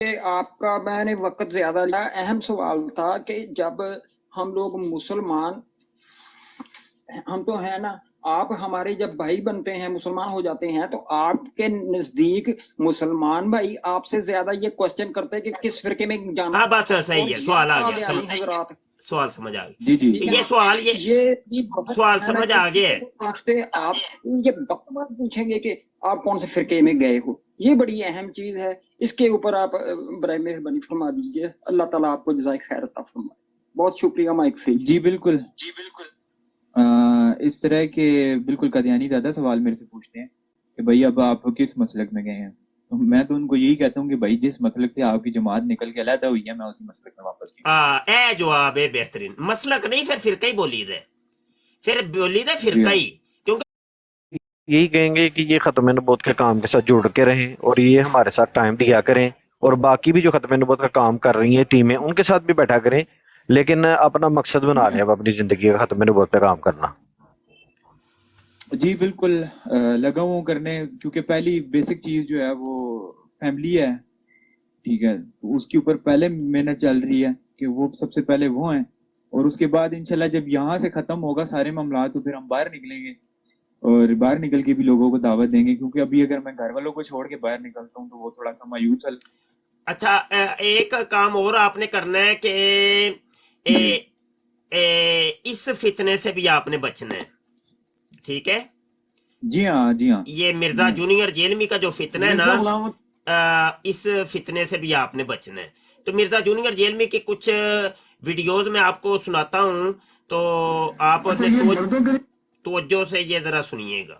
کہ آپ کا میں نے وقت زیادہ لیا. اہم سوال تھا کہ جب ہم لوگ مسلمان ہم تو ہیں نا, آپ ہمارے جب بھائی بنتے ہیں, مسلمان ہو جاتے ہیں, تو آپ کے نزدیک مسلمان بھائی آپ سے زیادہ یہ کوشچن کرتے ہیں کہ کس فرقے میں جانا. ہاں بات صحیح ہے, سوال آ گیا, حضرات سوال سمجھ آ گیا. جی جی یہ سوال یہ سوال سمجھ آ گیا. آپ یہ بات پوچھیں گے کہ آپ کون سے فرقے میں گئے ہو, یہ بڑی اہم چیز ہے. اس کے اوپر آپ برائے مہربانی فرما دیجیے. اللہ تعالیٰ آپ کو جزائے خیر عطا فرمائے. بہت شکریہ. Mic free. جی بالکل اس طرح کے بالکل قادیانی دادا سوال میرے سے پوچھتے ہیں کہ بھائی اب آپ کس مسلک میں گئے ہیں. تو میں تو ان کو یہی کہتا ہوں کہ بھائی جس مسلک سے آپ کی جماعت نکل کے علیحدہ ہوئی ہے, میں اسی مسلک میں واپس گیا. اے جواب ہے بہترین. مسلک نہیں, پھر فرقہ ہی بولی دے, پھر بولی دے فرقہ ہی. یہی کہیں گے کہ یہ ختم نبوت کے کام کے ساتھ جڑ کے رہیں اور یہ ہمارے ساتھ ٹائم دیا کریں, اور باقی بھی جو ختم نبوت کا کام کر رہی ہیں ٹیمیں, ان کے ساتھ بھی بیٹھا کریں, لیکن اپنا مقصد بنا لیں اب اپنی زندگی کا ختم نبوت پہ کام کرنا. جی بالکل لگا ہوں کرنے, کیونکہ پہلی بیسک چیز جو ہے وہ فیملی ہے. ٹھیک ہے, اس کے اوپر پہلے محنت چل رہی ہے کہ وہ سب سے پہلے وہ ہیں, اور اس کے بعد انشاءاللہ جب یہاں سے ختم ہوگا سارے معاملات تو پھر ہم باہر نکلیں گے, اور باہر نکل کے بھی لوگوں کو دعوت دیں گے. کیونکہ ابھی اگر میں گھر والوں کو چھوڑ کے باہر نکلتا ہوں تو وہ تھوڑا سا مایوس ہے. اچھا, ایک کام اور آپ نے کرنا ہے کہ اس فتنے سے بھی آپ نے بچنا ہے. ٹھیک ہے, جی ہاں جی ہاں. یہ مرزا جونیئر جیلمی کا جو فتنہ ہے نا, اس فتنے سے بھی آپ نے بچنا ہے. تو مرزا جونیئر جیلمی کی کچھ ویڈیوز میں آپ کو سناتا ہوں, تو آپ توجہ سے یہ ذرا سنیے گا.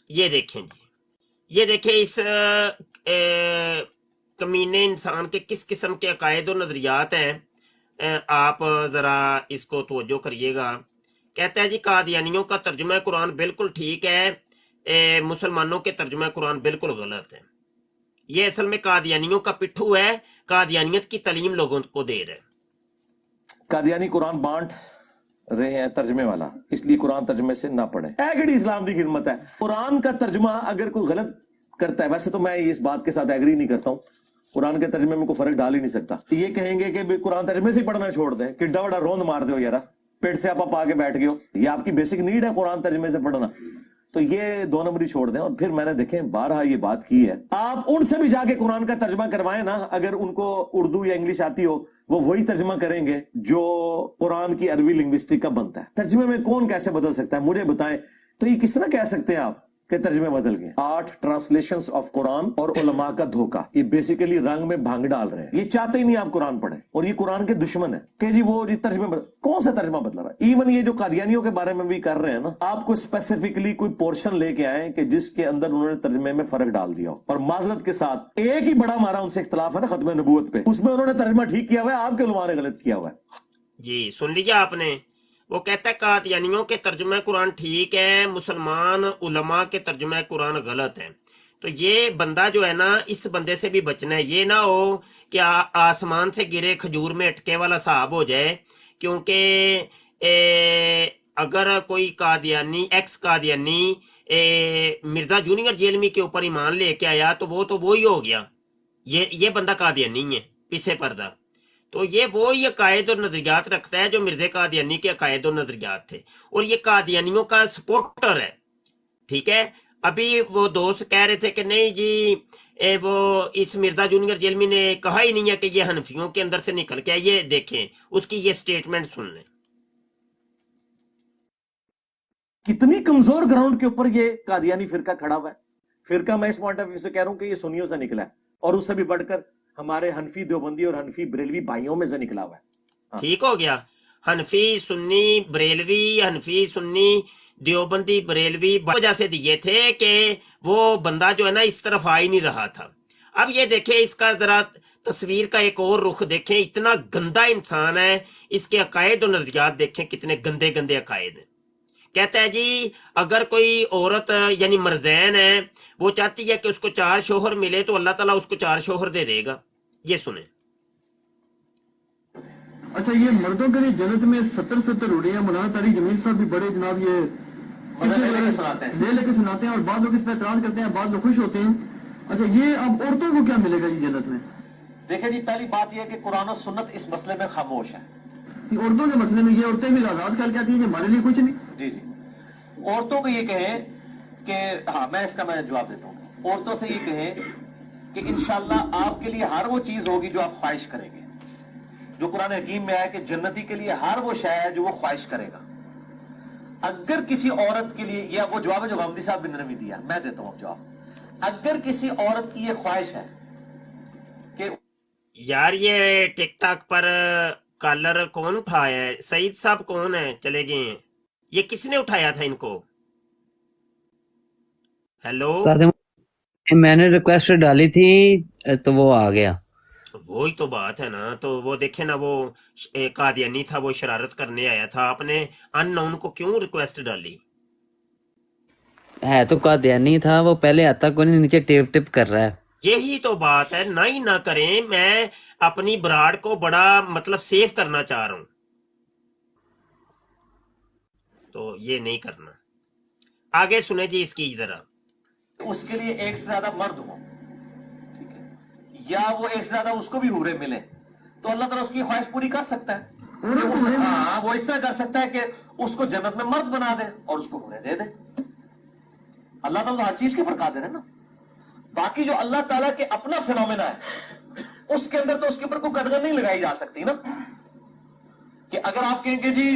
یہ دیکھیں جی, یہ دیکھیں اس کمینے انسان کے کس قسم کے عقائد و نظریات ہیں. آپ ذرا اس کو توجہ کریے گا. کہتا ہے جی قادیانیوں کا ترجمہ قرآن بالکل ٹھیک ہے, مسلمانوں کے ترجمہ قرآن بالکل غلط ہے. یہ اصل میں قادیانیوں کا پٹھو ہے, قادیانیت کی تعلیم لوگوں کو دے رہے. قادیانی قرآن بانٹ رہے ہیں ترجمے والا, اس لیے قرآن ترجمے سے نہ پڑھیں. ایگڑی اسلام کی خدمت ہے. قرآن کا ترجمہ اگر کوئی غلط کرتا ہے, ویسے تو میں اس بات کے ساتھ ایگری نہیں کرتا ہوں, قرآن کے ترجمے میں کوئی فرق ڈال ہی نہیں سکتا. یہ کہیں گے کہ قرآن ترجمے سے ہی پڑھنا چھوڑ دیں, کہ ڈوڑا روند مار دو یارا, پیٹ سے آپ آ کے بیٹھ گئے ہو, یہ آپ کی بیسک نیڈ ہے قرآن ترجمے سے پڑھنا, تو یہ دو نمبری چھوڑ دیں. اور پھر میں نے دیکھیں بارہا یہ بات کی ہے, آپ ان سے بھی جا کے قرآن کا ترجمہ کروائیں نا, اگر ان کو اردو یا انگلش آتی ہو, وہ وہی ترجمہ کریں گے جو قرآن کی عربی لنگوسٹک کا بنتا ہے. ترجمے میں کون کیسے بدل سکتا ہے, مجھے بتائیں. تو یہ کس طرح کہہ سکتے ہیں آپ کہ ترجمے بدل گئے؟ 8 ٹرانسلیشنز آف قرآن اور علماء کا دھوکہ, یہ بیسیکلی رنگ میں بھانگ ڈال رہے ہیں. یہ چاہتے ہی نہیں آپ قرآن پڑھیں, اور یہ قرآن کے دشمن ہے کہ جی وہ ترجمے کون سا ترجمہ بدلا ہے. ایون یہ جو قادیانیوں کے بارے میں بھی کر رہے ہیں نا, آپ کو اسپیسیفکلی کوئی پورشن لے کے آئیں کہ جس کے اندر انہوں نے ترجمے میں فرق ڈال دیا ہو. اور معذرت کے ساتھ ایک ہی بڑا ہمارا ان سے اختلاف ہے نا ختم نبوت پہ, اس میں انہوں نے ترجمہ ٹھیک کیا ہوا ہے, آپ کے علماء نے غلط کیا ہوا ہے. جی سن لیجیے آپ نے, وہ کہتا ہے قادیانیوں کے ترجمہ قرآن ٹھیک ہے, مسلمان علماء کے ترجمہ قرآن غلط ہے. تو یہ بندہ جو ہے نا, اس بندے سے بھی بچنا ہے. یہ نہ ہو کہ آسمان سے گرے کھجور میں اٹکے والا صاحب ہو جائے. کیونکہ اگر کوئی قادیانی ایکس قادیانی مرزا جونیئر جیلمی کے اوپر ایمان لے کے آیا تو وہی ہو گیا. یہ بندہ قادیانی ہے پیچھے پردہ. تو یہ وہی عقائد اور نظریات رکھتا ہے جو مرزا قادیانی کے عقائد اور نظریات تھے, اور یہ قادیانیوں کا سپورٹر ہے. ٹھیک ہے, ابھی وہ دوست کہہ رہے تھے کہ نہیں جی وہ اس مرزا جونیئر جیلمی نے کہا ہی نہیں ہے کہ یہ حنفیوں کے اندر سے نکل کے. یہ دیکھیں اس کی یہ سٹیٹمنٹ سن لیں. کتنی کمزور گراؤنڈ کے اوپر یہ قادیانی فرقہ کھڑا ہوا ہے. فرقہ میں اس پوائنٹ آف ویو سے کہہ رہا ہوں کہ یہ سنیوں سے نکلا ہے, اور اس سے بھی بڑھ کر ہمارے حنفی دیوبندی اور حنفی بریلوی بھائیوں میں سے نکلا ہوا ہے. ٹھیک ہو گیا, حنفی سنی بریلوی, حنفی سنی دیوبندی بریلوی وجہ سے دیے تھے کہ وہ بندہ جو ہے نا اس طرف آ ہی نہیں رہا تھا. اب یہ دیکھیں اس کا ذرا تصویر کا ایک اور رخ دیکھیں, اتنا گندا انسان ہے, اس کے عقائد و نظریات دیکھیں کتنے گندے گندے عقائد ہیں. کہتا ہے جی اگر کوئی عورت یعنی مرزین ہے, وہ چاہتی ہے کہ اس کو 4 شوہر ملے تو اللہ تعالیٰ اس کو 4 شوہر دے دے گا. یہ سنیں. اچھا, یہ مردوں کے لیے جنت میں 70 اڑے ہیں. مولانا طارق جمیل صاحب بھی بڑے جناب یہ मजा ले लेके सुनाते हैं। ले लेके सुनाते हैं और बाद लोग इस पर एतराज करते हैं, बाद लोग खुश होते हैं। अच्छा, ये अब औरतों को क्या मिलेगा जी जन्नत में? देखिए जी, पहली बात यह है कि कुरान और सुन्नत इस मसले में खामोश है। कि औरतों के मसले में ये औरतें भी आजाद कर कहती हैं कि हमारे लिए कुछ नहीं। जी जी, औरतों को ये कहें कि हाँ, मैं जवाब देता हूँ। औरतों से ये कहें कि इंशाल्लाह आपके लिए हर वो चीज होगी जो आप ख्वाहिश करेंगे। जो कुरान हकीम में है कि जन्नती के लिए हर वो शय है जो वो ख्वाहिश करेगा। अगर किसी औरत के लिए, या वो जवाब है जो गांधी साहब ने भी दिया, मैं देता हूँ जवाब। अगर किसी औरत की ये ख्वाहिश है कि यार ये टिकटॉक पर कॉलर कौन उठाया है? सईद साहब कौन है? चले गए हैं। ये किसने उठाया था इनको? हेलो, मैंने रिक्वेस्ट डाली थी तो वो आ गया। वही तो बात है ना। तो वो देखे ना, वो कादियानी था, वो शरारत करने आया था। आपने अननोन को क्यों रिक्वेस्ट डाली? है तो कादियानी था, वो पहले आता को नहीं, नीचे टिप टिप कर रहा है। यही तो बात है, ना ही ना करें। मैं अपनी ब्राड को बड़ा मतलब सेव करना चाह रहा हूं, तो ये नहीं करना। आगे सुने जी इसकी जरा। उसके लिए एक से ज्यादा मर्द हो, ठीक है, या वो एक से ज्यादा उसको भी हूरे मिले, तो अल्लाह ताला उसकी ख्वाहिश पूरी कर सकता है। हाँ, वो इस तरह कर सकता है कि उसको जन्नत में मर्द बना दे और उसको हूरे दे दे। अल्लाह ताला हर चीज के ऊपर कादिर है ना। बाकी जो अल्लाह ताला के अपना फिनोमेना है, उसके अंदर तो उसके ऊपर कोई कदगन नहीं लगाई जा सकती ना। कि अगर आप कहेंगे जी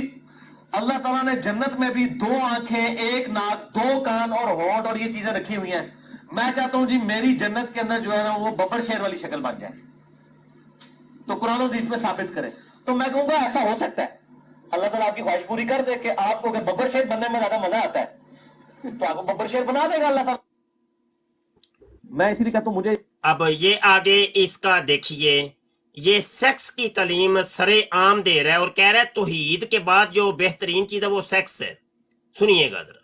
अल्लाह ताला ने जन्नत में भी 2 आंखें, 1 नाक, 2 कान और होंठ और ये चीजें रखी हुई हैं, मैं चाहता हूं जी मेरी जन्नत के अंदर जो है ना वो बब्बर शेर वाली शक्ल बन जाए, तो कुरान और हदीस में साबित करें, तो मैं कहूंगा ऐसा हो सकता है। अल्लाह ताला आपकी ख्वाहिश पूरी कर दे कि आपको अगर बब्बर शेर बनने में ज्यादा मजा आता है तो आपको बब्बर शेर बना देगा अल्लाह ताला। मैं इसीलिए कहता हूं मुझे अब ये आगे इसका देखिए, ये सेक्स की तालीम सरे आम दे रहा है और कह रहा है तौहीद के बाद जो बेहतरीन चीज है वो सेक्स है। सुनिएगा जरा।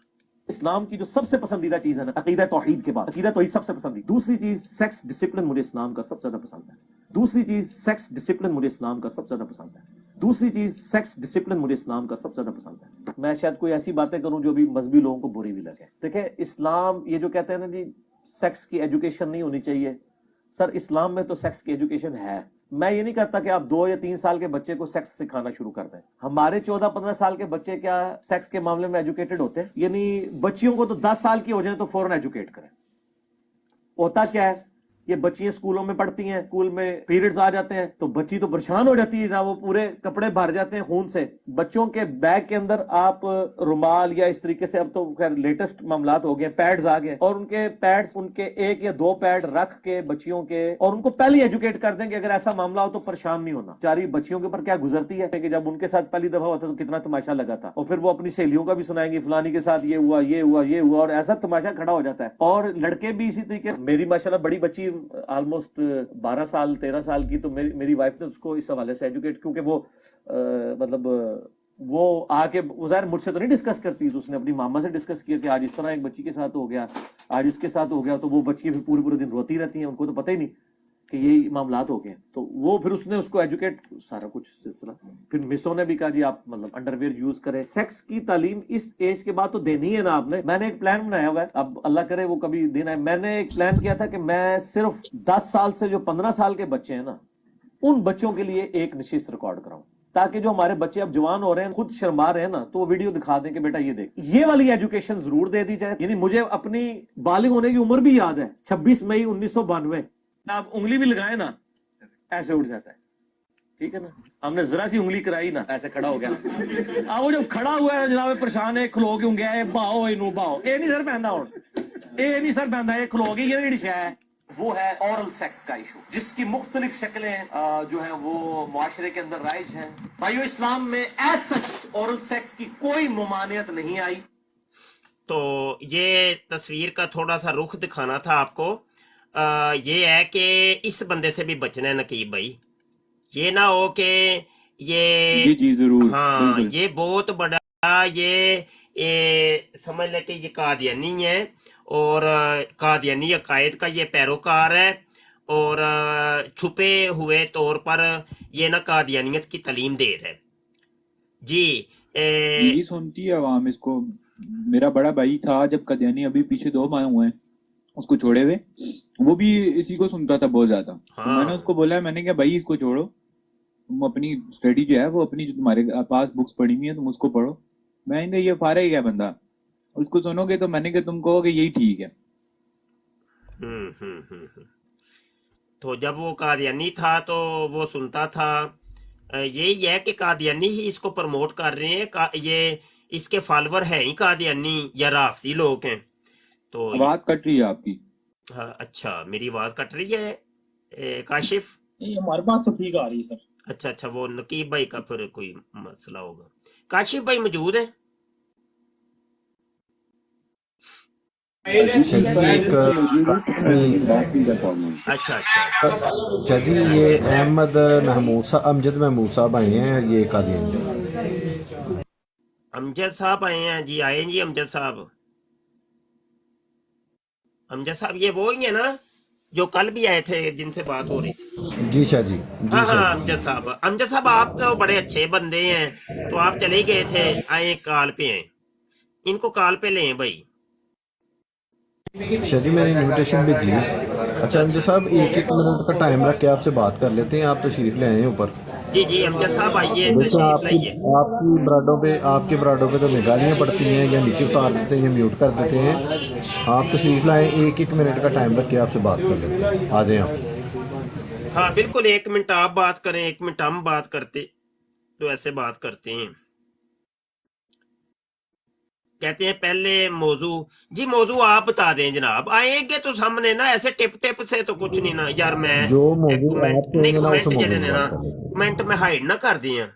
इस्लाम की जो सबसे पसंदीदा चीज है ना, अकीदा तौहीद के बाद अकीदा तौहीद सबसे पसंदीदा। दूसरी चीज सेक्स डिसिप्लिन मुझे इस्लाम का सबसे ज्यादा पसंद है। दूसरी चीज सेक्स डिसिप्लिन मुझे इस्लाम का सबसे ज्यादा पसंद है। दूसरी चीज सेक्स डिसिप्लिन मुझे इस्लाम का सबसे ज्यादा पसंद है। मैं शायद कोई ऐसी बातें करूं जो भी मजहबी लोगों को बुरी भी लगे। देखिए, इस्लाम ये जो कहते हैं ना जी सेक्स की एजुकेशन नहीं होनी चाहिए, सर इस्लाम में तो सेक्स की एजुकेशन है। मैं ये नहीं कहता कि आप 2 या 3 साल के बच्चे को सेक्स सिखाना शुरू कर दें। हमारे 14-15 साल के बच्चे क्या सेक्स के मामले में एजुकेटेड होते हैं? यानी बच्चियों को तो 10 साल की हो जाए तो फौरन एजुकेट करें। होता क्या है, ये बच्चियां स्कूलों में पढ़ती हैं, स्कूल में पीरियड्स आ जाते हैं तो बच्ची तो परेशान हो जाती है ना, वो पूरे कपड़े भर जाते हैं खून से। बच्चों के बैग के अंदर आप रुमाल या इस तरीके से, अब तो खैर लेटेस्ट मामलात हो गए, पैड्स आ गए, और उनके पैड्स, उनके 1 या 2 पैड रख के बच्चियों के, और उनको पहले एजुकेट कर दें कि अगर ऐसा मामला हो तो परेशान नहीं होना। बेचारी बच्चियों के ऊपर क्या गुजरती है कि जब उनके साथ पहली दफा हुआ था तो कितना तमाशा लगा था, और फिर वो अपनी सहेलियों का भी सुनाएंगे फलानी के साथ ये हुआ ये हुआ ये हुआ, और ऐसा तमाशा खड़ा हो जाता है। और लड़के भी इसी तरीके। मेरी माशाल्लाह बड़ी बच्ची ऑलमोस्ट 12 साल 13 साल की, तो मेरी वाइफ ने उसको इस हवाले से एजुकेट, क्योंकि वो मतलब वो आके ज़ाहिर मुझसे तो नहीं डिस्कस करती, तो उसने अपनी मामा से डिस्कस किया कि आज इस तरह एक बच्ची के साथ हो गया, आज इसके साथ हो गया, तो वो बच्ची फिर पूरे पूरे दिन रोती रहती हैं, उनको तो पता ही नहीं कि ये मामलात हो गए। तो वो फिर उसने उसको एजुकेट, सारा कुछ सिलसिला। फिर मिसों ने भी कहा जी आप मतलब अंडरवेयर यूज करें। सेक्स की तालीम इस एज के बाद तो देनी है ना आपने। मैंने एक प्लान बनाया हुआ है, अब अल्लाह करे वो कभी दिन आए। मैंने एक प्लान किया था कि मैं सिर्फ 10 साल से जो 15 साल के बच्चे हैं ना, उन बच्चों के लिए एक नशिस्त रिकॉर्ड कराऊं, ताकि जो हमारे बच्चे अब जवान हो रहे हैं, खुद शर्मा रहे हैं ना, तो वो वीडियो दिखा दें कि बेटा ये देख। ये वाली एजुकेशन जरूर दे दी जाए। यानी मुझे अपनी बालिग होने की उम्र भी याद है, 26 मई 1992। आप उंगली भी लगाए ना ऐसे उठ जाता है, ठीक है ना। हमने जरा सी उंगली कराई ना ऐसे खड़ा हो गया। अब वो जब खड़ा हुआ है जनाब परेशान है, खलो के होंगे बाओ इनू बाओ, ये नहीं सर पहनता हूं, ये नहीं सर पहनता, ये खलो गई, ये जेड़ी शय है वो है औरल सेक्स का इशू, जिसकी मुख्तलिफ शक्लें जो है वो मुआशरे के अंदर राइज हैं। भाइयों, इस्लाम में एज सच औरल सेक्स की कोई मुमानियत नहीं आई। तो ये तस्वीर का थोड़ा सा रुख दिखाना था आपको। ये है कि इस बंदे से भी बचना है नकीब भाई। ये ना हो कि ये जी जरूर, हाँ बिल्कुल। ये बहुत बड़ा ये समझ ले कि ये कादियानी है और कादियानी अकायद का ये पैरोकार है, और छुपे हुए तौर पर ये ना कादियानियत की तालीम दे रहा है जी। यही सुनती है आवाम इसको, मेरा बड़ा भाई था जब कदियानी, अभी पीछे 2 माह हुए हैं उसको छोड़े हुए, वो भी इसी को सुनता था बहुत ज्यादा। तो हाँ। मैंने उसको बोला, मैंने कहा भाई इसको छोड़ो, तुम अपनी स्टडी जो है वो अपनी, जो तुम्हारे पास बुक्स पढ़ी हुई है तुम उसको पढ़ो। मैंने कहा ये फारिग है बंदा, उसको सुनोगे तो मैंने कहा तुम कहोगे यही ठीक है। हम्म। तो जब वो कादियानी था तो वो सुनता था। यही है कि कादियानी ही इसको प्रमोट कर रहे हैं, ये इसके फॉलोअर हैं ही कादियानी या राफसी लोग हैं। तो आवाज कट रही है आपकी। हाँ, अच्छा मेरी आवाज कट रही है काशिफ? नहीं, हमारे पास तो ठीक आ रही है सर। अच्छा, वो नकीब भाई का फिर कोई मसला होगा। काशिफ भाई मौजूद है? अच्छा। अच्छा जी, ये अहमद महमूद साहब, अमजद महमूद साहब आए हैं, ये कादियानी। अमजद साहब आए हैं जी, आए जी अमजद साहब। अमजद साहब ये वो ही है ना जो कल भी आए थे, जिनसे बात हो रही थी? जी शाह जी, हाँ जी शाह जी। अमजद साहब, अमजद साहब आप तो बड़े अच्छे बंदे हैं, तो आप चले गए थे, आए कॉल पे हैं, इनको कॉल पे लें भाई। शाह जी मैंने इनविटेशन भेजी है। अच्छा अमजद साहब, 1-1 मिनट का टाइम रख के आपसे बात कर लेते हैं, आप तशरीफ ले आए ऊपर। जी अमजद साहब आइए, देखिए तशरीफ लाइए। आपकी ब्राडों पे तो गालियाँ पड़ती हैं, या नीचे उतार देते हैं या म्यूट कर देते हैं। आप तशरीफ लाएं, 1-1 मिनट का टाइम रख के आपसे बात कर लेते हैं, आ जाएं आप। हाँ बिल्कुल, 1 मिनट आप बात करें, 1 मिनट हम बात करते, तो ऐसे बात करते हैं। कहते हैं पहले मौजू, जी मौजू आप बता दें जनाब, आएंगे तो सामने ना, ऐसे टिप से तो कुछ नहीं ना यार। मैं जो मौजू कमेंट आप नहीं, कहेंगे ना, कमेंट उस मौजू ਜਿਹੜੇ पे ਨੇ ਨਾ, बात कर लेते हैं। कमेंट में हाइड ना कर दियां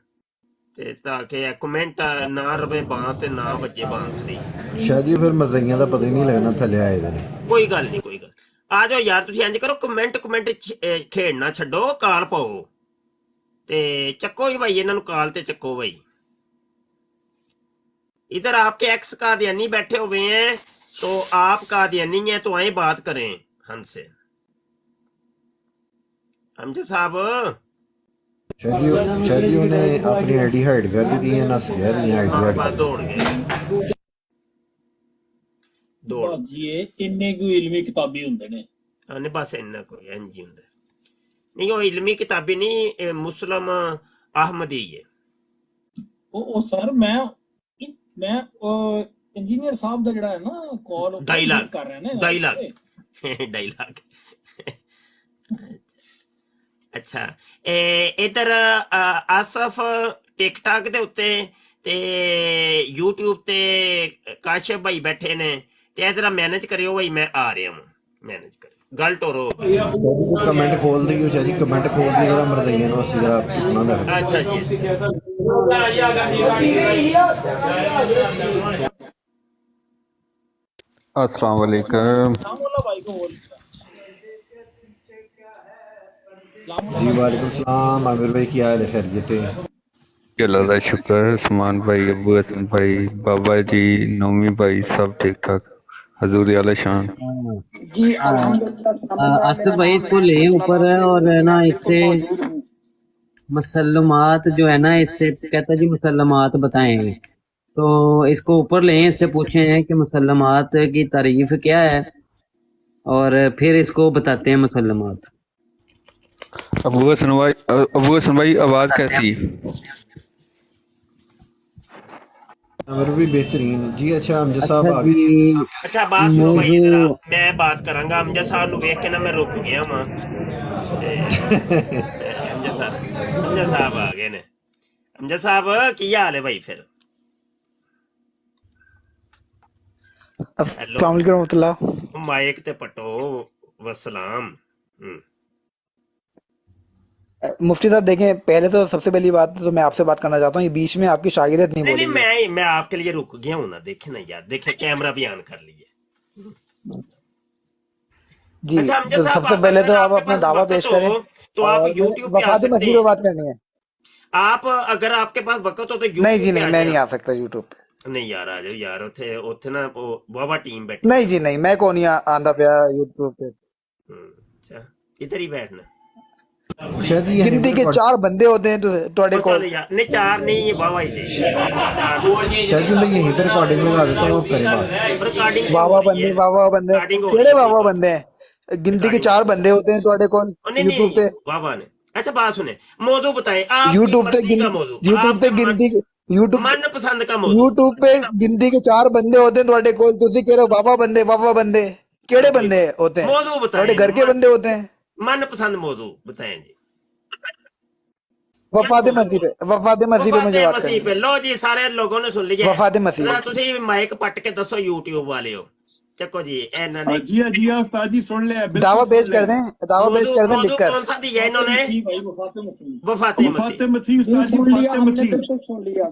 ਤੇ ਤਾਂ ਕਿ ਕਮੈਂਟ ਨਾ ਰਵੇ ਬਾਂਸ ਤੇ ਨਾ ਵੱਜੇ ਬਾਂਸਰੀ। शाह जी फिर मरज़इयां दा पता ही नहीं लगना थल्ले आए दे ने। ਕੋਈ ਗੱਲ ਨਹੀਂ, ਕੋਈ ਗੱਲ। ਆ ਜਾਓ ਯਾਰ, ਤੁਸੀਂ ਇੰਜ ਕਰੋ, ਕਮੈਂਟ ਖੇਡਣਾ ਛੱਡੋ, ਕਾਲ ਪਾਓ ਤੇ ਚੱਕੋ ਹੀ ਭਾਈ, ਇਹਨਾਂ ਨੂੰ ਕਾਲ ਤੇ ਚੱਕੋ ਭਾਈ। इधर आपके एक्स कादियानी बैठे हुए हैं, तो आप कादियानी हैं तो आए बात करें हमसे। अमजद साहब शाह जी उन्हें अपनी आईडी हाइड कर दी थी, नस गया दी आईडी हाइड कर दी। दौड़ गए, दौड़ ਭਾਜੀ ਇਹ ਇੰਨੇ ਕੋਈ ਇਲਮੀ ਕਿਤਾਬੀ ਹੁੰਦੇ ਨੇ। नहीं बस इन्ना कोई इंज ही हुंदा नहीं। वो इल्मी किताबी नहीं, मुस्लिम अहमदी है। ਉਹ ਸਰ ਮੈਂ ਇੰਜੀਨੀਅਰ ਸਾਹਿਬ ਦਾ ਜਿਹੜਾ ਹੈ ਨਾ ਕਾਲ डायलॉग ਕਰ ਰਹੇ ਨੇ डायलॉग अच्छा, इधर आसफ टिकटॉक ਦੇ ਉੱਤੇ ਤੇ YouTube ਤੇ ਕਾਸ਼ਿਫ ਭਾਈ ਬੈਠੇ ਨੇ, ਤੇ ਇਧਰ ਮੈਨੇਜ ਕਰਿਓ ਭਾਈ, ਮੈਂ ਆ ਰਿਹਾ ਹਾਂ, मैनेज करें गल टोरो। शाह जी तो कमेंट खोल दियो, शाह जी कमेंट खोल दियो, जरा मरज़इयां नु अस्सी जरा चुकना दा। अच्छा जी, अस्सलाम वालेकुम। सामोला भाई को बोल जी वालेकुम सलाम, आमिर भाई क्या हाल है, खैरियत है? अल्लाह का शुक्र, उस्मान भाई, अबू हसन भाई, बाबा जी, नौमी भाई, सब ठीक ठाक, हजूर आला शान। जी अल्हम्दुलिल्लाह। आसिफ भाई इसको ले ऊपर है, और है ना इससे मुसल्लमात जो है ना, इससे कहता है जी मुसल्लमात बताएं, तो इसको ऊपर लें, इससे पूछें कि मुसल्लमात की तारीफ क्या है, और फिर इसको बताते हैं मुसल्लमात। अबू हसन भाई आवाज कैसी? आमिर भी बेहतरीन जी। अच्छा अमजद साहब अच्छा आ गए। जी, अच्छा बात सुनो भाई, जरा मैं बात करांगा। अमजद साहब नु वेख के ना मैं रुक गया हां। अमजद साहब आ गए ने। अमजद साहब की हाल है भाई? फिर अस्सलाम वालेकुम रहमतुल्लाह। माइक ते पटो वसलाम। मुफ्ती साहब देखें, पहले तो सबसे पहली बात तो मैं आपसे बात करना चाहता हूँ, ये बीच में आपकी शागिर्द नहीं नहीं बोली। मैं आपके लिए रुक गया हूं ना, देखे ना यार, देखे कैमरा भी ऑन कर लिए जी। अच्छा अमजद तो साहब, सबसे पहले तो आप आपके अपना पास दावा वक्त पेश हो करें, तो आप और YouTube पे आ वफाद सकते नसीब हैं। पे बात करनी है। आप अगर आपके पास वक्त हो तो नहीं YouTube जी पे नहीं, आ मैं जाओ। नहीं आ सकता यूट्यूब पे। नहीं यार आ जाओ यार, उथे उथे ना वो बाबा टीम बैठी। नहीं जी नहीं, मैं कौन ही आंदा पिया यूट्यूब पे। अच्छा इधर ही बैठना। शायद जी यहीं गिनती पे के रिकॉर्ड 4 बंदे होते हैं ਤੁਹਾਡੇ ਉਹ ਕੋਲ। ਚੱਲ ਯਾਰ ਨਹੀਂ 4 ਨਹੀਂ ਵਾਵਾ ਹੀ ਦੇ 4 शायद जी मैं यहीं पे रिकॉर्डिंग लगा देता हूँ, आप करें बात। रिकॉर्डिंग ਵਾਵਾ ਬੰਦੇ रिकॉर्डिंग हो रही ਕਿਹੜੇ है ਵਾਵਾ ਬੰਦੇ ਹੈ? गिनती के 4 बंदे होते हैं ਤੁਹਾਡੇ ਕੋਲ नहीं YouTube पे। नहीं वावा ने अच्छा बात सुने मौजू बताए आप YouTube पे का मौजू YouTube पे गिनती YouTube मन पसंद का मौजू YouTube पे गिनती के 4 बंदे होते हैं ਤੁਹਾਡੇ ਕੋਲ, ਤੁਸੀਂ ਕਹ ਰਹੇ ਹੋ ਵਾਵਾ ਬੰਦੇ ਕਿਹੜੇ ਬੰਦੇ होते हैं? मौजू बताए ਤੁਹਾਡੇ घर के बंदे होते हैं। मन पसंद मौजू बताएं जी वफाद मसीह पे मुझे बात मसीह करनी पे लो जी सारे लोगों ने सुन लिया वफाद मसीह। जरा तुसी माइक पट के दसो YouTube वाले हो चको जी ਇਹਨਾਂ ਨੇ जी उस्ताद जी सुन लिया दावा पेश कर दें, दावा पेश कर दें मौजू लिखकर। कौन सा दिया इन्होंने भाई वफात मसीह वफाते मसीह मसीह उस्ताद जी सुन लिया वफात हमने, मसीह बिल्कुल सुन लिया।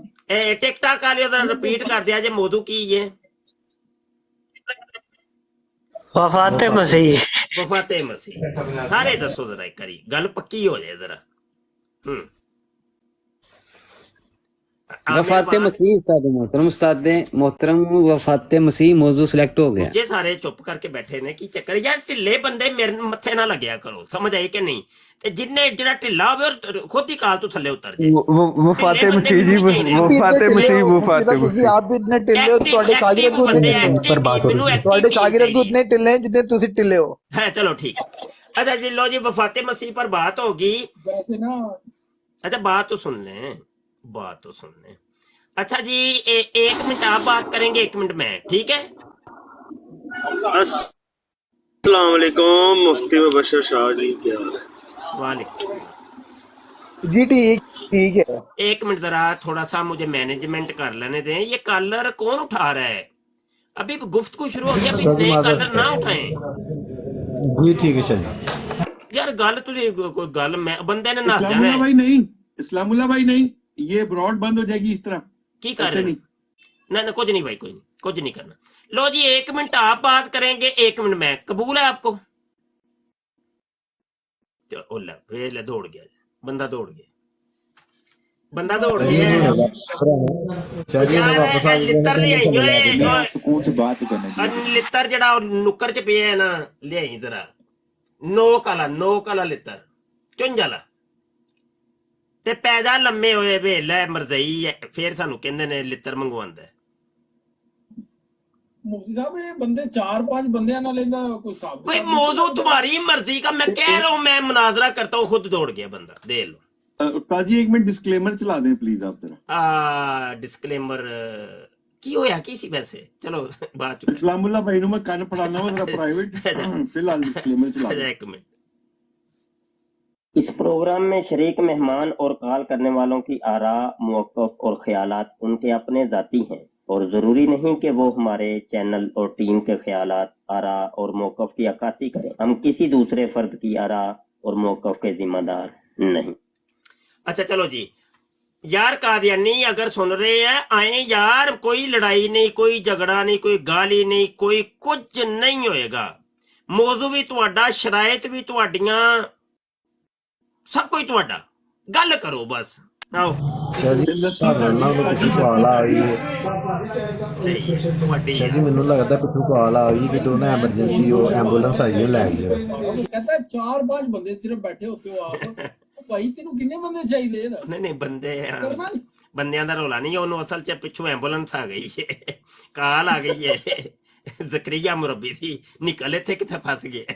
टिकटॉक वाले उधर रिपीट कर दिया जे मौजू की है वफात मसीह वफाते मसीह सारे दसो जरा एक करी गल पक्की हो जाए जरा वफात मसीह उस्ताद मोहतरम वफात मसीह मौजू सिलेक्ट हो गया। जे सारे चुप करके बैठे ने की चक्कर यार ढिले बंदे मेरे मत्थे ना लग्या करो समझ आई कि नहीं ते जिन्ने जेड़ा ढिला होवे खुद ही काल तो थल्ले उतर जाए वफाते मसीह जी वफाते मसीह वफाते ਤੁਸੀਂ ਆਪ ਵੀ ਇतਨੇ ਢਿੱਲੇ ਹੋ, ਤੁਹਾਡੇ ਸ਼ਾਗਿਰਦ ਵੀ ਉਤਨੇ ਢਿੱਲੇ ਹੋ। ਤੁਹਾਡੇ ਸ਼ਾਗਿਰਦ ਵੀ उतने ਢਿੱਲੇ हैं जितने ਤੁਸੀਂ ਢਿੱਲੇ हो। है चलो ठीक अच्छा जी लो जी वफाते मसीह पर बात होगी वैसे ना अच्छा बात तो सुन लें अच्छा जी एक मिनट आप बात करेंगे 1 मिनट में ठीक है अस्सलाम वालेकुम मुफ्ती मुबशर शाह जी क्या हाल है? वालेकुम जी ठीक है। 1 मिनट जरा थोड़ा सा मुझे मैनेजमेंट कर लेने दें ये कॉलर कौन उठा रहा है अभी गुफ्तगू शुरू हो गई अभी नए कॉलर ना उठाएं जी ठीक है शायद यार गल तुझे कोई गल मैं बंदे ने नस जाना इस्लामुल्लाह है भाई नहीं, इस्लामुल्लाह भाई नहीं, ये ब्रॉड बंद हो जाएगी इस तरह। की कर ऐसे रहे नहीं। हो ना कुछ नहीं भाई कोई नहीं कुछ नहीं करना लो जी 1 मिनट आप बात करेंगे 1 मिनट मैं कबूल है आपको तो ओला वे दौड़ गया बंदा दौड़ गया शायद ये मैं वापस आ लित्तर ले आई मैं सुकून से बात करने दी। लित्तर जड़ा नुक्कर च पिया है ना ले आई जरा नोक आला लित्तर चुंझ आला ਤੇ ਪੈਦਾ ਲੰਮੇ ਹੋਏ ਵੇਲੇ ਮਰਜ਼ਈ ਫੇਰ ਸਾਨੂੰ ਕਹਿੰਦੇ ਨੇ ਲਿੱਤਰ ਮੰਗਵਾਉਂਦਾ मुफ्ती साहब ये बंदे 4-5 बंदे ना लेना कोई साहब भाई मौजू तुम्हारी मर्जी का मैं कह रहा हूँ मैं मुनाजरा करता हूँ खुद दौड़ गया बंदा दे लो उस्ताद जी 1 मिनट डिस्क्लेमर चला दें प्लीज आप जरा। डिस्क्लेमर की होया की सी वैसे चलो बात इस्लामुल्लाह भाई नु मैं कान पढ़ाना हूं जरा प्राइवेट फिलहाल डिस्क्लेमर चला दें। 1 मिनट इस प्रोग्राम में शरीक मेहमान और कॉल करने वालों की आरा मौक़िफ़ और ख्यालात उनके अपने ज़ाती हैं और ज़रूरी नहीं कि वो हमारे चैनल और टीम के ख्यालात आरा और मौक़िफ़ की अक्कासी करें। हम किसी दूसरे फ़र्द की आरा और मौक़िफ़ के ज़िम्मेदार नहीं। अच्छा चलो जी यार कादियानी अगर सुन रहे हैं आए यार कोई लड़ाई नहीं कोई झगड़ा नहीं कोई गाली नहीं कोई कुछ नहीं होएगा मौजू भी तुहाडा शरायत भी तुहाडियां सब कोई तुहाडा गल करो बस आओ शायद ਮੈਨੂੰ ਲੱਗਦਾ ਪਿੱਛੋਂ ਕਾਲ ਆ ਗਈ ਕਿ ਦੋਨੋਂ ਐਮਰਜੈਂਸੀ ਉਹ ਐਂਬੂਲੈਂਸ ਆਈ ਹੈ ਲੈ ਗਈ कहता है 4-5 बंदे सिर्फ बैठे होते हो आप भाई तेनू कितने बंदे चाहिए दस नहीं बंदे करना नहीं। ਬੰਦਿਆਂ ਦਾ ਰੋਲਾ ਨਹੀਂ ਉਹਨੂੰ ਅਸਲ 'ਚ ਪਿੱਛੋਂ ਐਂਬੂਲੈਂਸ ਆ ਗਈ ਹੈ ਕਾਲ ਆ ਗਈ ਹੈ ਜ਼ਕਰੀਆ ਮੁਰੱਬੀ ਸੀ ਨਿਕਲ ਇੱਥੇ ਕਿੱਥੇ ਫਸ ਗਿਆ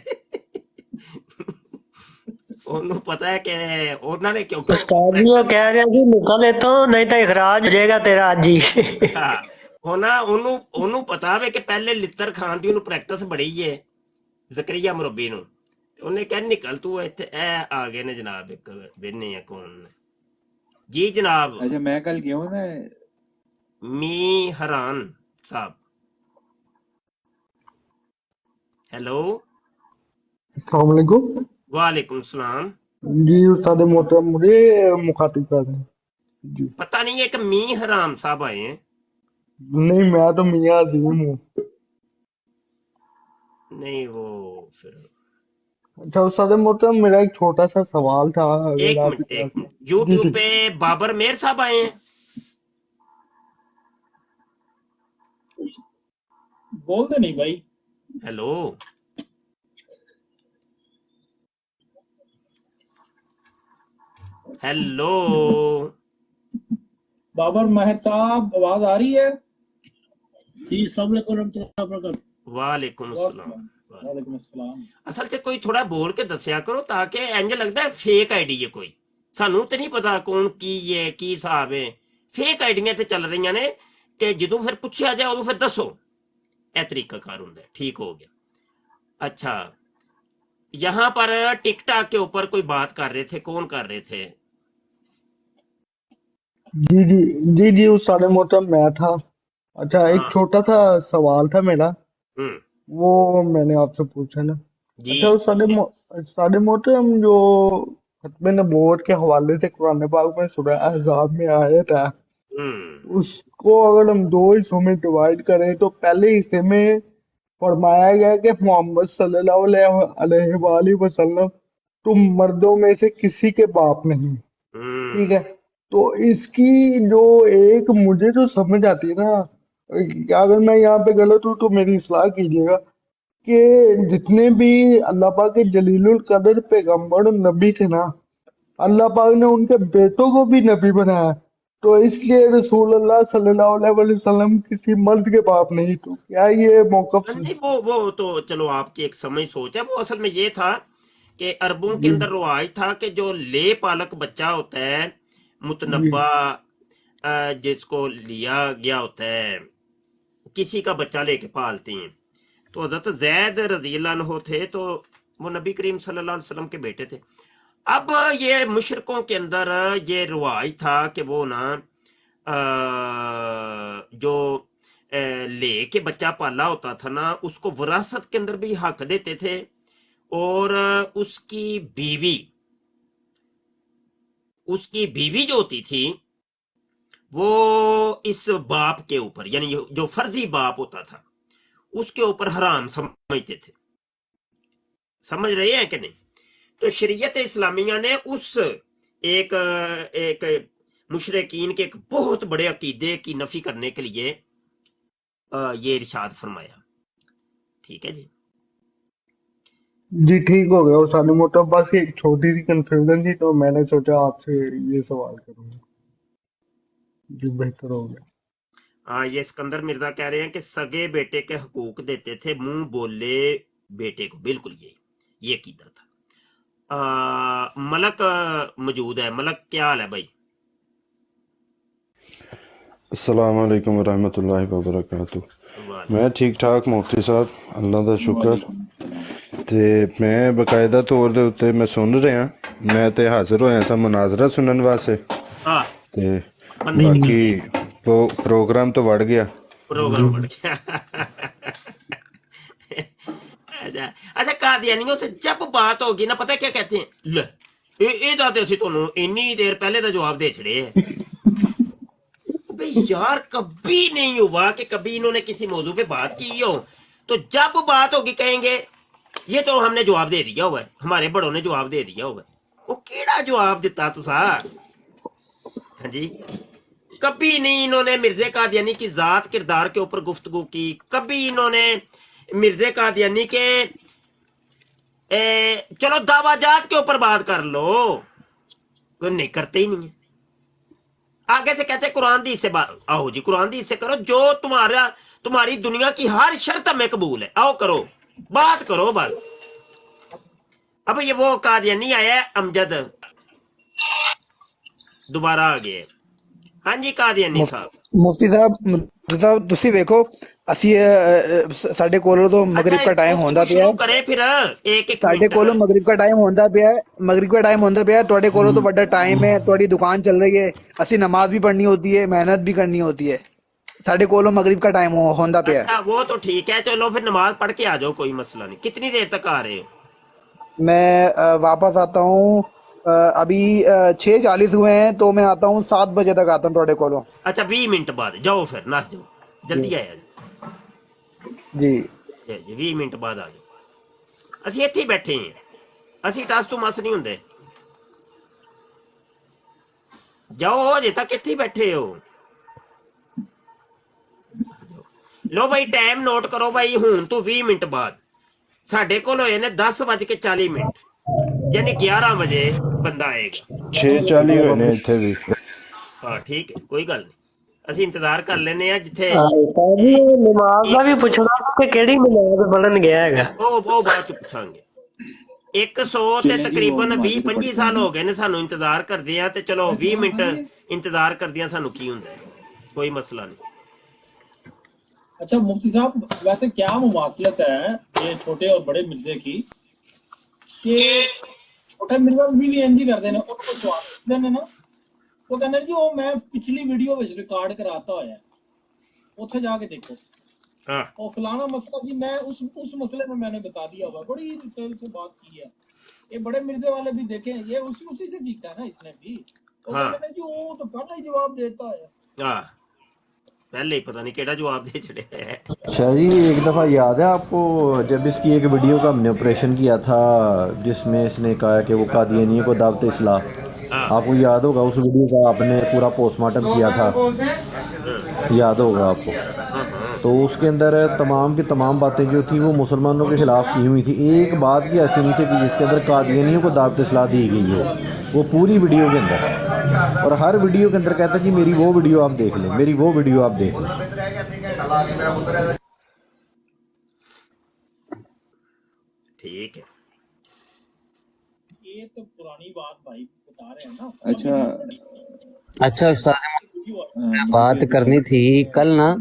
ਉਹਨੂੰ ਪਤਾ ਹੈ ਕਿ ਉਹਨਾਂ ਨੇ ਕਿਉਂਕਿ उस्ताद जी वो कह रहे कि निकल तो नहीं तो इखराज हो जाएगा तेरा आज ही ਹਾਂ ਉਹਨਾਂ ਉਹਨੂੰ ਪਤਾ ਵੇ ਕਿ ਪਹਿਲੇ ਲਿੱਤਰ ਖਾਣ ਦੀ ਉਹਨੂੰ ਪ੍ਰੈਕਟਿਸ ਬੜੀ ਹੈ ਜ਼ਕਰੀਆ ਮੁਰੱਬੀ ਨੂੰ ਤੇ ਉਹਨੇ ਕਹਿ ਨਿਕਲ ਤੂੰ ਇੱਥੇ ਇਹ ਆ ਗਏ ਨੇ ਜਨਾਬ ਇੱਕ ਵੇਨੇ ਆ ਕੌਣ ਨੇ ਜੀ ਜਨਾਬ अच्छा मैं कल गया हूँ ना मी हरान साहब हेलो अस्सलाम वालेकुम वालेकुम सलाम जी उस्ताद मोहतरम मुझे मुखातिब कर रहे हैं। पता नहीं है कि मी हराम साहब आए हैं नहीं मैं तो मियां अजीम हूँ। नहीं वो फिर अच्छा उस्ताद मोहतरम मेरा एक छोटा सा सवाल था। एक मिनट यूट्यूब पे बाबर मेर साहब आए हैं बोल दे नहीं भाई हेलो हेलो बाबर महर साहब, आवाज आ रही है? जी अस्सलाम वालेकुम। वालेकुम अस्सलाम। वालेकुम अस्सलाम। ਅਸਲ 'ਚ ਕੋਈ ਥੋੜਾ ਬੋਲ ਕੇ ਦੱਸਿਆ ਕਰੋ ਤਾਂ ਕਿ ਇੰਜ ਲੱਗਦਾ ਫੇਕ ਆਈਡੀ ਹੈ ਕੋਈ, ਸਾਨੂੰ ਤੇ ਨਹੀਂ ਪਤਾ ਕੌਣ ਕੀ ਹੈ ਕੀ ਹਿਸਾਬ ਹੈ। ਫੇਕ ਆਈਡੀਆਂ ਤੇ ਚੱਲ ਰਹੀਆਂ ਨੇ ਕਿ ਜਦੋਂ ਫਿਰ ਪੁੱਛਿਆ ਜਾਏ ਉਦੋਂ ਫਿਰ ਦੱਸੋ। ਇਹ ਤਰੀਕਾਕਾਰ ਹੁੰਦਾ ਹੈ। ठीक हो गया। अच्छा, यहाँ पर टिकटॉक के ऊपर कोई बात कर रहे थे, कौन कर रहे थे? जी जी जी जी उस सारे मोहतरम मैं था। अच्छा, एक हाँ। छोटा सा सवाल था मेरा, हम्म, वो मैंने आपसे पूछा ना। जी अच्छा, उस सारे मोहतरम जो खत्म नबूवत के हवाले से कुरान पाक में सूरह अहज़ाब में आयत है, उसको अगर हम दो हिस्सों में डिवाइड करें तो पहले हिस्से में फरमाया गया कि मोहम्मद सल्लल्लाहु अलैहि वसल्लम तुम मर्दों में से किसी के बाप नहीं। ठीक है, तो इसकी जो एक मुझे जो समझ आती है ना, अगर मैं यहाँ पे गलत हूँ तो मेरी इस्लाह कीजिएगा, कि जितने भी अल्लाह पाक के जलीलुल कदर पैगंबर नबी थे ना, अल्लाह पाक ने उनके बेटों को भी नबी बनाया, तो इसलिए रसूल अल्लाह सल्लल्लाहु अलैहि वसल्लम किसी मर्द के बाप नहीं। तो क्या ये मौकफ नहीं, वो तो चलो आपकी एक समझ सोच है। वो असल में ये था कि अरबों के अंदर रिवाज था कि जो ले पालक बच्चा होता है, मुतनब्बा जिसको लिया गया होता है, किसी का बच्चा लेके पालते हैं, तो हजरत जैद रजी अल्लाह अन्हु थे, तो वो नबी करीम सल्लल्लाहु अलैहि वसल्लम के बेटे थे। अब ये मुशरकों के अंदर ये रिवाज था कि वो ना जो ले के बच्चा पाला होता था ना, उसको विरासत के अंदर भी हक देते थे, और उसकी बीवी जो होती थी वो इस बाप के ऊपर, यानी जो फर्जी बाप होता था उसके ऊपर हराम समझते थे। समझ रहे हैं कि नहीं? तो शरीयत इस्लामिया ने उस एक मुशरिकीन के एक बहुत बड़े अकीदे की नफी करने के लिए ये इरशाद फरमाया। ठीक है जी। जी ठीक हो गया। उस सारे मोहतरम बस एक छोटी सी कंफ्यूजन थी, तो मैंने सोचा आपसे ये सवाल करूंगा। जी बेहतर हो गया। हाँ, ये सिकंदर मिर्जा कह रहे हैं कि सगे बेटे के हकूक देते थे, मुंह बोले बेटे को। बिल्कुल ये कीदा था। मलक मौजूद है। मलक, क्या हाल है भाई? अस्सलाम वालेकुम वरहमतुल्लाहि वबरकातुहू। मैं ठीक ठाक मुफ्ती साहब, अल्लाह दा शुक्र। ते मैं बकायदा तौर दे उत्ते मैं सुन रहा, मैं ते हाजिर होया सा मुनाजरा सुनने वास्ते। ते बाकी प्रोग्राम तो बढ़ गया। अच्छा, कादियानियों से जब बात होगी ना, पता है क्या कहते हैं? ले ਇਹਦਾ ਤੇ ਅਸੀਂ ਤੁਹਾਨੂੰ ਇੰਨੀ देर पहले का जवाब दे छड़े हैं। भाई यार, कभी नहीं हुआ कि कभी इन्होंने किसी मौजू पे बात की हो, तो जब बात होगी कहेंगे ये तो हमने जवाब दे दिया हुआ है, हमारे बड़ों ने जवाब दे दिया हुआ है। वो केड़ा जवाब दिता तुसा? हाँ जी, कभी नहीं इन्होंने मिर्जे कादियानी की जात किरदार के ऊपर गुफ्तगू की, कभी इन्होंने मिर्जे कादियानी के चलो दावाजात के ऊपर बात कर लो, नहीं करते ही नहीं है। आगे से कहते कुरान दी से बात, आओ जी कुरान दी से करो, जो तुम्हारी दुनिया की हर शर्त हमें कबूल है, आओ करो, बात करो बस। अब ये वो कादियानी आया है, अमजद दोबारा आ गए। हाँ जी कादियानी साहब। मुफ्ती साहब ਤੁਸੀਂ ਵੇਖੋ, ਅਸੀਂ ਸਾਡੇ ਕੋਲ ਤੋਂ ਮਗਰਿਬ ਦਾ ਟਾਈਮ ਹੁੰਦਾ ਪਿਆ ਹੈ। ਕਰੇ ਫਿਰ ਇੱਕ ਸਾਡੇ ਕੋਲ ਮਗਰਿਬ ਦਾ ਟਾਈਮ ਹੁੰਦਾ ਪਿਆ ਹੈ, ਮਗਰਿਬ ਦਾ ਟਾਈਮ ਹੁੰਦਾ ਪਿਆ। ਤੁਹਾਡੇ ਕੋਲੋਂ ਤੋਂ ਵੱਡਾ ਟਾਈਮ ਹੈ, ਤੁਹਾਡੀ ਦੁਕਾਨ ਚੱਲ ਰਹੀ ਹੈ, ਅਸੀਂ ਨਮਾਜ਼ ਵੀ ਪੜ੍ਹਨੀ ਹੋਤੀ ਹੈ, ਮਿਹਨਤ भी करनी होती है। साढ़े कोलो मगरिब का टाइम होता पे। अच्छा, वो तो ठीक है, चलो फिर नमाज पढ़ के आ जाओ, कोई मसला नहीं। कितनी देर तक आ रहे हो? मैं वापस आता हूँ, अभी 6:40 हुए हैं, तो मैं आता हूँ 7 बजे तक आता हूँ थोड़े कोलो। अच्छा, 20 मिनट बाद जाओ, फिर नस जाओ, जल्दी आया जी। 20 मिनट बाद आ जाओ। ਅਸੀਂ ਇੱਥੇ ਬੈਠੇ ਹਾਂ, ਅਸੀਂ ਟਸ ਤੋਂ ਮਸ ਨਹੀਂ ਹੁੰਦੇ। ਜਾਓ, ਅਜੇ ਤੱਕ ਇੱਥੇ ਬੈਠੇ ਹੋ। ਲੋ ਭਾਈ, ਟਾਈਮ ਨੋਟ ਕਰੋ ਭਾਈ, ਹੁਣ ਤੋਂ 20 ਮਿੰਟ ਬਾਅਦ ਸਾਡੇ ਕੋਲ ਹੋਏ ਨੇ 10:40 ਮਿੰਟ। یعنی 11 بجے بندہ آئے گا 6:40 ਹੋਏ ਨੇ ਇੱਥੇ ਵੀ ہاں ٹھیک ہے کوئی گل نہیں ਅਸੀਂ ਇੰਤਜ਼ਾਰ ਕਰ ਲੈਨੇ ਆ ਜਿੱਥੇ ਜੀ ਨਮਾਜ਼ ਦਾ ਵੀ ਪੁੱਛਣਾ ਕਿ ਕਿਹੜੀ ਨਮਾਜ਼ ਪੜਨ ਗਿਆ ਹੈਗਾ ਉਹ ਬਾਅਦ ਚ ਪੁੱਛਾਂਗੇ 100 ਤੇ ਤਕਰੀਬਨ 20-25 ਸਾਲ ਹੋ ਗਏ ਨੇ ਸਾਨੂੰ ਇੰਤਜ਼ਾਰ ਕਰਦੇ ਆ ਤੇ ਚਲੋ 20 ਮਿੰਟ ਇੰਤਜ਼ਾਰ ਕਰਦਿਆਂ ਸਾਨੂੰ ਕੀ ਹੁੰਦਾ ਹੈ کوئی مسئلہ نہیں اچھا مفتی صاحب ویسے کیا مماثلت ہے یہ چھوٹے اور بڑے مرزے کی کہ چھوٹے مرزا بھی انجی کرتے ہیں ان کو سوال دینے نا وہ کہنے جی وہ میں پچھلی ویڈیو وچ ریکارڈ کراتا ہوا ہے اوتھے جا کے دیکھو اور فلانا مسئلہ جی میں اس مسئلے میں نے بتا دیا ہوا بڑی ریسرچ سے بات کی ہے یہ بڑے مرزے والے بھی دیکھیں یہ اسی سے سیکھا ہے نا اس نے بھی وہ کہتے ہیں جی وہ تو پہلے ہی جواب دیتا ہے پہلے ہی پتہ نہیں کیڑا جواب دے چھڑے شاہ جی ایک دفعہ یاد ہے آپ کو جب اس کی ایک ویڈیو کا ہم نے آپریشن کیا تھا جس میں اس نے کہا کہ وہ قادیانیوں کو دعوت اصلاح آپ کو یاد ہوگا اس ویڈیو کا آپ نے پورا پوسٹ مارٹم کیا تھا یاد ہوگا آپ کو تو اس کے اندر تمام کی تمام باتیں جو تھیں وہ مسلمانوں کے خلاف کی ہوئی تھی ایک بات بھی ایسی نہیں تھی کہ جس کے اندر قادیانیوں کو دعوت اصلاح دی گئی ہو وہ پوری ویڈیو کے اندر اور ہر ویڈیو کے اندر کہتا ہے جی میری وہ ویڈیو آپ دیکھ لیں میری وہ ویڈیو آپ دیکھ لیں ٹھیک ہے یہ تو پرانی بات بھائی بتا رہے ہیں نا اچھا استاد بات کرنی تھی کل نا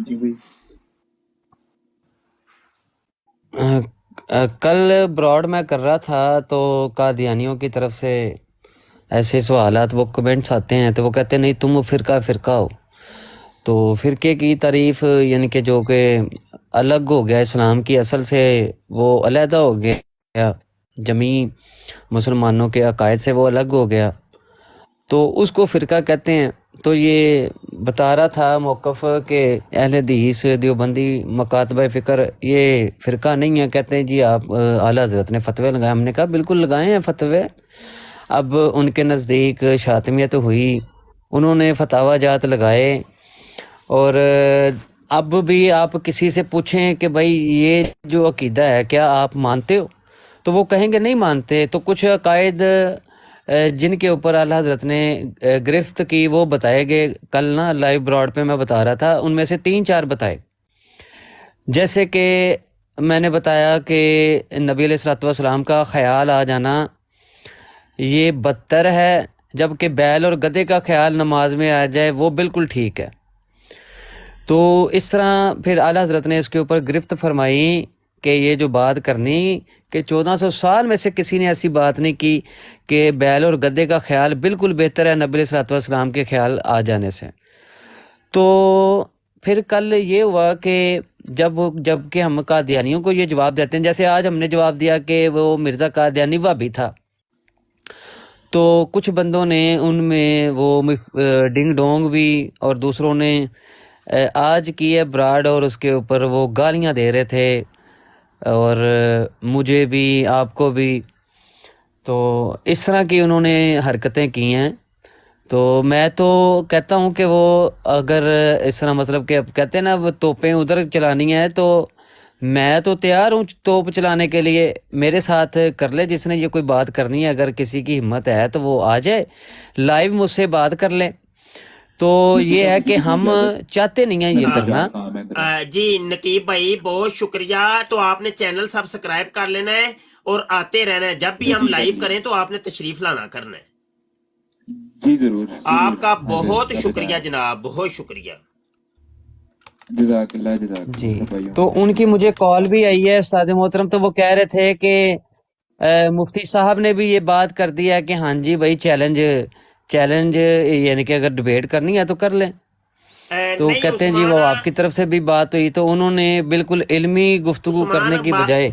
کل براڈ میں کر رہا تھا تو قادیانیوں کی طرف سے ایسے سوالات وہ کمنٹس آتے ہیں تو وہ کہتے ہیں نہیں تم فرقہ ہو تو فرقے کی تعریف یعنی کہ جو کہ الگ ہو گیا اسلام کی اصل سے وہ علیحدہ ہو گیا جمی مسلمانوں کے عقائد سے وہ الگ ہو گیا تو اس کو فرقہ کہتے ہیں تو یہ بتا رہا تھا موقف کہ اہل حدیث دیوبندی مکاتبہ فکر یہ فرقہ نہیں ہے کہتے ہیں جی آپ اعلیٰ حضرت نے فتوے لگائے ہم نے کہا بالکل لگائے ہیں فتوے اب ان کے نزدیک شاطمیت ہوئی انہوں نے فتاوی جات لگائے اور اب بھی آپ کسی سے پوچھیں کہ بھائی یہ جو عقیدہ ہے کیا آپ مانتے ہو تو وہ کہیں گے نہیں مانتے تو کچھ عقائد جن کے اوپر اعلیٰ حضرت نے گرفت کی وہ بتائے گئے کل نا لائیو براڈ پہ میں بتا رہا تھا ان میں سے 3-4 بتائے جیسے کہ میں نے بتایا کہ نبی علیہ الصلوۃ والسلام کا خیال آ جانا یہ بدتر ہے جبکہ بیل اور گدھے کا خیال نماز میں آ جائے وہ بالکل ٹھیک ہے تو اس طرح پھر اعلیٰ حضرت نے اس کے اوپر گرفت فرمائی کہ یہ جو بات کرنی کہ 1400 سال میں سے کسی نے ایسی بات نہیں کی کہ بیل اور گدھے کا خیال بالکل بہتر ہے نبی علیہ الصلوۃ والسلام کے خیال آ جانے سے تو پھر کل یہ ہوا کہ جب کہ ہم قادیانیوں کو یہ جواب دیتے ہیں جیسے آج ہم نے جواب دیا کہ وہ مرزا قادیانی وہابی تھا تو کچھ بندوں نے ان میں وہ ڈنگ ڈونگ بھی اور دوسروں نے آج کی ہے براڈ اور اس کے اوپر وہ گالیاں دے رہے تھے اور مجھے بھی آپ کو بھی تو اس طرح کی انہوں نے حرکتیں کی ہیں تو میں تو کہتا ہوں کہ وہ اگر اس طرح مطلب کہ اب کہتے ہیں نا وہ توپیں ادھر چلانی ہیں تو میں تو تیار ہوں توپ چلانے کے لیے میرے ساتھ کر لے جس نے یہ کوئی بات کرنی ہے اگر کسی کی ہمت ہے تو وہ آ جائے لائیو مجھ سے بات کر لے تو یہ ہے کہ ہم چاہتے نہیں ہیں یہ کرنا جی نقیب بھائی بہت شکریہ تو آپ نے چینل سبسکرائب کر لینا ہے اور آتے رہنا ہے جب بھی ہم لائیو کریں تو آپ نے تشریف لانا کرنا ہے جی ضرور آپ کا بہت شکریہ جناب بہت شکریہ جزاک اللہ جی تو ان کی مجھے کال بھی آئی ہے استاد محترم تو وہ کہہ رہے تھے کہ مفتی صاحب نے بھی یہ بات کر دی ہے کہ ہاں جی بھائی چیلنج یعنی کہ اگر ڈیبیٹ کرنی ہے تو کر لیں تو کہتے ہیں جی وہ آپ کی طرف سے بھی بات ہوئی تو انہوں نے بالکل علمی گفتگو کرنے کی بجائے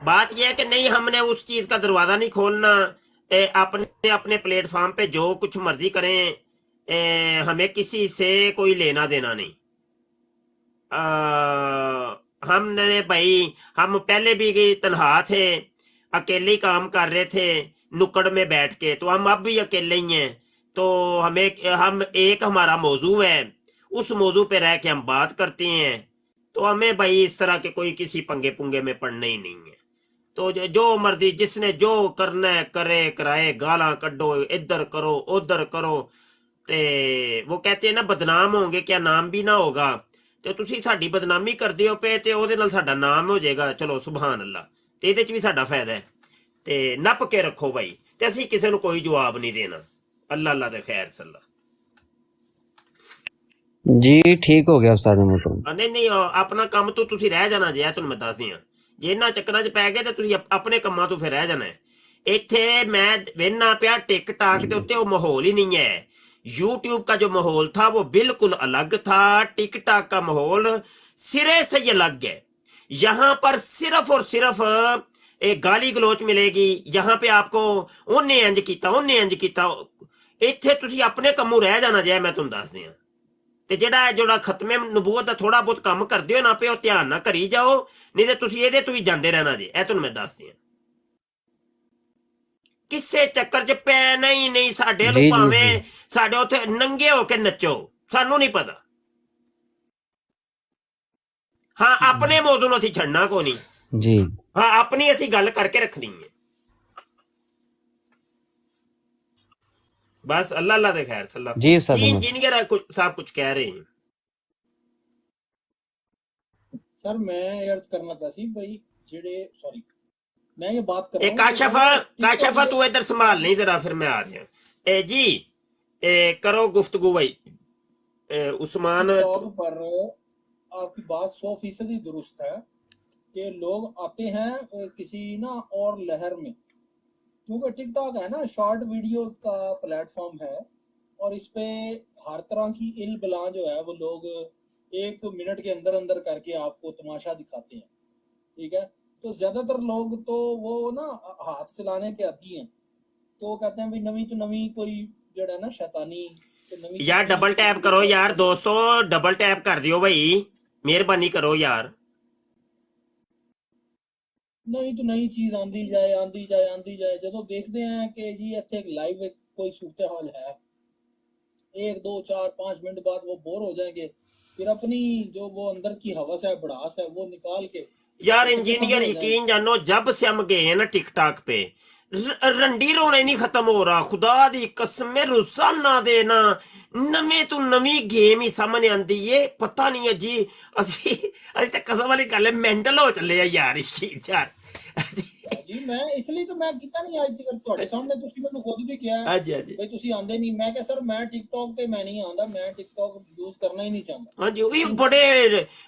بات یہ ہے کہ نہیں ہم نے اس چیز کا دروازہ نہیں کھولنا اپنے پلیٹ فارم پہ جو کچھ مرضی کریں ہمیں کسی سے کوئی لینا دینا نہیں ہم نے بھائی ہم پہلے بھی تنہا تھے اکیلے کام کر رہے تھے نکڑ میں بیٹھ کے تو ہم اب بھی اکیلے ہی ہیں تو ہم ایک ہمارا موضوع ہے اس موضوع پہ رہ کے ہم بات کرتے ہیں تو ہمیں بھائی اس طرح کے کوئی کسی پنگے پنگے میں پڑنا ہی نہیں ہے तो जो मर्जी जिसने जो करना है करे कराए, गाला कड्डो, इधर करो उधर करो, ते वो कहते हैं ना बदनाम होंगे क्या नाम भी ना होगा। ਤੇ ਤੁਸੀਂ ਸਾਡੀ ਬਦਨਾਮੀ ਕਰਦੇ ਹੋ ਪਏ ਤੇ ਉਹਦੇ ਨਾਲ ਸਾਡਾ ਨਾਮ ਹੋ ਜਾਏਗਾ। ਚਲੋ ਸੁਭਾਨ ਅੱਲਾ, ਤੇ ਇਹਦੇ ਚ ਵੀ ਸਾਡਾ ਫਾਇਦਾ ਹੈ। ਤੇ ਨੱਪ ਕੇ ਰੱਖੋ ਭਾਈ, ਤੇ ਅਸੀਂ ਕਿਸੇ ਨੂੰ ਕੋਈ ਜਵਾਬ ਨਹੀਂ ਦੇਣਾ। ਅੱਲਾ ਅੱਲਾ ਦੇ ਖੈਰ ਸੱਲਾ। जी ठीक हो गया उस्ताद मोहतरम। ਨਹੀਂ ਨਹੀਂ ਆਪਣਾ ਕੰਮ ਤੋਂ ਤੁਸੀਂ ਰਹਿ ਜਾਣਾ ਜੇ, ਤੁਹਾਨੂੰ ਮੈਂ ਦੱਸਦੀ ਹਾਂ। ਜੇ ਇਹਨਾਂ ਚੱਕਰਾਂ 'ਚ ਪੈ ਗਏ ਤੇ ਤੁਸੀਂ ਆਪਣੇ ਕੰਮਾਂ ਤੋਂ ਫਿਰ ਰਹਿ ਜਾਣਾ ਹੈ। ਇੱਥੇ ਮੈਂ ਵੇਖਣਾ ਪਿਆ ਟਿਕਟਾਕ ਦੇ ਉੱਤੇ ਉਹ ਮਾਹੌਲ ਹੀ नहीं है। यूट्यूब का जो माहौल था वो बिल्कुल अलग था, टिकटॉक का माहौल सिरे से ही अलग है। यहाँ पर सिर्फ और सिर्फ एक गाली गलोच मिलेगी। यहाँ पे आपको उन्हें इंज कीता उन्हें इंज कीता। ਇੱਥੇ ਤੁਸੀਂ ਆਪਣੇ ਕੰਮੋਂ ਰਹਿ ਜਾਣਾ ਜੇ, ਮੈਂ ਤੁਹਾਨੂੰ ਦੱਸਦੀ ਹਾਂ। ਤੇ ਜਿਹੜਾ ਖਤਮੇ ਨਬੂਵਤ ਦਾ ਥੋੜਾ ਬਹੁਤ ਕੰਮ ਕਰਦੇ ਹੋ ਨਾ ਪਿਓ, ਧਿਆਨ ਨਾਲ ਕਰੀ ਜਾਓ, ਨਹੀਂ ਤੇ ਤੁਸੀਂ ਇਹਦੇ ਤੋਂ ਵੀ ਜਾਂਦੇ ਰਹਿਣਾ ਜੇ। ਇਹ ਤੁਹਾਨੂੰ ਮੈਂ ਦੱਸਦੀ ਹਾਂ। ਕਿਸੇ ਚੱਕਰ 'ਚ ਪੈਣਾ ਹੀ ਨਹੀਂ। ਸਾਡੇ ਨੂੰ ਭਾਵੇਂ ਸਾਡੇ ਉੱਥੇ ਨੰਗੇ ਹੋ ਕੇ ਨੱਚੋ, ਸਾਨੂੰ ਨਹੀਂ ਪਤਾ। ਹਾਂ ਆਪਣੇ ਮੌਜੂ ਨੂੰ ਅਸੀਂ ਛੱਡਣਾ ਕੋ ਨਹੀਂ जी ਹਾਂ, ਆਪਣੀ ਅਸੀਂ ਗੱਲ ਕਰਕੇ ਰੱਖਣੀ ਹੈ बस। अल्लाह अल्लाह दे खैर सल्ला जी उस्ताद जी। मोहतरम। इंजीनियर साहब कुछ कह रहे हैं। सर मैं अर्ज करना था सी भाई जेड़े सॉरी मैं ये बात कर रहा हूँ काशफा तू इधर संभाल नहीं जरा, फिर मैं आ रहा हूँ जी। करो गुफ्तगू भाई। उस्मान पर आपकी बात 100% दुरुस्त है कि लोग आते हैं किसी ना और लहर में, क्योंकि टिकटॉक है ना शॉर्ट वीडियोस का प्लेटफॉर्म है और इस पे हर तरह की इल बला जो है वो लोग 1 मिनट के अंदर अंदर करके आपको तमाशा दिखाते हैं। ठीक है, तो ज्यादातर लोग तो वो ना हाथ चलाने के आदी हैं, तो वो कहते हैं भी नवी तो नवी कोई जड़ा ना शैतानी तो यार डबल टैप करो यार दोस्तों, डबल टैप कर दियो भाई, मेहरबानी करो यार। नहीं तो नई चीज आंदी जाए जो देखते हैं कि जी इतने एक लाइव कोई सूरत हाल है, 1 2 4 5 मिनट बाद वो बोर हो जाएंगे, फिर अपनी जो वो अंदर की हवस है भड़ास है वो निकाल के यार इंजीनियर यकीन जानो, जब से हम गए हैं ना टिकटॉक पे रंडी रोने नहीं खत्म हो रहा। खुदा दी कसम रोजाना देना नवे तो नवी गेम ही सामने आंदी है। पता नहीं है जी असी तो कसम वाली गल है मेंटल हो चले यार इसकी यार जी। मैं इसलिए तो मैं किता नहीं आज तक ਤੁਹਾਡੇ ਸਾਹਮਣੇ, ਤੁਸੀਂ ਮੈਨੂੰ ਖੁਦ ਵੀ ਕਿਹਾ हां जी हां जी भाई ਤੁਸੀਂ ਆਂਦੇ ਨਹੀਂ। ਮੈਂ ਕਿਹਾ ਸਰ ਮੈਂ ਟਿਕਟੌਕ ਤੇ ਮੈਂ ਨਹੀਂ ਆਂਦਾ, ਮੈਂ ਟਿਕਟੌਕ ਯੂਜ਼ ਕਰਨਾ ਹੀ ਨਹੀਂ ਚਾਹੁੰਦਾ। हाँ जी वो बड़े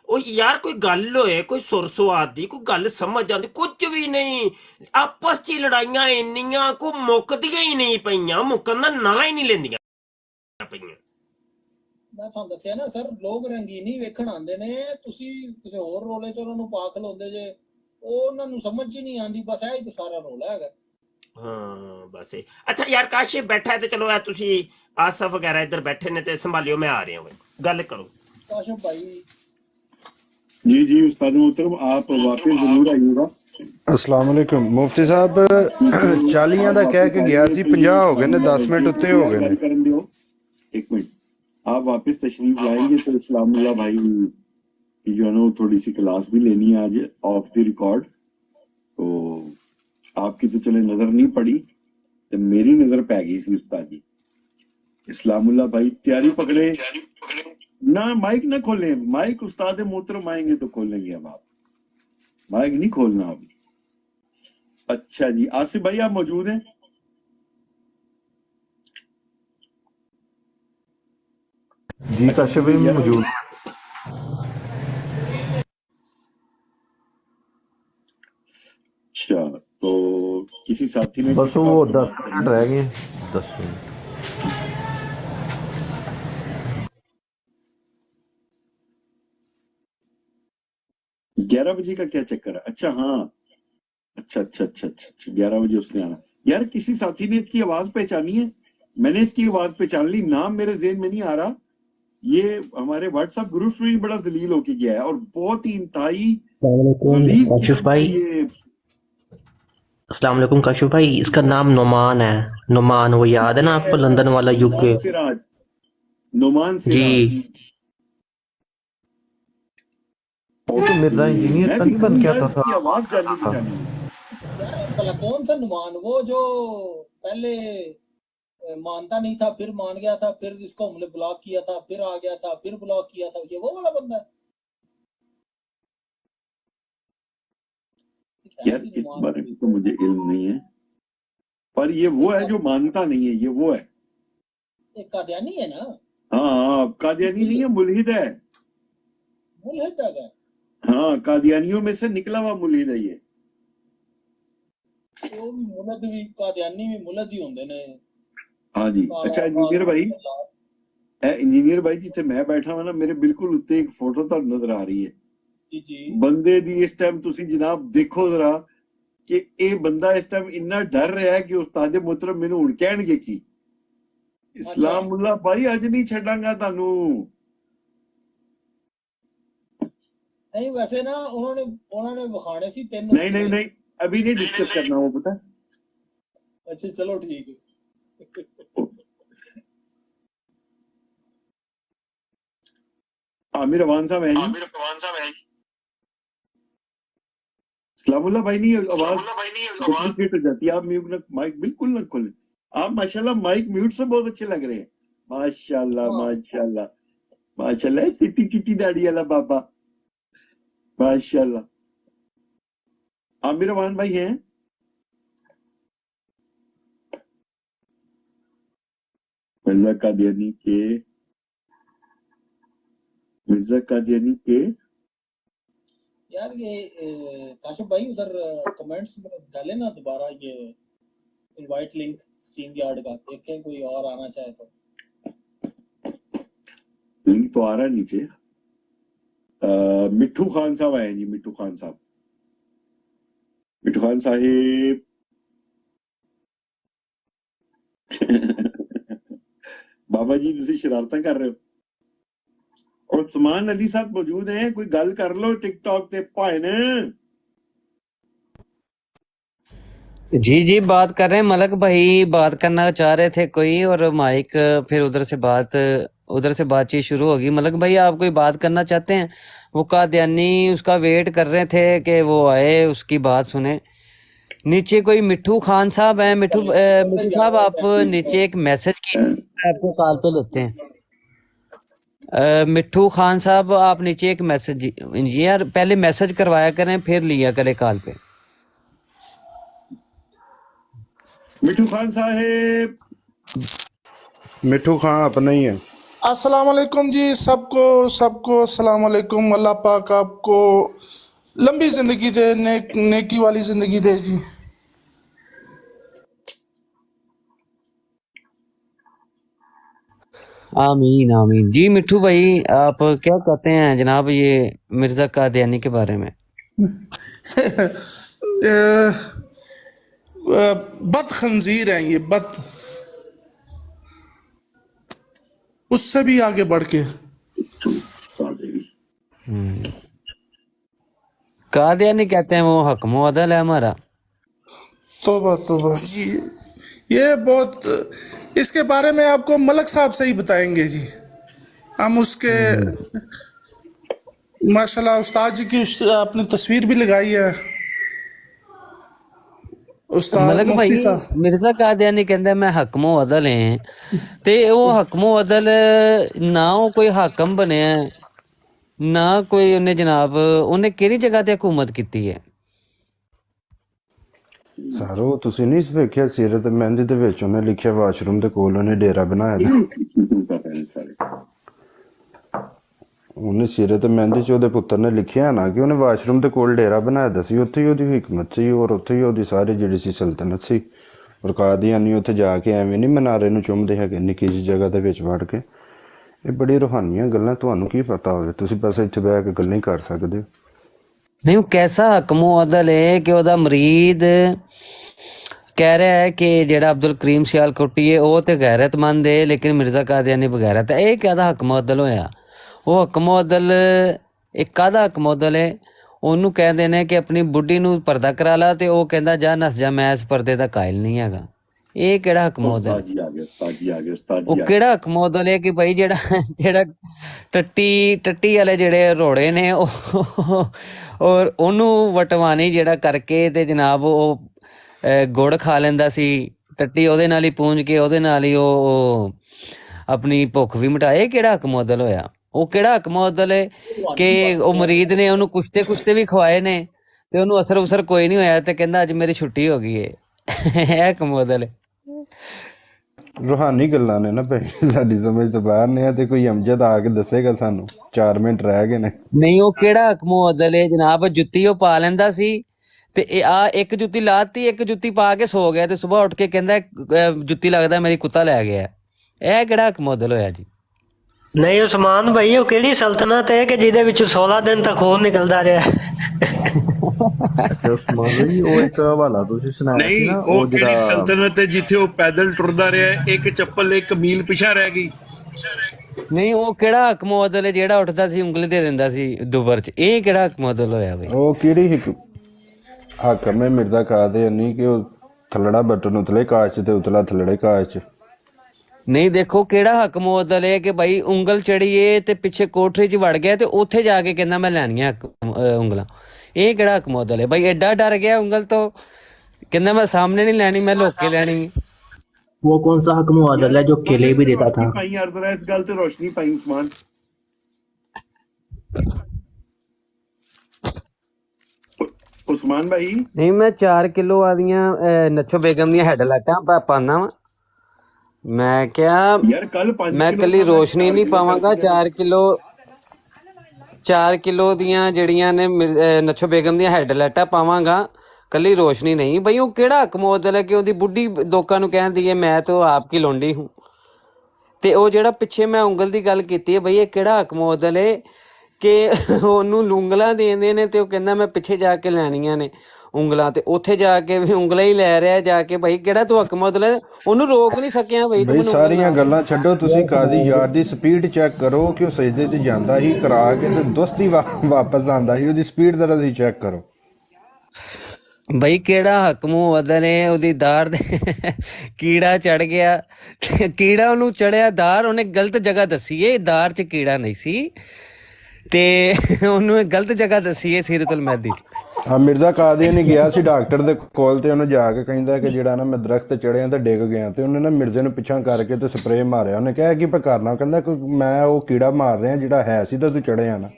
वो यार कोई गल होए, कोई सुर सुआद दी कोई गल समझ आती, कुछ भी नहीं। आपस च लड़ाइयां इन्नियां को मुकदियां ही नहीं पईयां, मुकन दा ना ही नहीं लेंदियां पईयां। ਮੈਂ ਤੁਹਾਨੂੰ ਦੱਸਿਆ ਨਾ ਸਰ, ਲੋਕ ਰੰਗੀਨੀ ਵੇਖਣ ਆਉਂਦੇ ਨੇ, ਤੁਸੀਂ ਕਿਸੇ ਹੋਰ ਰੋਲੇ ਚ ਉਹਨਾਂ ਨੂੰ ਪਾ ਖਲੋਂਦੇ ਜੇ, ਉਹ ਉਹਨਾਂ ਨੂੰ ਸਮਝ ਹੀ ਨਹੀਂ ਆਉਂਦੀ। ਬਸ ਇਹ ਹੀ ਤਾਂ ਸਾਰਾ ਰੋਲਾ ਹੈਗਾ। हाँ बस अच्छा यार काशिफ बैठा है तो चलो यार तुसी आसफ वगैरह इधर बैठे ने ते संभालियो, मैं आ रहा हूँ भाई, गल करो। काशिफ भाई जी जी उस्ताद मोहतरम आप वापस जरूर आइएगा। अस्सलाम वालेकुम मुफ्ती साहब 40 ਦਾ ਕਹਿ ਕੇ ਗਿਆ ਸੀ 50 ਹੋ ਗਏ ਨੇ, 10 ਮਿੰਟ ਉੱਤੇ ਹੋ ਗਏ ਨੇ। एक मिनट आप वापस तशरीफ लाएंगे तो इस्लामुल्लाह भाई की जो है ना थोड़ी सी क्लास भी लेनी है आज ऑफ द रिकॉर्ड। तो आपकी तो चले नजर नहीं पड़ी, तो मेरी नजर पै गई सी उस्ताद जी। इस्लामुल्लाह भाई तैयारी पकड़े ना, माइक ना खोलें, माइक उस्ताद मोहतरम आएंगे तो खोलेंगे। अब आप माइक नहीं खोलना अभी। अच्छा जी आसिफ भाई आप मौजूद हैं? जी काशिफ भाई मौजूद। अच्छा तो किसी साथी ने बस वो 10 मिनट रह गए, 10 मिनट। ग्यारह बजे का क्या चक्कर है? अच्छा हाँ अच्छा 11 बजे उसने आना। यार किसी साथी ने इसकी आवाज पहचानी है? मैंने इसकी आवाज पहचान ली, नाम मेरे ज़हन में नहीं आ रहा। ये हमारे व्हाट्सएप ग्रुप में बड़ा जलील होके गया है और बहुत ही इंतहाई काशिफ भाई। अस्सलाम वालेकुम काशिफ भाई, इसका नाम नोमान है। नोमान वो याद है ना आपको, लंदन वाला यूके नोमान जी। वो तो मिर्जा इंजीनियर का नहीं बन के आता था। आवाज भला कौन सा नुमान, वो जो पहले मानता नहीं था फिर मान गया था, फिर इसको हमने ब्लॉक किया था, फिर आ गया था, फिर ब्लॉक किया था, ये वो वाला बंदा है? यार इस बारे में तो मुझे इल्म नहीं है, पर ये वो है जो मानता नहीं है, ये वो है। एक कादियानी है ना? हाँ, कादियानी नहीं है, मुल्हिद है। मुल्हिद है? हाँ, कादियानियों में से निकला हुआ मुल्हिद है ये। वो भी मुल्हिद भी, कादियानी भी मुल्हिद ही होंगे ने। हाँ जी। अच्छा इंजीनियर भाई, इंजीनियर भाई जिथे मैं बैठा हुआ ना, मेरे बिल्कुल उत्ते एक फोटो तो नजर आ रही है जी जी। बंदे दी। इस टाइम तुसी जनाब देखो जरा कि ये बंदा इस टाइम इन्ना डर रहा है कि उस्ताद मोहतरम मैनू हुण कहणगे की, इस्लामुल्लाह भाई अज नहीं छड्डांगा तानू। नहीं वैसे ना उन्होंने बखाने सी तीन। नहीं नहीं नहीं, अभी नहीं डिस्कस करना वो, पता है। अच्छा चलो ठीक है। आमिर अवान साहब है जी। सलामुल्लाह भाई नहीं, आवाज डुप्लीकेट हो जाती है। आप म्यूट, माइक बिल्कुल ना खोलें। आप माशाल्लाह माइक म्यूट से बहुत अच्छे लग रहे हैं। माशाल्लाह माशाल्लाह माशाल्लाह, चिट्टी चिट्टी दाढ़ी वाला बाबा, माशाल्लाह। आमिर अवान भाई हैं? मिर्जा कादियानी के यार ये काशिफ भाई उधर कमेंट्स में डाले ना दोबारा ये इनवाइट लिंक स्ट्रीम यार्ड का, देखें कोई और आना चाहे तो। लिंक तो आ रहा है नीचे। मिट्ठू खान साहब आए जी, मिट्ठू खान साहब। मिट्ठू खान साहिब बाबा जी तुसी शरारतां कर रहे हो। और उस्मान अली साहब मौजूद हैं, कोई गल कर लो टिकटॉक ते भाई ने। जी जी बात कर रहे हैं, मलक भाई बात करना चाह रहे थे कोई, और माइक फिर उधर से बातचीत शुरू होगी। मलक भाई आप कोई बात करना चाहते हैं? वो कादियानी उसका वेट कर रहे थे कि वो आए, उसकी बात सुने। नीचे कोई मिट्ठू खान साहब हैं। मिट्ठू साहब आप नीचे एक मैसेज की, आपको कॉल पे लेते हैं। मिट्ठू खान साहब आप नीचे एक मैसेज, यार पहले मैसेज करवाया करें फिर लिया करें कॉल पे। मिट्ठू खान साहेब, मिट्ठू खान अपना ही है। अस्सलाम वालेकुम जी, सबको अस्सलाम वालेकुम। अल्लाह पाक आपको लंबी जिंदगी दे, नेकी वाली जिंदगी दे जी। आमीन आमीन। जी मिट्ठू भाई आप क्या कहते हैं जनाब ये मिर्जा कादियानी के बारे में? बद खंजीर हैं ये, बद, उससे भी आगे बढ़ के। कादियानी कहते हैं वो हकम अदल है हमारा। तौबा जी, ये बहुत, इसके बारे में आपको मलक साहब से ही बताएंगे जी। हम उसके माशाल्लाह उस्ताद जी की आपने तस्वीर भी लगाई है। मलक भाई मिर्जा कादियानी कहते मैं हकमो अदल है, ते वो हकमो अदल ना वो कोई हाकम बने ना कोई उन्हें जनाब, उन्हें केड़ी जगह ते हुकूमत की है? सारो ਤੁਸੀਂ ਨਹੀਂ ਵੇਖਿਆ ਸੀਰਤ ਮਹਿੰਦੀ ਦੇ ਵਿੱਚ ਉਹਨੇ ਲਿਖਿਆ ਵਾਸ਼ਰੂਮ ਦੇ ਕੋਲ ਉਹਨੇ ਡੇਰਾ ਬਣਾਇਆ ਦਾ। ਉਹਨੇ ਸੀਰਤ ਮਹਿੰਦੀ ਚ ਉਹਦੇ ਪੁੱਤਰ ਨੇ ਲਿਖਿਆ ਨਾ ਕਿ ਉਹਨੇ ਵਾਸ਼ਰੂਮ ਦੇ ਕੋਲ ਡੇਰਾ ਬਣਾਇਆ ਦਾ ਸੀ, ਉੱਥੇ ਹੀ ਉਹਦੀ ਹਕਮਤ ਸੀ ਔਰ ਉੱਥੇ ਹੀ ਉਹਦੀ ਸਾਰੀ ਜਿਹੜੀ ਸੀ ਸਲਤਨਤ ਸੀ। ਔਰ ਕਾਦੀਆਨੀ ਉੱਥੇ ਜਾ ਕੇ ਐਵੇਂ ਨਹੀਂ ਮਨਾਰੇ ਨੂੰ ਚੁੰਮਦੇ ਹੈਗੇ ਨਿੱਕੀ ਜਿਹੀ ਜਗ੍ਹਾ ਦੇ ਵਿੱਚ ਵੜ ਕੇ। ਇਹ ਬੜੀ ਰੂਹਾਨੀਆਂ ਗੱਲਾਂ, ਤੁਹਾਨੂੰ ਕੀ ਪਤਾ ਹੋਵੇ, ਤੁਸੀਂ ਬਸ ਇੱਥੇ ਬਹਿ ਕੇ ਗੱਲਾਂ ਹੀ ਕਰ ਸਕਦੇ ਹੋ। नहीं वो कैसा हकमो अदल है कि ओदा मरीद कह रहा है कि जेड़ा अब्दुल करीम सियालकोटी है वो तो गैरतमंद है लेकिन मिर्जा कादियानी बगैरत है। ये कहदा हकमो अदल होया? वो हकमो अदल एक कादा हकमो अदल है? ओनू कह देने कि अपनी बुढ़ी नू पर्दा करा ला ते वो कहंदा जा नस जा, मैं इस पर्दे दा कायल नहीं हैगा। ये केड़ा हकमो अदल? वो केड़ा हकमो अदल है कि भाई जेड़ा टट्टी वाले जेड़े रोड़े ने और ओनू वटवानी जेड़ा करके ते जनाब वो ਗੁੜ ਖਾ ਲੈਂਦਾ ਸੀ, ਟੱਟੀ ਉਹਦੇ ਨਾਲ ਹੀ ਪੂੰਝ ਕੇ ਉਹਦੇ ਨਾਲ ਹੀ ਉਹ ਆਪਣੀ ਭੁੱਖ ਵੀ ਮਿਟਾਏ। ਇਹ ਕਿਹੜਾ ਹੱਕ ਮੁਅੱਦਲ ਹੋਇਆ? ਉਹ ਕਿਹੜਾ ਹੱਕ ਮੁਅੱਦਲ ਹੈ ਕਿ ਉਹ ਮਰੀਦ ਨੇ ਉਹਨੂੰ ਕੁਸ਼ਤੇ ਵੀ ਖਵਾਏ ਨੇ ਤੇ ਉਹਨੂੰ ਅਸਰ ਉਸਰ ਕੋਈ ਨਹੀਂ ਹੋਇਆ ਤੇ ਕਹਿੰਦਾ ਅੱਜ ਮੇਰੀ ਛੁੱਟੀ ਹੋ ਗਈ ਹੈ। ਇਹ ਹੱਕ ਮੁਅੱਦਲ ਹੈ? ਰੂਹਾਨੀ ਗੱਲਾਂ ਨੇ ਨਾ ਭਾਈ, ਸਾਡੀ ਸਮਝ ਤੋਂ ਬਾਹਰ ਨੇ ਆ। ਤੇ ਕੋਈ ਅਮਜਦ ਆ ਕੇ ਦੱਸੇਗਾ ਸਾਨੂੰ, 4 ਮਿੰਟ ਰਹਿ ਗਏ ਨੇ। ਨਹੀਂ, ਉਹ ਕਿਹੜਾ ਹੱਕ ਮੁਅੱਦਲ ਹੈ ਜਨਾਬ? ਜੁੱਤੀ ਉਹ ਪਾ ਲੈਂਦਾ ਸੀ ਤੇ ਇਹ ਆ ਇੱਕ ਜੁੱਤੀ ਲਾਤੀ, ਇੱਕ ਜੁੱਤੀ ਪਾ ਕੇ ਸੋ ਗਿਆ ਤੇ ਸਵੇਰ ਉੱਠ ਕੇ ਕਹਿੰਦਾ ਜੁੱਤੀ ਲੱਗਦਾ ਮੇਰੀ ਕੁੱਤਾ ਲੈ ਗਿਆ। ਇਹ ਕਿਹੜਾ ਹੱਕ ਮੁਅੱਦਲ ਹੋਇਆ ਜੀ? ਨਹੀਂ ਉਸਮਾਨ ਭਾਈ, ਉਹ ਕਿਹੜੀ ਸਲਤਨਤ ਹੈ ਕਿ ਜਿਹਦੇ ਵਿੱਚ 16 ਦਿਨ ਤੱਕ ਖੂਨ ਨਿਕਲਦਾ ਰਿਹਾ? ਅੱਛਾ ਉਸਮਾਨ ਜੀ, ਉਹ ਇੱਕ ਹਵਾਲਾ ਤੁਸੀਂ ਸੁਣਾਇਆ ਸੀ ਨਹੀਂ, ਨਾ, ਉਹ ਕਿਹੜੀ ਸਲਤਨਤ ਹੈ ਜਿੱਥੇ ਉਹ ਪੈਦਲ ਟੁਰਦਾ ਰਿਹਾ, ਇੱਕ ਚੱਪਲ 1 ਮੀਲ ਪਿਛਾ ਰਹਿ ਗਈ? ਨਹੀਂ, ਉਹ ਕਿਹੜਾ ਹੱਕ ਮੁਅੱਦਲ ਹੈ ਜਿਹੜਾ ਉੱਠਦਾ ਸੀ ਉਂਗਲੀ ਦੇ ਦਿੰਦਾ ਸੀ ਦੁਬਰ ਚ? ਇਹ ਕਿਹੜਾ ਹੱਕ ਮੁਅੱਦਲ ਹੋਇਆ ਬਈ? ਉਹ ਕਿਹੜੀ ਹਾਕਮ ਹੈ ਮਿਰਜ਼ਾ ਕਾਦੀਆਨੀ ਕਿ ਉਹ ਥੱਲੜਾ ਬਟਨ ਉਤਲੇ ਕਾਚ ਤੇ ਉਤਲਾ ਥੱਲੜੇ ਕਾਚ? ਨਹੀਂ, ਦੇਖੋ ਕਿਹੜਾ ਹੱਕ ਮੁਅੱਦਲ ਹੈ ਕਿ ਭਾਈ ਉਂਗਲ ਚੜੀਏ ਤੇ ਪਿੱਛੇ ਕੋਠਰੀ 'ਚ ਵੜ ਗਿਆ ਤੇ ਉੱਥੇ ਜਾ ਕੇ ਕਹਿੰਦਾ ਮੈਂ ਲੈਣੀਆਂ ਉਂਗਲਾਂ। ਇਹ ਕਿਹੜਾ ਹੱਕ ਮੁਅੱਦਲ ਹੈ ਭਾਈ? ਐਡਾ ਡਰ ਗਿਆ ਉਂਗਲ ਤੋਂ, ਕਹਿੰਦਾ मैं सामने नहीं लेनी, मैं लुक के लेनी। वो कौन सा हक मुआदल है जो केले भी देता था? यार जरा इस गल ते रोशनी पाई उस्मान। उस्मान भाई नहीं, मैं 4 किलो आदियां नच्छो बेगम ਦੀਆਂ ਹੈਡਲਾਈਟਾਂ ਪਾਉਂਦਾ ਵਾਂ। ਮੈਂ ਕਿਹਾ यार कल 5 ਮੈਂ ਕੱਲੀ ਰੋਸ਼ਨੀ ਨਹੀਂ ਪਾਵਾਂਗਾ, 4 ਕਿਲੋ ਦੀਆਂ ਜਿਹੜੀਆਂ ਨੇ ਨੱਛੋ ਬੇਗਮ ਦੀਆਂ ਹੈਡਲਾਈਟਾਂ ਪਾਵਾਂਗਾ, ਕੱਲੀ ਰੋਸ਼ਨੀ ਨਹੀਂ। ਬਈ ਉਹ ਕਿਹੜਾ ਹੱਕ ਮੁਅੱਦਲ ਹੈ ਕਿ ਉਹਦੀ ਬੁੱਢੀ ਲੋਕਾਂ ਨੂੰ ਕਹਿੰਦੀ ਹੈ ਮੈਂ ਤਾਂ ਆਪ ਕੀ ਲੋਂਡੀ ਹੂੰ? ਤੇ ਉਹ ਜਿਹੜਾ ਪਿੱਛੇ ਮੈਂ ਉਂਗਲ ਦੀ ਗੱਲ ਕੀਤੀ ਹੈ ਬਈ, ਇਹ ਕਿਹੜਾ ਹੱਕ ਮੁਅੱਦਲ ਹੈ ਕਿ ਉਹਨੂੰ ਉਂਗਲਾਂ ਦੇਂਦੇ ਨੇ ਤੇ ਉਹ ਕਹਿੰਦਾ ਮੈਂ ਪਿੱਛੇ ਜਾ ਕੇ ਲੈਣੀਆਂ ਨੇ ਉਂਗਲਾਂ, ਤੇ ਉੱਥੇ ਜਾ ਕੇ ਵੀ ਉਂਗਲਾਂ ਹੀ ਲੈ ਰਿਹਾ ਜਾ ਕੇ। ਭਾਈ ਕਿਹੜਾ ਤੂੰ ਹੱਕ ਮੁਅੱਦਲ ਹੈ? ਉਹਨੂੰ ਰੋਕ ਨਹੀਂ ਸਕਿਆ ਬਈ? ਬਈ ਸਾਰੀਆਂ ਗੱਲਾਂ ਛੱਡੋ, ਤੁਸੀਂ ਕਾਜ਼ੀ ਯਾਰ ਦੀ ਸਪੀਡ ਚੈੱਕ ਕਰੋ ਕਿ ਉਹ ਸਜਦੇ ਤੇ ਜਾਂਦਾ ਸੀ ਕਰਾ ਕੇ ਤੇ ਦੁਸਤੀ ਵਾਪਸ ਆਉਂਦਾ ਸੀ, ਉਹਦੀ ਸਪੀਡ ਜ਼ਰਾ ਤੁਸੀਂ ਚੈੱਕ ਕਰੋ। ਬਈ ਕਿਹੜਾ ਹੱਕ ਮੁਅੱਦਲ ਹੈ? ਉਹਦੀ ਦਾੜ ਦੇ ਕੀੜਾ ਚੜ ਗਿਆ, ਕੀੜਾ ਉਹਨੂੰ ਚੜਿਆ ਦਾੜ, ਉਹਨੇ ਗਲਤ ਜਗ੍ਹਾ ਦੱਸੀ ਹੈ, ਦਾੜ 'ਚ ਕੀੜਾ ਨਹੀਂ ਸੀ ਤੇ ਉਹਨੂੰ ਗਲਤ ਜਗ੍ਹਾ ਦੱਸੀ ਹੈ ਸੀਰਤੁਲ ਮਹਿਦੀ 'ਚ। ਹਾਂ, ਮਿਰਜ਼ਾ ਕਾਦੀਆਨੀ ਗਿਆ ਸੀ ਡਾਕਟਰ ਦੇ ਕੋਲ ਤੇ ਉਹਨੂੰ ਜਾ ਕੇ ਕਹਿੰਦਾ ਕਿ ਜਿਹੜਾ ਨਾ ਮੈਂ ਦਰਖਤ ਤੇ ਚੜਿਆ ਤੇ ਡਿੱਗ ਗਿਆ, ਤੇ ਉਹਨੇ ਨਾ ਮਿਰਜ਼ੇ ਨੂੰ ਪਿੱਛਾ ਕਰਕੇ ਤੇ ਸਪਰੇਅ ਮਾਰਿਆ। ਉਹਨੇ ਕਿਹਾ ਕੀ ਕਰਨਾ? ਕਹਿੰਦਾ ਮੈਂ ਉਹ ਕੀੜਾ ਮਾਰ ਰਿਹਾ ਜਿਹੜਾ ਹੈ ਸੀ ਤਾਂ ਤੂੰ ਚੜਿਆ ਨਾ।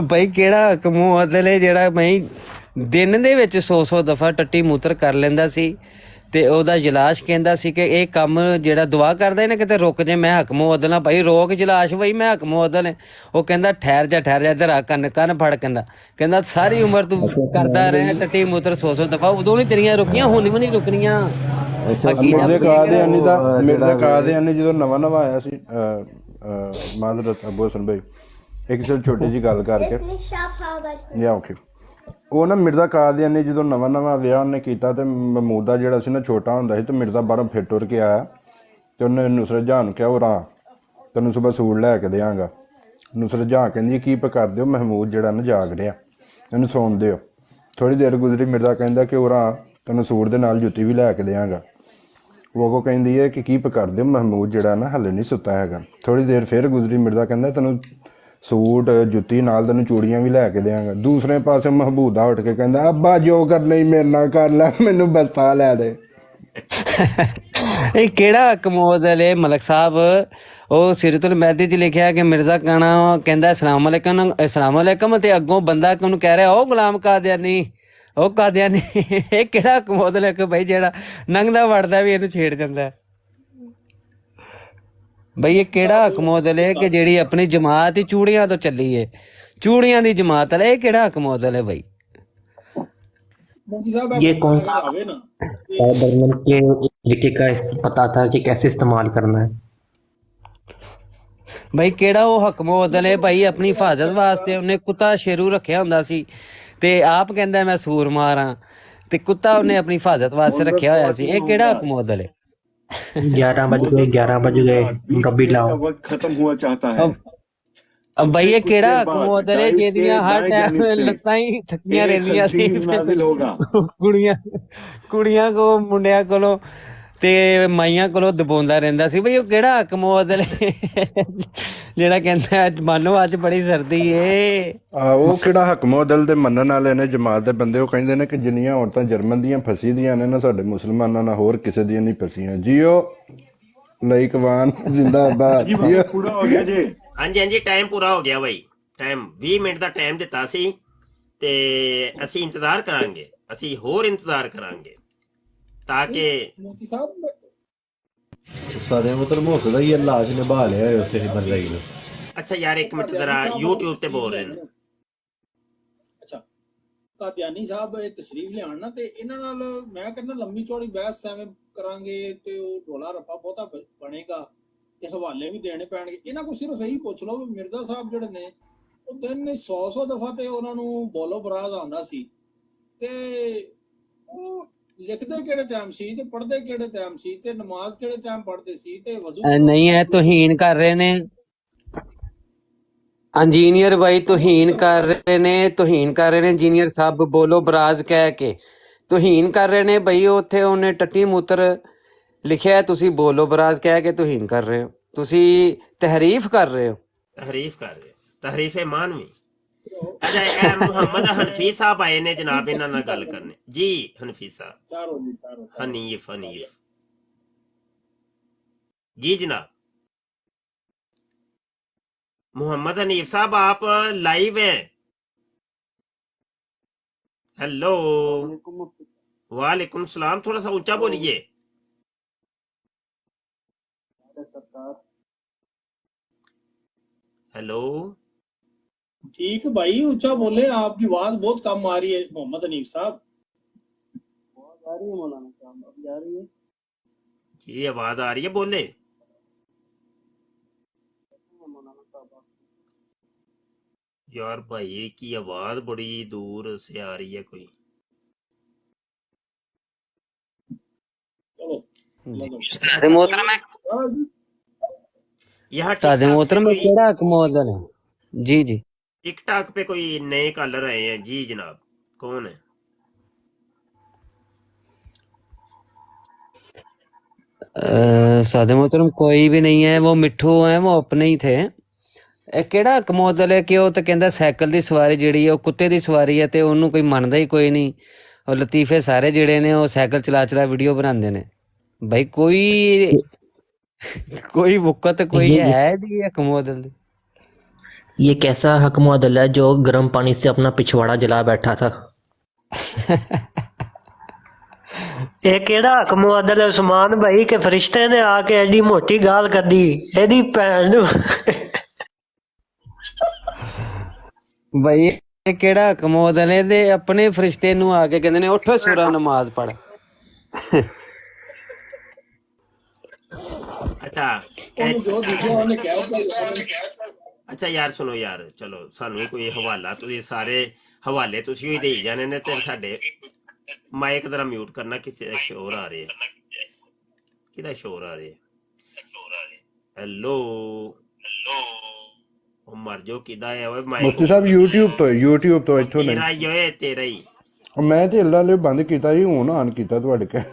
ਬਈ ਕਿਹੜਾ ਹੱਕ ਮੁਅੱਦਲ ਹੈ ਜਿਹੜਾ ਮੈਂ ਦਿਨ ਦੇ ਵਿੱਚ 100 ਦਫਾ ਟੱਟੀ ਮੂਤਰ ਕਰ ਲੈਂਦਾ ਸੀ ਤੇ ਉਹਦਾ ਜਲਾਸ਼ ਕਹਿੰਦਾ ਸੀ ਕਿ ਇਹ ਕੰਮ ਜਿਹੜਾ ਦੁਆ ਕਰਦਾ ਨਾ ਕਿਤੇ ਰੁਕ ਜੇ, ਮੈਂ ਹੱਕ ਮੁਅੱਦਲ ਆ। ਭਾਈ ਰੋਕ ਜਲਾਸ਼, ਬਈ ਮੈਂ ਹੱਕ ਮੁਅੱਦਲ ਹੈ। ਉਹ ਕਹਿੰਦਾ ਠਹਿਰ ਜਾ ਇੱਧਰ ਆ, ਕੰਨ ਫੜ, ਕਹਿੰਦਾ ਸਾਰੀ ਉਮਰ ਤੂੰ ਕਰਦਾ ਰਿਹਾ ਟੱਟੀ ਮੂਤਰ 100 ਦਫਾ, ਉਦੋਂ ਨਹੀਂ ਤੇਰੀਆਂ ਰੁਕੀਆਂ, ਹੁਣ ਵੀ ਨਹੀਂ ਰੁਕਣੀਆਂ। ਮਿਰਜ਼ਾ ਕਾਦੀਆਨੀ ਜਦੋਂ ਨਵਾਂ ਆਇਆ ਸੀ, ਮਾਜ਼ਰਤ ਅਬੂ ਹਸਨ ਭਾਈ, ਇੱਕ ਛੋਟੀ ਜਿਹੀ ਗੱਲ ਕਰਕੇ ਉਹ ਨਾ ਮਿਰਜ਼ਾ ਕਾਦੀਆਨੀ ਜਦੋਂ ਨਵਾਂ ਵਿਆਹ ਉਹਨੇ ਕੀਤਾ ਤੇ ਮਹਿਮੂਦਾ ਜਿਹੜਾ ਸੀ ਨਾ ਛੋਟਾ ਹੁੰਦਾ ਸੀ, ਤੇ ਮਿਰਜ਼ਾ ਬਾਹਰੋਂ ਫਿਰ ਟੁਰ ਕੇ ਆਇਆ ਤੇ ਉਹਨੇ ਨੁਸਰਤ ਜਹਾਂ ਨੂੰ ਕਿਹਾ ਉਹ ਰਾਂ ਤੈਨੂੰ ਸੁਬਹ ਸੂਟ ਲੈ ਕੇ ਦਿਆਂਗਾ। ਨੁਸਰਤ ਜਹਾਂ ਕਹਿੰਦੀ ਕੀ ਪਕਾ ਦਿਓ, ਮਹਿਮੂਦ ਜਿਹੜਾ ਨਾ ਜਾਗ ਰਿਹਾ, ਇਹਨੂੰ ਸੌਣ ਦਿਓ। ਥੋੜ੍ਹੀ ਦੇਰ ਗੁਜ਼ਰੀ, ਮਿਰਜ਼ਾ ਕਹਿੰਦਾ ਕਿ ਉਹ ਰਾਂ ਤੈਨੂੰ ਸੂਟ ਦੇ ਨਾਲ ਜੁੱਤੀ ਵੀ ਲੈ ਕੇ ਦਿਆਂਗਾ। ਉਹ ਕਹਿੰਦੀ ਹੈ ਕਿ ਕੀ ਪਕਾ ਦਿਓ, ਮਹਿਮੂਦ ਜਿਹੜਾ ਨਾ ਹਲੇ ਨਹੀਂ ਸੁੱਤਾ ਹੈਗਾ। ਥੋੜ੍ਹੀ ਦੇਰ ਫਿਰ ਗੁਜ਼ਰੀ, ਮਿਰਜ਼ਾ ਕਹਿੰਦਾ ਤੈਨੂੰ ਸੂਟ ਜੁੱਤੀ ਨਾਲ ਤੈਨੂੰ ਚੂੜੀਆਂ ਵੀ ਲੈ ਕੇ ਦਿਆਂਗਾ। ਦੂਸਰੇ ਪਾਸੇ ਮਹਿਬੂਦਾ ਉੱਠ ਕੇ ਕਹਿੰਦਾ ਅੱਬਾ ਜੋ ਕਰਨਾ ਹੀ ਮੇਰੇ ਨਾਲ ਕਰ ਲੈ, ਮੈਨੂੰ ਬਸਤਾ ਲੈ ਦੇ। ਇਹ ਕਿਹੜਾ ਹੱਕ ਮੁਅੱਦਲ ਹੈ ਮਲਕ ਸਾਹਿਬ? ਉਹ ਸੀਰਤੁਲ ਮਹਿਦੀ 'ਚ ਲਿਖਿਆ ਕਿ ਮਿਰਜ਼ਾ ਕਾਣਾ ਕਹਿੰਦਾ ਅਸਲਾਮ ਅਲੈਕਮ ਤੇ ਅੱਗੋਂ ਬੰਦਾ ਉਹਨੂੰ ਕਹਿ ਰਿਹਾ ਉਹ ਗੁਲਾਮ ਕਾਦੀਆਨੀ, ਉਹ ਕਾਦੀਆਨੀ। ਇਹ ਕਿਹੜਾ ਹੱਕ ਮੁਅੱਦਲ ਹੈ ਕਿ ਭਾਈ ਜਿਹੜਾ ਲੰਘਦਾ ਵੜਦਾ ਵੀ ਇਹਨੂੰ ਛੇੜ ਜਾਂਦਾ? ਬਈ ਇਹ ਕਿਹੜਾ ਹੱਕ ਮੁਅੱਦਲ ਹੈ ਕਿ ਜਿਹੜੀ ਆਪਣੀ ਜਮਾਤ ਹੀ ਚੂੜੀਆਂ ਤੋਂ ਚੱਲੀ ਹੈ, ਚੂੜੀਆਂ ਦੀ जमात है, ये केड़ा हक मुअद्दल है भाई? ये कौन सा बर्मन के तरीके का पता था कि कैसे इस्तेमाल करना है? भाई केड़ा वो हक मुअद्दल है भाई? अपनी हिफाजत वास्ते उन्हें कुत्ता शेरू रखिया हुंदा सी ते आप कहंदा मैं सूर मारां ते कुत्ता उन्हें अपनी हिफाजत वास्ते रखिया होया सी। ये केड़ा हक मुअद्दल है? 11 बज गए कभी लाओ वक्त खत्म हुआ चाहता है। अब भाई ये केड़ा हक मुअद्दल है जेदियां हर टाइम लत्तां ही थकियां रहंदियां सी, कुड़ियां को मुंडियां कोलों ਤੇ ਮਾਈਆਂ ਕੋਲੋਂ ਦਬਾਉਂਦਾ ਰਹਿੰਦਾ ਸੀ ਬਈ ਉਹ ਕਿਹੜਾ ਹੱਕ ਮੁਅੱਤਲ ਜਿਹੜਾ ਕਹਿੰਦਾ ਮੰਨ ਲਓ ਅੱਜ ਬੜੀ ਸਰਦੀ ਏ। ਉਹ ਕਿਹੜਾ ਹੱਕ ਮੁਅੱਤਲ ਦੇ ਮੰਨਣ ਵਾਲੇ ਨੇ ਜਮਾਤ ਦੇ ਬੰਦੇ। ਉਹ ਕਹਿੰਦੇ ਨੇ ਕਿ ਜਿੰਨੀਆਂ ਔਰਤਾਂ ਜਰਮਨ ਦੀਆਂ ਫਸੀ ਦੀਆਂ ਨੇ ਨਾ ਸਾਡੇ ਮੁਸਲਮਾਨਾਂ ਨਾਲ ਹੋਰ ਕਿਸੇ ਦੀਆਂ ਨਹੀਂ ਫਸੀਆਂ। ਜੀਓ ਲਾਈਕਵਾਨ ਜ਼ਿੰਦਾਬਾਦ। ਜੀਓ ਪੂਰਾ ਹੋ ਗਿਆ ਜੀ। ਹਾਂਜੀ ਹਾਂਜੀ ਟਾਈਮ ਪੂਰਾ ਹੋ ਗਿਆ ਬਾਈ। ਟਾਈਮ 20 ਮਿੰਟ ਦਾ ਟਾਈਮ ਦਿੱਤਾ ਸੀ ਤੇ ਅਸੀਂ ਇੰਤਜ਼ਾਰ ਕਰਾਂਗੇ, ਅਸੀਂ ਹੋਰ ਇੰਤਜ਼ਾਰ ਕਰਾਂਗੇ ਤਾਂ ਕਿ ਮੋਤੀ ਸਾਹਿਬ ਸਾਡੇ ਮਤਲਬ ਹੋ ਸਕਦਾ ਇਹ ਲਾਸ਼ ਨਿਭਾ ਲਿਆ ਹੋਏ ਉੱਥੇ ਹੀ ਮਰਦਾਈ ਨੂੰ। ਅੱਛਾ ਯਾਰ ਇੱਕ ਮਿੰਟ ਜ਼ਰਾ YouTube ਤੇ ਬੋਲ ਰਹੇ ਨੇ। ਅੱਛਾ ਕਾਦੀਆਨੀ ਸਾਹਿਬ ਇਹ ਤਸ਼ਰੀਫ ਲਿਆਉਣ ਨਾ ਤੇ ਇਹਨਾਂ ਨਾਲ ਮੈਂ ਕਹਿੰਦਾ ਲੰਮੀ ਚੌੜੀ ਬਹਿਸ ਐਵੇਂ ਕਰਾਂਗੇ ਤੇ ਉਹ ਢੋਲਾ ਰੱਪਾ ਬਹੁਤਾ ਬਣੇਗਾ ਤੇ ਹਵਾਲੇ ਵੀ ਦੇਣੇ ਪੈਣਗੇ। ਇਹਨਾਂ ਕੋਲ ਸਿਰਫ ਇਹੀ ਪੁੱਛ ਲਓ ਵੀ ਮਿਰਜ਼ਾ ਸਾਹਿਬ ਜਿਹੜੇ ਨੇ ਉਹ ਦਿਨ ਨੇ 100 ਦਫਾ ਤੇ ਉਹਨਾਂ ਨੂੰ ਬੋਲੋ ਬਰਾਜ਼ ਆਉਂਦਾ ਸੀ ਤੇ ਉਹ ਲਿਖਦੇ ਕਿਹੜੇ ਟਾਈਮ ਸੀ ਤੇ ਪੜ੍ਹਦੇ ਕਿਹੜੇ ਟਾਈਮ ਸੀ ਤੇ ਨਮਾਜ਼ ਕਿਹੜੇ ਟਾਈਮ ਪੜ੍ਹਦੇ ਸੀ ਤੇ ਵਜ਼ੂ ਨਹੀਂ ਹੈ ਤੋਹੀਨ ਕਰ ਰਹੇ ਨੇ ਇੰਜੀਨੀਅਰ ਬਾਈ, ਤੋਹੀਨ ਕਰ ਰਹੇ ਨੇ, ਤੋਹੀਨ ਕਰ ਰਹੇ ਨੇ ਇੰਜੀਨੀਅਰ ਸਾਹਿਬ ਬੋਲੋ ਬਰਾਜ਼ ਕਹਿ ਕੇ ਤੋਹੀਨ ਕਰ ਰਹੇ ਨੇ ਬਈ। ਉੱਥੇ ਉਹਨੇ ਟੱਟੀ ਮੂਤਰ ਲਿਖਿਆ, ਤੁਸੀਂ ਬੋਲੋ ਬਰਾਜ਼ ਕਹਿ ਕੇ ਤੋਹੀਨ ਕਰ ਰਹੇ ਹੋ, ਤੁਸੀਂ ਤਹਰੀਫ ਕਰ ਰਹੇ ਹੋ। ਤਹਰੀਫ ਕਰ ਰਹੇ ਹੋ, ਤਹਰੀਫ ਮਾਨਵੀ। ਅੱਛਾ ਇਹ ਮੁਹੰਮਦ ਹਨਫੀ ਸਾਹਿਬ ਆਏ ਨੇ ਜਨਾਬ, ਇਹਨਾਂ ਨਾਲ ਗੱਲ ਕਰਨੇ ਜੀ। ਹਨਫੀ ਸਾਹਿਬ ਹਨੀਫ जी जनाब। मोहम्मद हनीफ साहब आप लाइव हैं। हेलो वालेकुम सलाम। थोड़ा सा ऊंचा बोलिए। हेलो ठीक भाई ऊंचा बोले, आपकी आवाज बहुत कम आ रही है मोहम्मद हनीफ साहब। आवाज आ रही है मौलाना साहब, अब जा रही है? ये आवाज आ रही है, बोले। यार भाई की आवाज बड़ी दूर से आ रही है कोई। जी जी टिकटॉक पे कोई नए कॉलर आए हैं जी जनाब, कौन है? सादे मोहतरम कोई भी नहीं है, वो मिठू है, वो अपने ही थे। ਇਹ ਕਿਹੜਾ ਕਮੋਦਲ ਹੈ ਕਿ ਉਹ ਤਾਂ ਕਹਿੰਦਾ ਸਾਈਕਲ ਦੀ ਸਵਾਰੀ ਜਿਹੜੀ ਹੈ ਉਹ ਕੁੱਤੇ ਦੀ ਸਵਾਰੀ ਹੈ ਤੇ ਉਹਨੂੰ ਕੋਈ ਮੰਨਦਾ ਹੀ ਕੋਈ ਨਹੀਂ। ਉਹ ਲਤੀਫੇ ਸਾਰੇ ਜਿਹੜੇ ਨੇ ਉਹ ਸਾਈਕਲ ਚਲਾ ਚਲਾ ਵੀਡੀਓ ਬਣਾਉਂਦੇ ਨੇ। ਭਾਈ कोई वक़्त कोई है जी हकमोदल। ये कैसा हकमोदल है जो गर्म पानी से अपना पिछवाड़ा जला बैठा था। ਇਹ ਕਿਹੜਾ ਹਕਮੋਦਲ ਹੈ ਉਸਮਾਨ ਭਾਈ ਕਿ ਫਰਿਸ਼ਤੇ ਨੇ ਆ ਕੇ ਐਡੀ ਮੋਟੀ ਗਾਲ ਕੱਢੀ ਇਹਦੀ ਭੈਣ ਨੂੰ। ਭਾਈ ਇਹ ਕਿਹੜਾ ਹਕਮੋਦਲ ਹੈ ਤੇ ਆਪਣੇ ਫਰਿਸ਼ਤੇ ਨੂੰ ਆ ਕੇ ਕਹਿੰਦੇ ਨੇ ਉੱਠ ਸੂਰਾ ਨਮਾਜ਼ ਪੜ। अच्छा यार सुनो यार, चलो सानू कोई हवाला तुसीं सारे हवाले तुसीं ही देई जाने ने ते साडे माइक जरा म्यूट करना, किसी दा शोर आ रहा है, किदा शोर आ रहा है? हेलो ओ मर जो किदा है ओए माइक। मुफ्ती साहब YouTube तो इथों नहीं तेरा ही ओए तेरा ही। मैं ते अल्लाह ले बंद कीता जी, हुण ऑन कीता तुहाडे के।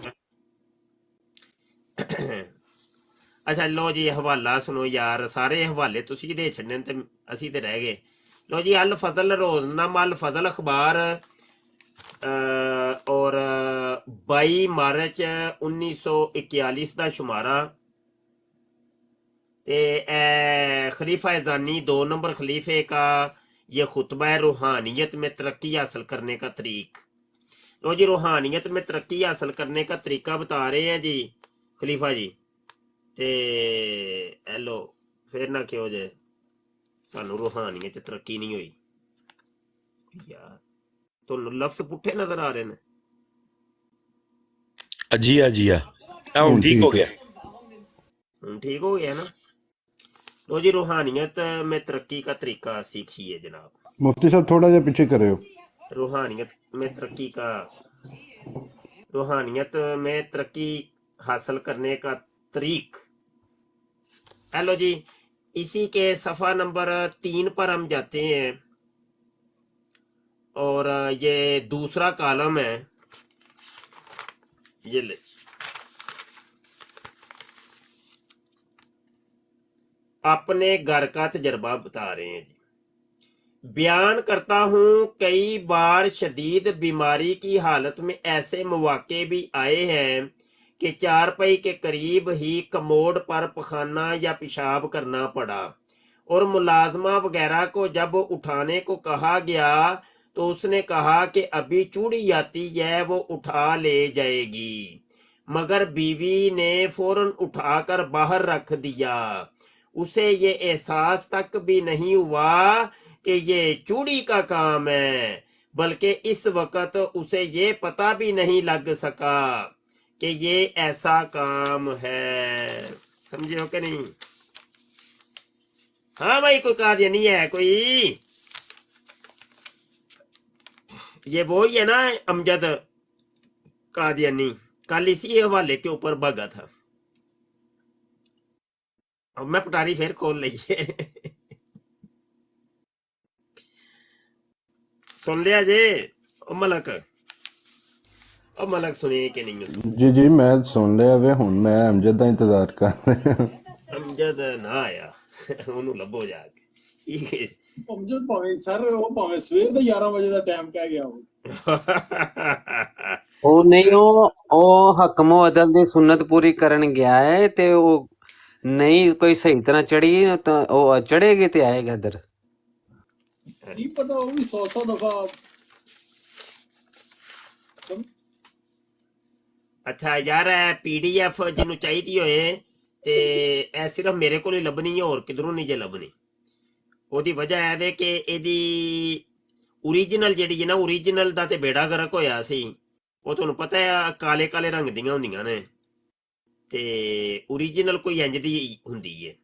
अच्छा लो जी हवाला सुनो यार, सारे हवाले तुसी दे छड़ने ते असी ते रह गए। लो जी अल फजल रोजनामा अल फजल अखबार और 22 मार्च 1941 का शुमारा ते खलीफा ज़ानी 2 नंबर खलीफे का ये खुतबा है, रूहानियत में तरक्की हासिल करने का तरीक। लो जी रूहानियत में तरक्की हासिल करने का तरीका बता रहे हैं जी खलीफा जी। ते हेलो फिर ना क्यों जे सानू रूहानियत च तरक्की नहीं हुई यार, तो लफ्ज पुट्ठे नजर आ रहे ने। अजिया हुन ठीक हो गया, हुन ठीक हो गया ना। लो जी रूहानियत में तरक्की का तरीका सीखिए जनाब। मुफ्ती साहब थोड़ा जा पीछे करे हो। रूहानियत में तरक्की का, रूहानियत में तरक्की हासिल करने का तरीक। हेलो जी, इसी के सफ़ा नंबर 3 पर हम जाते हैं और ये दूसरा कॉलम है, ये ले अपने घर का तजर्बा बता रहे हैं जी। बयान करता हूँ, कई बार शदीद बीमारी की हालत में ऐसे मौके भी आए हैं कि चारपाई के करीब ही कमोड पर पखाना या पेशाब करना पड़ा, और मुलाजमा वगैरह को जब उठाने को कहा गया तो उसने कहा कि अभी चूड़ी आती है, वो उठा ले जाएगी, मगर बीवी ने फौरन उठाकर बाहर रख दिया। उसे ये एहसास तक भी नहीं हुआ कि ये चूड़ी का काम है, बल्कि इस वक्त उसे ये पता भी नहीं लग सका कि ये ऐसा काम है। समझे हो कि नहीं? हाँ भाई, कोई कादियानी है कोई? ये वो ही है ना अमजद कादियानी, कल इसी हवाले के ऊपर भागा था। अब मैं पटारी फिर खोल लीजिए। सुन लिया जे ओ मलक? ओ मलक सुनिए कि नहीं? जी मैं सुन लिया वे, हुण मैं अमजद का इंतजार कर रहा। अमजद ना आया, ਉਹਨੂੰ ਲੱਭੋ ਜਾ ਕੇ। ਅਮਜਦ ਭਾਵੇਂ ਸਰ ਉਹ ਭਾਵੇਂ ਸਵੇਰ ਦੇ 11 ਵਜੇ ਦਾ ਟਾਈਮ ਕਹਿ ਗਿਆ ਉਹ। ਉਹ ਨਹੀਂ, ਉਹ ਹਕਮੋ ਅਦਲ ਦੀ ਸੁਨਨਤ ਪੂਰੀ ਕਰਨ ਗਿਆ ਹੈ ਤੇ ਉਹ ਨਹੀਂ ਕੋਈ ਸਹੀ ਤਰ੍ਹਾਂ ਚੜੀ ਤਾਂ ਉਹ ਚੜੇਗੀ ਤੇ ਆਏਗਾ ਇਧਰ। ਨਹੀਂ ਪਤਾ, ਉਹ ਵੀ 100 ਦਫਾ। ਅੱਛਾ ਯਾਰ, ਪੀਡੀਐਫ ਜਿਹਨੂੰ ਚਾਹੀਦੀ ਹੋਏ ਤੇ ਇਹ ਸਿਰਫ ਮੇਰੇ ਕੋਲ ਹੀ ਲੱਭਣੀ ਹੈ, ਹੋਰ ਕਿਧਰੋਂ ਨਹੀਂ ਜੇ ਲੱਭਣੀ। ਉਹਦੀ ਵਜ੍ਹਾ ਹੈ ਵੇ ਕਿ ਇਹਦੀ ਓਰੀਜਨਲ ਜਿਹੜੀ ਹੈ ਨਾ, ਓਰੀਜਨਲ ਦਾ ਤੇ ਬੇੜਾ ਗਰਕ ਹੋਇਆ ਸੀ। ਉਹ ਤੁਹਾਨੂੰ ਪਤਾ ਹੈ ਕਾਲੇ ਕਾਲੇ ਰੰਗ ਦੀਆਂ ਹੁੰਦੀਆਂ ਨੇ, ਤੇ ਓਰੀਜਨਲ ਕੋਈ ਇੰਜ ਦੀ ਹੁੰਦੀ ਹੈ।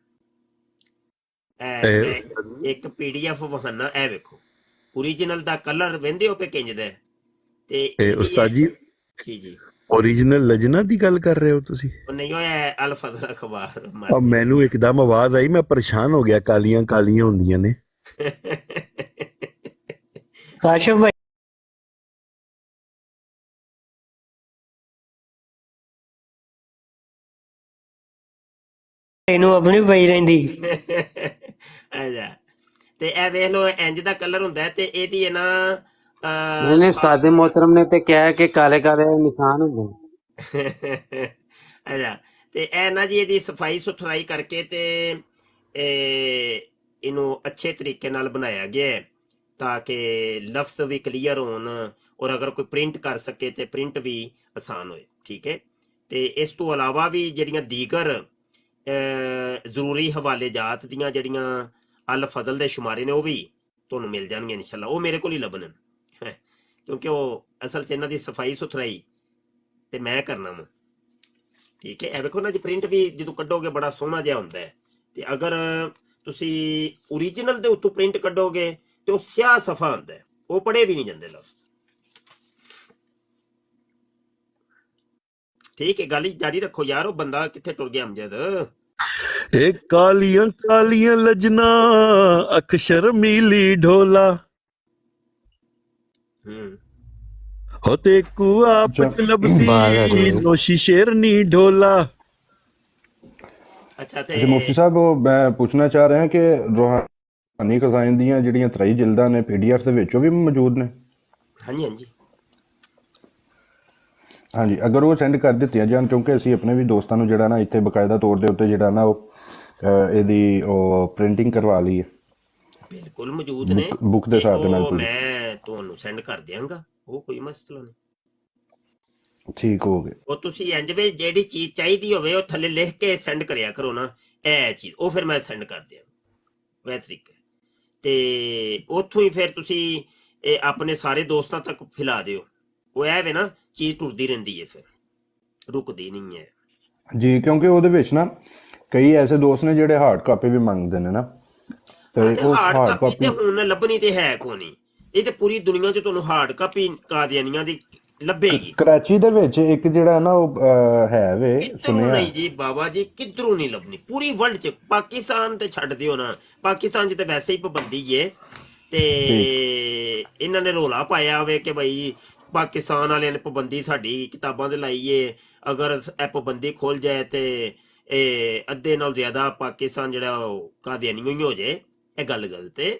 ਇੱਕ ਪੀਡੀਐਫ ਵਹਾਨਾ, ਇਹ ਵੇਖੋ ਓਰੀਜਨਲ ਦਾ ਕਲਰ ਵਹਿੰਦੇ ਹੋ ਪੇ ਕਿੰਜ ਦਾ ਤੇ ਉਸਤਾਦ ਜੀ ਜੀ ओरिजिनल लजना ਦੀ ਗੱਲ ਕਰ ਰਹੇ ਹੋ ਤੁਸੀਂ? ਉਹ ਨਹੀਂ ਹੋਇਆ ਅਲ ਫਜ਼ਲ ਅਖਬਾਰ। और ਮੈਨੂੰ ਇੱਕਦਮ ਆਵਾਜ਼ ਆਈ, ਮੈਂ ਪਰੇਸ਼ਾਨ ਹੋ ਗਿਆ, ਕਾਲੀਆਂ ਕਾਲੀਆਂ ਹੁੰਦੀਆਂ ਨੇ। ਕਾਸ਼ਫ ਭਾਈ ਇਹਨੂੰ ਆਪਣੀ ਪਈ ਰਹਿੰਦੀ। ਅੱਛਾ, ਤੇ ਇਹ ਵੇਖ ਲਓ ਇੰਜ ਦਾ ਕਲਰ ਹੁੰਦਾ ਤੇ ਇਹਦੀ ਹੈ ਨਾ मैंने सादे मोहतरम ने तो क्या है कि काले काले निशान होंगे। ਅੱਛਾ, ਤੇ ਇਹ ਨਾ ਜੀ ਇਹਦੀ ਸਫਾਈ ਸੁਥਰਾਈ ਕਰਕੇ ਤੇ ਇਹਨੂੰ ਅੱਛੇ ਤਰੀਕੇ ਨਾਲ ਬਣਾਇਆ ਗਿਆ ਹੈ ਤਾਂ ਕਿ ਲਫ਼ਜ਼ ਵੀ ਕਲੀਅਰ ਹੋਣ, ਔਰ ਅਗਰ ਕੋਈ ਪ੍ਰਿੰਟ ਕਰ ਸਕੇ ਤੇ ਪ੍ਰਿੰਟ ਵੀ ਆਸਾਨ ਹੋਏ। ਠੀਕ ਹੈ, ਤੇ ਇਸ ਤੋਂ ਇਲਾਵਾ ਵੀ ਜਿਹੜੀਆਂ ਦੀਗਰ ਜ਼ਰੂਰੀ ਹਵਾਲੇਜਾਤ ਦੀਆਂ ਜਿਹੜੀਆਂ ਅਲ ਫਜ਼ਲ ਦੇ ਸ਼ੁਮਾਰੇ ਨੇ ਉਹ ਵੀ ਤੁਹਾਨੂੰ ਮਿਲ ਜਾਣਗੇ ਇਨਸ਼ਾਅੱਲਾ। ਉਹ ਮੇਰੇ ਕੋਲ ਹੀ ਲੱਭਣ, ਕਿਉਂਕਿ ਉਹ ਅਸਲ 'ਚ ਇਹਨਾਂ ਦੀ ਸਫਾਈ ਸੁਥਰਾਈ ਤੇ ਮੈਂ ਕਰਨਾ ਵਾ। ਠੀਕ ਹੈ, ਇਹ ਵੇਖੋ ਨਾ ਜੀ, ਪ੍ਰਿੰਟ ਵੀ ਜਦੋਂ ਕੱਢੋਗੇ ਬੜਾ ਸੋਹਣਾ ਜਿਹਾ ਹੁੰਦਾ ਹੈ, ਤੇ ਅਗਰ ਤੁਸੀਂ ਓਰੀਜਨਲ ਦੇ ਉੱਤੋਂ ਪ੍ਰਿੰਟ ਕੱਢੋਗੇ ਤੇ ਉਹ ਸਿਆਹ ਸਫਾ ਹੁੰਦਾ ਹੈ, ਉਹ ਪੜ੍ਹੇ ਵੀ ਨਹੀਂ ਜਾਂਦੇ ਲਫ਼ਜ਼। ਠੀਕ ਹੈ, ਗੱਲ ਜਾਰੀ ਰੱਖੋ ਯਾਰ। ਉਹ ਬੰਦਾ ਕਿੱਥੇ ਟੁਰ ਗਿਆ ਅਮਜਦ? ਇਹ ਕਾਲੀਆਂ ਕਾਲੀਆਂ ਲਜਨਾ ਅੱਖ ਸ਼ਰਮੀਲੀ ਢੋਲਾ हो ते कुआ पटलब सी नोशी शेरनी ढोला। अच्छा मुफ्ती साहब, वो मैं पूछना चाह रहा कि रूहानी खजाइन ਦੀਆਂ ਜਿਹੜੀਆਂ 3 ਜਿਲਦਾਂ ਨੇ ਪੀਡੀਐਫ ਦੇ ਵਿੱਚ ਉਹ ਵੀ ਮੌਜੂਦ ਨੇ? ਹਾਂਜੀ ਹਾਂਜੀ ਹਾਂਜੀ, ਅਗਰ ਉਹ ਸੈਂਡ ਕਰ ਦਿੱਤੀਆਂ ਜਾਣ, ਕਿਉਂਕਿ ਅਸੀਂ ਆਪਣੇ ਵੀ ਦੋਸਤਾਂ ਨੂੰ ਜਿਹੜਾ ਨਾ ਇੱਥੇ ਬਕਾਇਦਾ ਤੌਰ ਦੇ ਉੱਤੇ ਜਿਹੜਾ ਨਾ ਉਹ ਇਹਦੀ ਉਹ ਪ੍ਰਿੰਟਿੰਗ ਕਰਵਾ ਲਈ ਹੈ। ਬਿਲਕੁਲ ਮੌਜੂਦ ਨੇ ਬੁੱਕ ਦੇ ਹਿਸਾਬ ਨਾਲ। ਮੈਂ ਤੁਹਾਨੂੰ ਸੈਂਡ ਕਰ ਦਿਆਂਗਾ, ਉਹ ਕੋਈ ਮਸਲਾ ਨਹੀਂ। ਠੀਕ ਹੋ ਗਿਆ। ਉਹ ਤੁਸੀਂ ਇੰਜ ਵੇ ਜਿਹੜੀ ਚੀਜ਼ ਚਾਹੀਦੀ ਹੋਵੇ ਉਹ ਥੱਲੇ ਲਿਖ ਕੇ ਸੈਂਡ ਕਰਿਆ ਕਰੋ ਨਾ, ਇਹ ਚੀਜ਼, ਉਹ ਫਿਰ ਮੈਂ ਸੈਂਡ ਕਰ ਦਿਆਂਗਾ। ਇਹ ਤਰੀਕਾ ਤੇ ਉੱਥੋਂ ਹੀ ਫਿਰ ਤੁਸੀਂ ਇਹ ਆਪਣੇ ਸਾਰੇ ਦੋਸਤਾਂ ਤੱਕ ਫੈਲਾ ਦਿਓ। ਉਹ ਐ ਵੇ ਨਾ, ਚੀਜ਼ ਟੁਰਦੀ ਰਹਿੰਦੀ ਹੈ, ਫਿਰ ਰੁਕਦੀ ਨਹੀਂ ਹੈ ਜੀ। ਕਿਉਂਕਿ ਉਹਦੇ ਵਿੱਚ ਨਾ ਕਈ ਐਸੇ ਦੋਸਤ ਨੇ ਜਿਹੜੇ ਹਾਰਡ ਕਾਪੀ ਵੀ ਮੰਗਦੇ ਨੇ ਨਾ, ਤੇ ਉਹ ਹਾਰਡ ਕਾਪੀ ਹੁਣ ਲੱਭਣੀ ਤੇ ਹੈ ਕੋਨੀ। ਇਹ ਤੇ ਪੂਰੀ ਦੁਨੀਆ 'ਚ ਤੁਹਾਨੂੰ ਹਾਰਡ ਕਾਪੀ ਕਾਦੀਆਨੀਆਂ ਦੀ ਲੱਭੇਗੀ। ਕਰਾਚੀ ਦੇ ਵਿੱਚ ਇੱਕ ਜਿਹੜਾ ਨਾ ਉਹ ਹੈ ਵੇ, ਸੁਣਿਆ ਨਹੀਂ ਜੀ ਬਾਬਾ ਜੀ, ਕਿੱਧਰੋਂ ਨਹੀਂ ਲੱਭਣੀ ਪੂਰੀ ਵਰਲਡ 'ਚ। ਪਾਕਿਸਤਾਨ ਤੇ ਛੱਡ ਦਿਓ ਨਾ, ਪਾਕਿਸਤਾਨ 'ਚ ਤੇ ਵੈਸੇ ਹੀ ਪਾਬੰਦੀ ਏ, ਤੇ ਇਹਨਾਂ ਨੇ ਰੋਲਾ ਪਾਇਆ ਹੋਵੇ ਕਿ ਬਈ ਪਾਕਿਸਤਾਨ ਵਾਲਿਆਂ ਨੇ ਪਾਬੰਦੀ ਸਾਡੀ ਕਿਤਾਬਾਂ ਦੇ ਲਾਈ ਏ, ਅਗਰ ਇਹ ਪਾਬੰਦੀ ਖੁੱਲ ਜਾਏ ਤੇ ਇਹ ਅੱਧੇ ਨਾਲ ਜ਼ਿਆਦਾ ਪਾਕਿਸਤਾਨ ਜਿਹੜਾ ਉਹ ਕਾਦੀਆਨੀ ਹੀ ਹੋ ਜਾਏ, ਇਹ ਗੱਲ ਗਲਤ ਹੈ।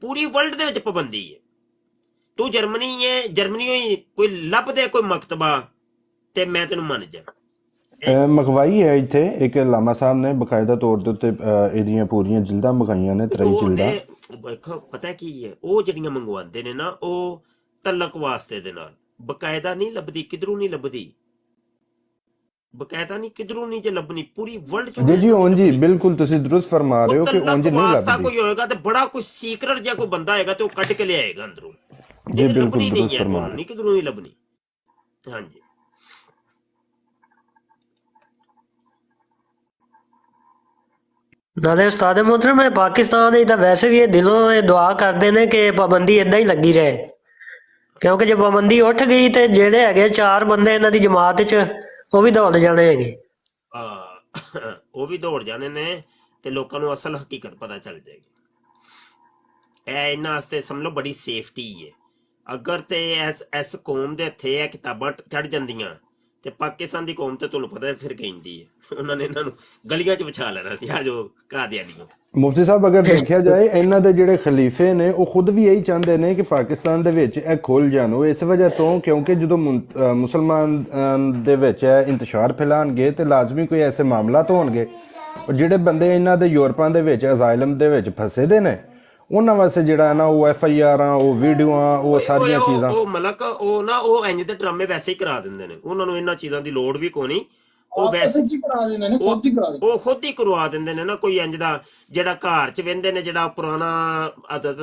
ਪੂਰੀ ਵਰਲਡ ਦੇ ਵਿੱਚ ਪਾਬੰਦੀ ਹੈ। ਤੂੰ ਜਰਮਨੀ ਹੈ, ਜਰਮਨੀ ਹੀ ਕੋਈ ਲੱਭ ਦੇ ਕੋਈ ਮਕਤਬਾ ਤੇ ਮੈਂ ਤੈਨੂੰ ਮੰਨ ਜਾ। ਮਖਵਾਈ ਹੈ ਇੱਥੇ ਇੱਕ ਲਾਮਾ ਸਾਹਿਬ ਨੇ ਬਕਾਇਦਾ ਤੌਰ ਦੇ ਉੱਤੇ ਇਹਦੀਆਂ ਪੂਰੀਆਂ ਜਿਲਦਾਂ ਮਗਾਈਆਂ ਨੇ, 23 ਜਿਲਦਾਂ। ਵੇਖੋ ਪਤਾ ਕੀ ਹੈ, ਉਹ ਜਿਹੜੀਆਂ ਮੰਗਵਾਉਂਦੇ ਨੇ ਨਾ ਉਹ ਤਲਕ ਵਾਸਤੇ ਦੇ ਨਾਲ, ਬਕਾਇਦਾ ਨਹੀਂ ਲੱਭਦੀ, ਕਿਧਰੋਂ ਨਹੀਂ ਲੱਭਦੀ, ਬਕਾਇਦਾ ਨਹੀਂ ਕਿਧਰੋਂ ਨਹੀਂ ਜੇ ਲੱਭਣੀ, ਪੂਰੀ ਵਰਲਡ ਚ ਜੀ ਉਂਝ ਜੀ ਬਿਲਕੁਲ ਤੁਸੀਂ ਦਰੁਸਤ ਫਰਮਾ ਰਹੇ ਹੋ ਕਿ ਉਂਝ ਨਹੀਂ ਲੱਭਦੀ। ਕੋਈ ਹੋਏਗਾ ਤੇ ਬੜਾ ਕੋਈ ਸੀਕ੍ਰੇਟ ਜਿਹਾ ਕੋਈ ਬੰਦਾ ਹੈਗਾ ਤੇ ਉਹ ਕੱਢ ਕੇ ਲਿਆਏਗਾ ਅੰਦਰੋਂ। ਜੀ ਬਿਲਕੁਲ ਦਰੁਸਤ ਫਰਮਾ ਰਹੇ, ਨਹੀਂ ਕਿਧਰੋਂ ਨਹੀਂ ਲੱਭਣੀ। ਹਾਂਜੀ ਨਾਲੇ ਉਸਤਾਦ ਮੁਹਤਰਮ ਹੈ ਪਾਕਿਸਤਾਨ ਦੇ ਤਾਂ ਵੈਸੇ ਵੀ ਇਹ ਦਿਲੋਂ ਇਹ ਦੁਆ ਕਰਦੇ ਨੇ ਕਿ ਪਾਬੰਦੀ ਏਦਾਂ ਹੀ ਲੱਗੀ ਰਹੇ, ਕਿਉਂਕਿ ਜੇ ਪਾਬੰਦੀ ਉੱਠ ਗਈ ਤੇ ਜਿਹੜੇ ਹੈਗੇ 4 ਬੰਦੇ ਇਹਨਾਂ ਦੀ ਜਮਾਤ 'ਚ ਉਹ ਵੀ ਦੌੜ ਜਾਣੇ ਹੈਗੇ। ਉਹ ਵੀ ਦੌੜ ਜਾਣੇ ਨੇ ਤੇ ਲੋਕਾਂ ਨੂੰ ਅਸਲ ਹਕੀਕਤ ਪਤਾ ਚੱਲ ਜਾਏਗੀ। ਇਹ ਇਹਨਾਂ ਵਾਸਤੇ ਸਮਝ ਲਓ ਬੜੀ ਸੇਫਟੀ ਹੈ। ਅਗਰ ਤੇ ਇਸ ਕੌਮ ਦੇ ਹੱਥੇ ਇਹ ਕਿਤਾਬਾਂ ਚੜ ਜਾਂਦੀਆਂ ਤੇ ਪਾਕਿਸਤਾਨ ਦੀ ਕੌਮ ਤੇ ਤੁਹਾਨੂੰ ਪਤਾ ਫਿਰ ਕਹਿੰਦੀ ਹੈ, ਉਹਨਾਂ ਨੇ ਇਹਨਾਂ ਨੂੰ ਗਲੀਆਂ 'ਚ ਵਿਛਾ ਲੈਣਾ ਸੀ। ਆ ਜੋ ਕਾਦੀਆਨੀ ਨੂੰ ਮੁਫਤੀ ਸਾਹਿਬ ਅਗਰ ਦੇਖਿਆ ਜਾਏ ਇਹਨਾਂ ਦੇ ਜਿਹੜੇ ਖਲੀਫੇ ਨੇ ਉਹ ਖੁਦ ਵੀ ਇਹੀ ਚਾਹੁੰਦੇ ਨੇ ਕਿ ਪਾਕਿਸਤਾਨ ਦੇ ਵਿੱਚ ਇਹ ਖੁੱਲ ਜਾਣ। ਉਹ ਇਸ ਵਜ੍ਹਾ ਤੋਂ ਕਿਉਂਕਿ ਜਦੋਂ ਮੁਸਲਮਾਨ ਦੇ ਵਿੱਚ ਇੰਤਸ਼ਾਰ ਫੈਲਾਣਗੇ ਤੇ ਲਾਜ਼ਮੀ ਕੋਈ ਐਸੇ ਮਾਮਲਾਤ ਹੋਣਗੇ, ਜਿਹੜੇ ਬੰਦੇ ਇਹਨਾਂ ਦੇ ਯੂਰਪਾਂ ਦੇ ਵਿੱਚ ਅਜ਼ਾਇਲਮ ਦੇ ਵਿੱਚ ਫਸੇ ਦੇ ਨੇ ਉਹਨਾਂ ਵਾਸਤੇ ਜਿਹੜਾ ਨਾ ਉਹ FIR ਉਹ ਵੀਡੀਓਆਂ ਉਹ ਸਾਰੀਆਂ ਚੀਜ਼ਾਂ ਉਹ ਮਲਕ ਉਹ ਨਾ ਉਹ ਇੰਜ ਦੇ ਡਰਾਮੇ ਵੈਸੇ ਹੀ ਕਰਾ ਦਿੰਦੇ ਨੇ, ਉਹਨਾਂ ਨੂੰ ਇਹਨਾਂ ਚੀਜ਼ਾਂ ਦੀ ਲੋੜ ਵੀ ਕੋਈ ਨਹੀਂ। ਉਹ ਵੈਸੇ ਕਰਾ ਦਿੰਦੇ ਨੇ, ਖੁਦ ਹੀ ਕਰਾ ਦਿੰਦੇ, ਉਹ ਖੁਦ ਹੀ ਕਰਵਾ ਦਿੰਦੇ ਨੇ ਨਾ। ਕੋਈ ਇੰਜ ਦਾ ਜਿਹੜਾ ਘਰ 'ਚ ਵਹਿੰਦੇ ਨੇ, ਜਿਹੜਾ ਪੁਰਾਣਾ ਆਦਤ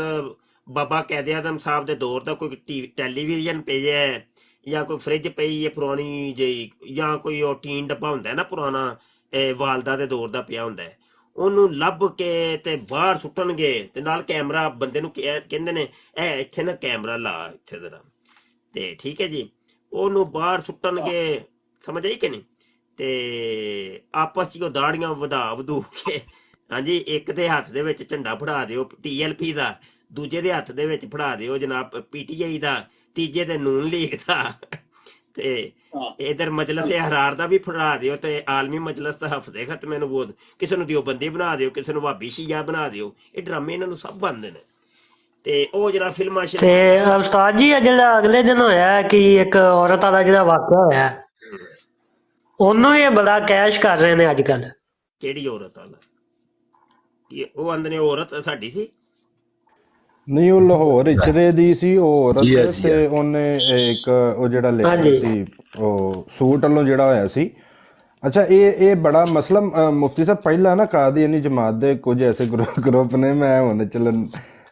ਬਾਬਾ ਕੈਦ ਆਜ਼ਮ ਸਾਹਿਬ ਦੇ ਦੌਰ ਦਾ ਕੋਈ ਟੈਲੀਵਿਜ਼ਨ ਪਿਆ ਹੈ ਜਾਂ ਕੋਈ ਫਰਿੱਜ ਪਈ ਹੈ ਪੁਰਾਣੀ ਜਿਹੀ, ਜਾਂ ਕੋਈ ਉਹ ਟੀਨ ਡੱਬਾ ਹੁੰਦਾ ਨਾ ਪੁਰਾਣਾ ਵਾਲਦਾ ਦੇ ਦੌਰ ਦਾ ਪਿਆ ਹੁੰਦਾ, ਉਹਨੂੰ ਲੱਭ ਕੇ ਤੇ ਬਾਹਰ ਸੁੱਟਣਗੇ ਤੇ ਨਾਲ ਕੈਮਰਾ ਬੰਦੇ ਨੂੰ ਕਹਿੰਦੇ ਨੇ ਇਹ ਇੱਥੇ ਨਾ ਕੈਮਰਾ ਲਾ ਇੱਥੇ ਜ਼ਰਾ, ਤੇ ਠੀਕ ਹੈ ਜੀ, ਉਹਨੂੰ ਬਾਹਰ ਸੁੱਟਣਗੇ। ਸਮਝ ਆਈ ਕਿ ਨਹੀਂ? ਤੇ ਆਪਸ 'ਚ ਉਹ ਦਾੜੀਆਂ ਵਧੂ ਕੇ, ਹਾਂਜੀ, ਇੱਕ ਦੇ ਹੱਥ ਦੇ ਵਿੱਚ ਝੰਡਾ ਫੜਾ ਦਿਓ TLP ਦਾ, ਦੂਜੇ ਦੇ ਹੱਥ ਦੇ ਵਿੱਚ ਫੜਾ ਦਿਓ ਜਨਾਬ PTI ਦਾ, ਤੀਜੇ ਦੇ ਨੂਨ ਲੀਗ ਦਾ, ਤੇ ਇਧਰ ਮਜਲਸ ਹਰਾਰ ਦਾ ਵੀ ਫੜਾ ਦਿਓ, ਤੇ ਆਲਮੀ ਮਜਲਸ ਦਾ ਹਫਤੇ ਖਤਮੇ ਨੂੰ ਬੋਧ, ਕਿਸੇ ਨੂੰ ਦਿਓਬੰਦੀ ਬਣਾ ਦਿਓ, ਕਿਸੇ ਨੂੰ ਵਾਬੀ ਸ਼ੀਆ ਬਣਾ ਦਿਓ। ਇਹ ਡਰਾਮੇ ਇਹਨਾਂ ਨੂੰ ਸਭ ਬਣਦੇ ਨੇ। ਤੇ ਉਹ ਜਿਹੜਾ ਫਿਲਮਾਂ ਤੇ ਉਸਤਾਦ ਜੀ ਜਿਹੜਾ ਅਗਲੇ ਦਿਨ ਹੋਇਆ ਕਿ ਇੱਕ ਔਰਤ ਵਾਲਾ ਜਿਹੜਾ ਵਾਕਿਆ ਹੋਇਆ, ਉਹਨੂੰ ਇਹ ਬੜਾ ਕੈਸ਼ ਕਰ ਰਹੇ ਨੇ ਅੱਜ ਕੱਲ। ਕਿਹੜੀ ਔਰਤ ਵਾਲਾ? ਉਹ ਆਂਦੇ ਨੇ ਔਰਤ ਸਾਡੀ ਸੀ? ਨਹੀਂ, ਉਹ ਲਾਹੌਰ ਇਚਰੇ ਦੀ ਸੀ ਉਹ ਔਰਤ, ਤੇ ਉਹਨੇ ਇੱਕ ਉਹ ਜਿਹੜਾ ਲਿਖਿਆ ਸੀ ਉਹ ਸੂਟ ਵੱਲੋਂ ਜਿਹੜਾ ਹੋਇਆ ਸੀ। ਅੱਛਾ, ਇਹ ਬੜਾ ਮਸਲਾ ਮੁਫਤੀ ਸਾਹਿਬ ਪਹਿਲਾਂ ਨਾ ਕਾਦੀਆਨੀ ਜਮਾਤ ਦੇ ਕੁਝ ਐਸੇ ਗਰੁੱਪ ਨੇ, ਮੈਂ ਹੁਣ ਚੱਲਣ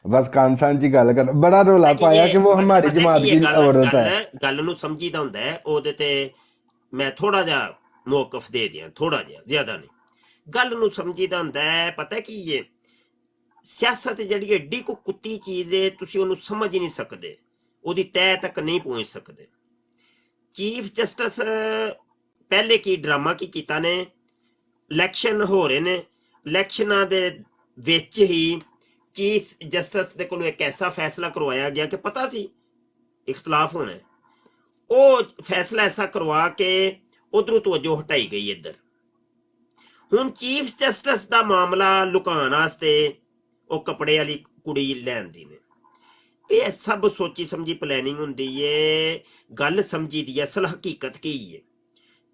ਬਸ ਕਾਨਸਾਨ ਜੀ ਗੱਲ ਕਰ, ਬੜਾ ਰੌਲਾ ਪਾਇਆ ਕਿ ਉਹ ਹਮਾਰੀ ਜਮਾਤ ਦੀ ਔਰਤ ਹੈ। ਗੱਲ ਨੂੰ ਸਮਝੀਦਾ ਹੁੰਦਾ ਹੈ, ਉਹਦੇ ਤੇ ਮੈਂ ਥੋੜਾ ਜਿਹਾ ਮੌਕਫ ਦੇ ਦਿਆਂ, ਥੋੜਾ ਜਿਹਾ, ਜ਼ਿਆਦਾ ਨਹੀਂ। ਗੱਲ ਨੂੰ ਸਮਝੀਦਾ ਹੁੰਦਾ ਹੈ। ਪਤਾ ਕੀ ਹੈ, ਸਿਆਸਤ ਜਿਹੜੀ ਏਡੀ ਕੋ ਕੁੱਤੀ ਚੀਜ਼ ਹੈ, ਤੁਸੀਂ ਉਹਨੂੰ ਸਮਝ ਹੀ ਨਹੀਂ ਸਕਦੇ, ਉਹਦੀ ਤਹਿ ਤੱਕ ਨਹੀਂ ਪਹੁੰਚ ਸਕਦੇ। ਚੀਫ ਜਸਟਿਸ ਪਹਿਲੇ ਕੀ ਡਰਾਮਾ ਕੀ ਕੀਤਾ ਨੇ, ਇਲੈਕਸ਼ਨ ਹੋ ਰਹੇ ਨੇ, ਇਲੈਕਸ਼ਨਾਂ ਦੇ ਵਿੱਚ ਹੀ ਚੀਫ ਜਸਟਿਸ ਦੇ ਕੋਲੋਂ ਇੱਕ ਐਸਾ ਫੈਸਲਾ ਕਰਵਾਇਆ ਗਿਆ ਕਿ ਪਤਾ ਸੀ ਇਖਤਲਾਫ ਹੋਣਾ, ਉਹ ਫੈਸਲਾ ਐਸਾ ਕਰਵਾ ਕੇ ਉਧਰੋਂ ਤਵੱਜੋ ਹਟਾਈ ਗਈ ਇੱਧਰ। ਹੁਣ ਚੀਫ ਜਸਟਿਸ ਦਾ ਮਾਮਲਾ ਲੁਕਾਉਣ ਵਾਸਤੇ ਉਹ ਕੱਪੜੇ ਵਾਲੀ ਕੁੜੀ ਲੈਂਦੀ ਨੇ। ਇਹ ਸਭ ਸੋਚੀ ਸਮਝੀ ਪਲੈਨਿੰਗ ਹੁੰਦੀ ਏ, ਗੱਲ ਸਮਝੀ ਦੀ ਅਸਲ ਹਕੀਕਤ ਕੀ ਹੈ।